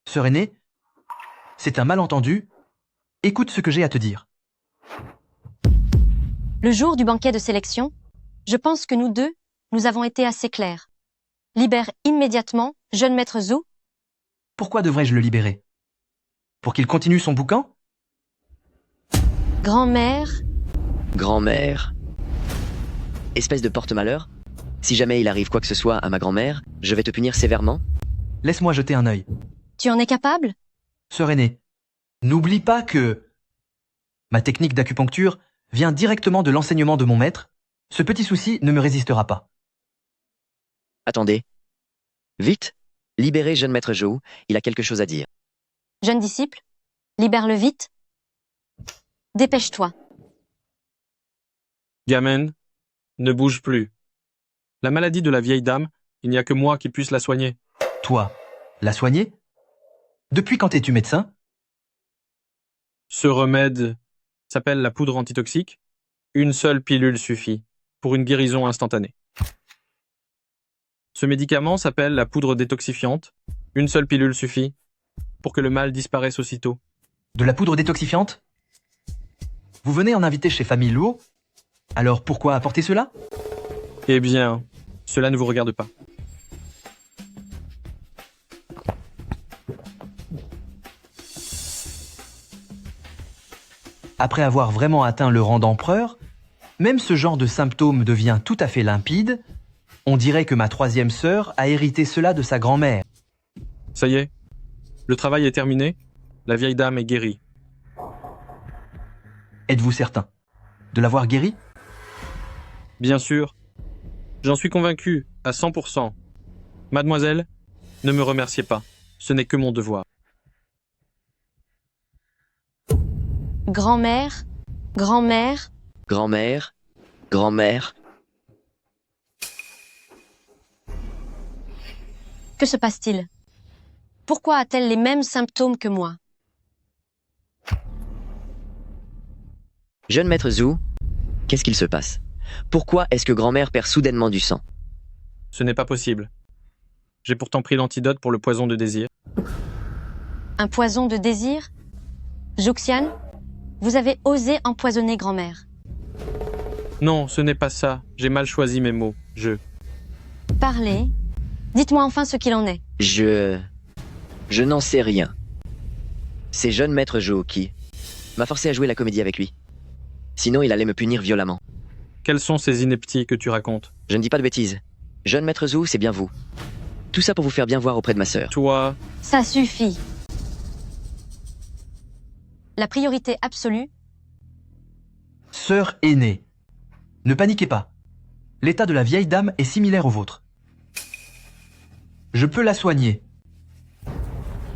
[SPEAKER 2] Sœur aînée, c'est un malentendu. Écoute ce que j'ai à te dire.
[SPEAKER 3] Le jour du banquet de sélection, je pense que nous deux, nous avons été assez clairs. Libère immédiatement jeune maître Zhu.
[SPEAKER 2] Pourquoi devrais-je le libérer? Pour qu'il continue son boucan?
[SPEAKER 3] Grand-mère.
[SPEAKER 9] Grand-mère. Espèce de porte-malheur. Si jamais il arrive quoi que ce soit à ma grand-mère, je vais te punir sévèrement.
[SPEAKER 2] Laisse-moi jeter un œil.
[SPEAKER 3] Tu en es capable?
[SPEAKER 2] Sœur aînée, n'oublie pas que ma technique d'acupuncture vient directement de l'enseignement de mon maître. Ce petit souci ne me résistera pas.
[SPEAKER 9] Attendez. Vite, libérez jeune maître Zhou, il a quelque chose à dire.
[SPEAKER 3] Jeune disciple, libère-le vite. Dépêche-toi.
[SPEAKER 16] Gamen, ne bouge plus. La maladie de la vieille dame, il n'y a que moi qui puisse la soigner.
[SPEAKER 2] Toi, la soigner? Depuis quand es-tu médecin?
[SPEAKER 16] Ce remède s'appelle la poudre antitoxique. Une seule pilule suffit pour une guérison instantanée. Ce médicament s'appelle la poudre détoxifiante. Une seule pilule suffit pour que le mal disparaisse aussitôt.
[SPEAKER 2] De la poudre détoxifiante? Vous venez en inviter chez Famille Luo? Alors pourquoi apporter cela?
[SPEAKER 16] Eh bien, cela ne vous regarde pas.
[SPEAKER 2] Après avoir vraiment atteint le rang d'empereur, même ce genre de symptôme devient tout à fait limpide. On dirait que ma troisième sœur a hérité cela de sa grand-mère.
[SPEAKER 16] Ça y est, le travail est terminé, la vieille dame est guérie.
[SPEAKER 2] Êtes-vous certain de l'avoir guérie?
[SPEAKER 16] Bien sûr, j'en suis convaincu à 100%. Mademoiselle, ne me remerciez pas, ce n'est que mon devoir.
[SPEAKER 3] Grand-mère, grand-mère.
[SPEAKER 9] Grand-mère, grand-mère.
[SPEAKER 3] Que se passe-t-il? Pourquoi a-t-elle les mêmes symptômes que moi?
[SPEAKER 9] Jeune maître Zhu, qu'est-ce qu'il se passe? Pourquoi est-ce que grand-mère perd soudainement du sang?
[SPEAKER 16] Ce n'est pas possible. J'ai pourtant pris l'antidote pour le poison de désir.
[SPEAKER 3] Un poison de désir? Zhuxian, vous avez osé empoisonner grand-mère.
[SPEAKER 16] Non, ce n'est pas ça. J'ai mal choisi mes mots.
[SPEAKER 3] Parlez. Dites-moi enfin ce qu'il en est.
[SPEAKER 9] Je n'en sais rien. C'est jeune maître Zhou qui m'a forcé à jouer la comédie avec lui. Sinon, il allait me punir violemment.
[SPEAKER 16] Quelles sont ces inepties que tu racontes?
[SPEAKER 9] Je ne dis pas de bêtises. Jeune maître Zhou, c'est bien vous. Tout ça pour vous faire bien voir auprès de ma sœur.
[SPEAKER 16] Toi...
[SPEAKER 3] Ça suffit. La priorité absolue.
[SPEAKER 2] Sœur aînée, ne paniquez pas. L'état de la vieille dame est similaire au vôtre. Je peux la soigner.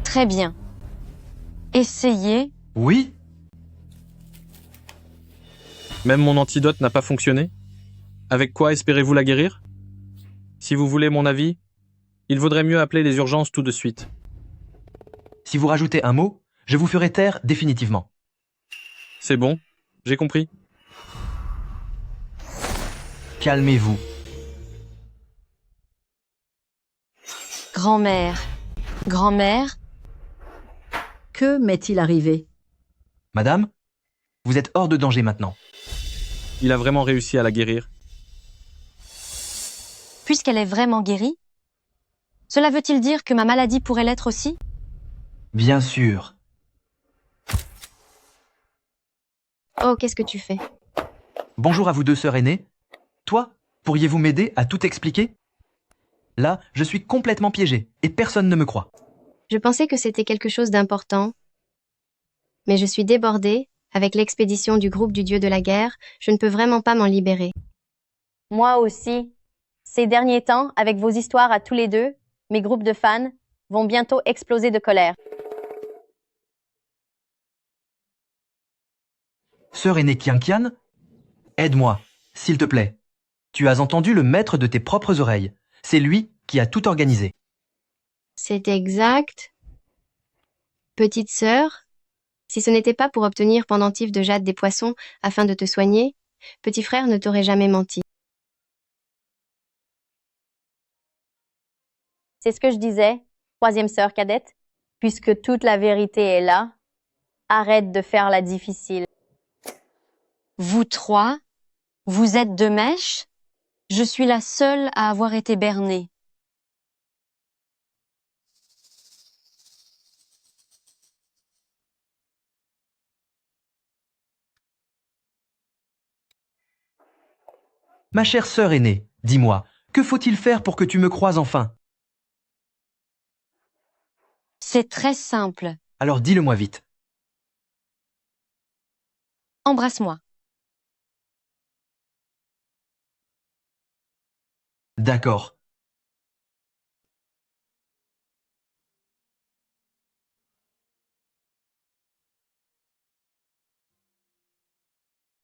[SPEAKER 3] Très bien. Essayez.
[SPEAKER 2] Oui?
[SPEAKER 16] Même mon antidote n'a pas fonctionné? Avec quoi espérez-vous la guérir? Si vous voulez mon avis, il vaudrait mieux appeler les urgences tout de suite.
[SPEAKER 2] Si vous rajoutez un mot, je vous ferai taire définitivement.
[SPEAKER 16] C'est bon, j'ai compris.
[SPEAKER 2] Calmez-vous.
[SPEAKER 3] Grand-mère. Grand-mère.
[SPEAKER 7] Que m'est-il arrivé?
[SPEAKER 2] Madame, vous êtes hors de danger maintenant.
[SPEAKER 16] Il a vraiment réussi à la guérir.
[SPEAKER 3] Puisqu'elle est vraiment guérie, cela veut-il dire que ma maladie pourrait l'être aussi?
[SPEAKER 2] Bien sûr.
[SPEAKER 3] Oh, qu'est-ce que tu fais?
[SPEAKER 2] Bonjour à vous deux sœurs aînées. Toi, pourriez-vous m'aider à tout expliquer? Là, je suis complètement piégé et personne ne me croit.
[SPEAKER 3] Je pensais que c'était quelque chose d'important, mais je suis débordée. Avec l'expédition du groupe du dieu de la guerre, je ne peux vraiment pas m'en libérer. Moi aussi.
[SPEAKER 11] Ces derniers temps, avec vos histoires à tous les deux, mes groupes de fans vont bientôt exploser de colère.
[SPEAKER 2] Sœur aînée Kian, aide-moi, s'il te plaît. Tu as entendu le maître de tes propres oreilles. C'est lui qui a tout organisé.
[SPEAKER 3] C'est exact. Petite sœur, si ce n'était pas pour obtenir pendentif de jade des poissons afin de te soigner, petit frère ne t'aurait jamais menti.
[SPEAKER 11] C'est ce que je disais, troisième sœur cadette, puisque toute la vérité est là, arrête de faire la difficile.
[SPEAKER 14] Vous trois, vous êtes de mèche? Je suis la seule à avoir été bernée.
[SPEAKER 2] Ma chère sœur aînée, dis-moi, que faut-il faire pour que tu me croies enfin?
[SPEAKER 14] C'est très simple.
[SPEAKER 2] Alors dis-le-moi vite.
[SPEAKER 14] Embrasse-moi.
[SPEAKER 2] D'accord.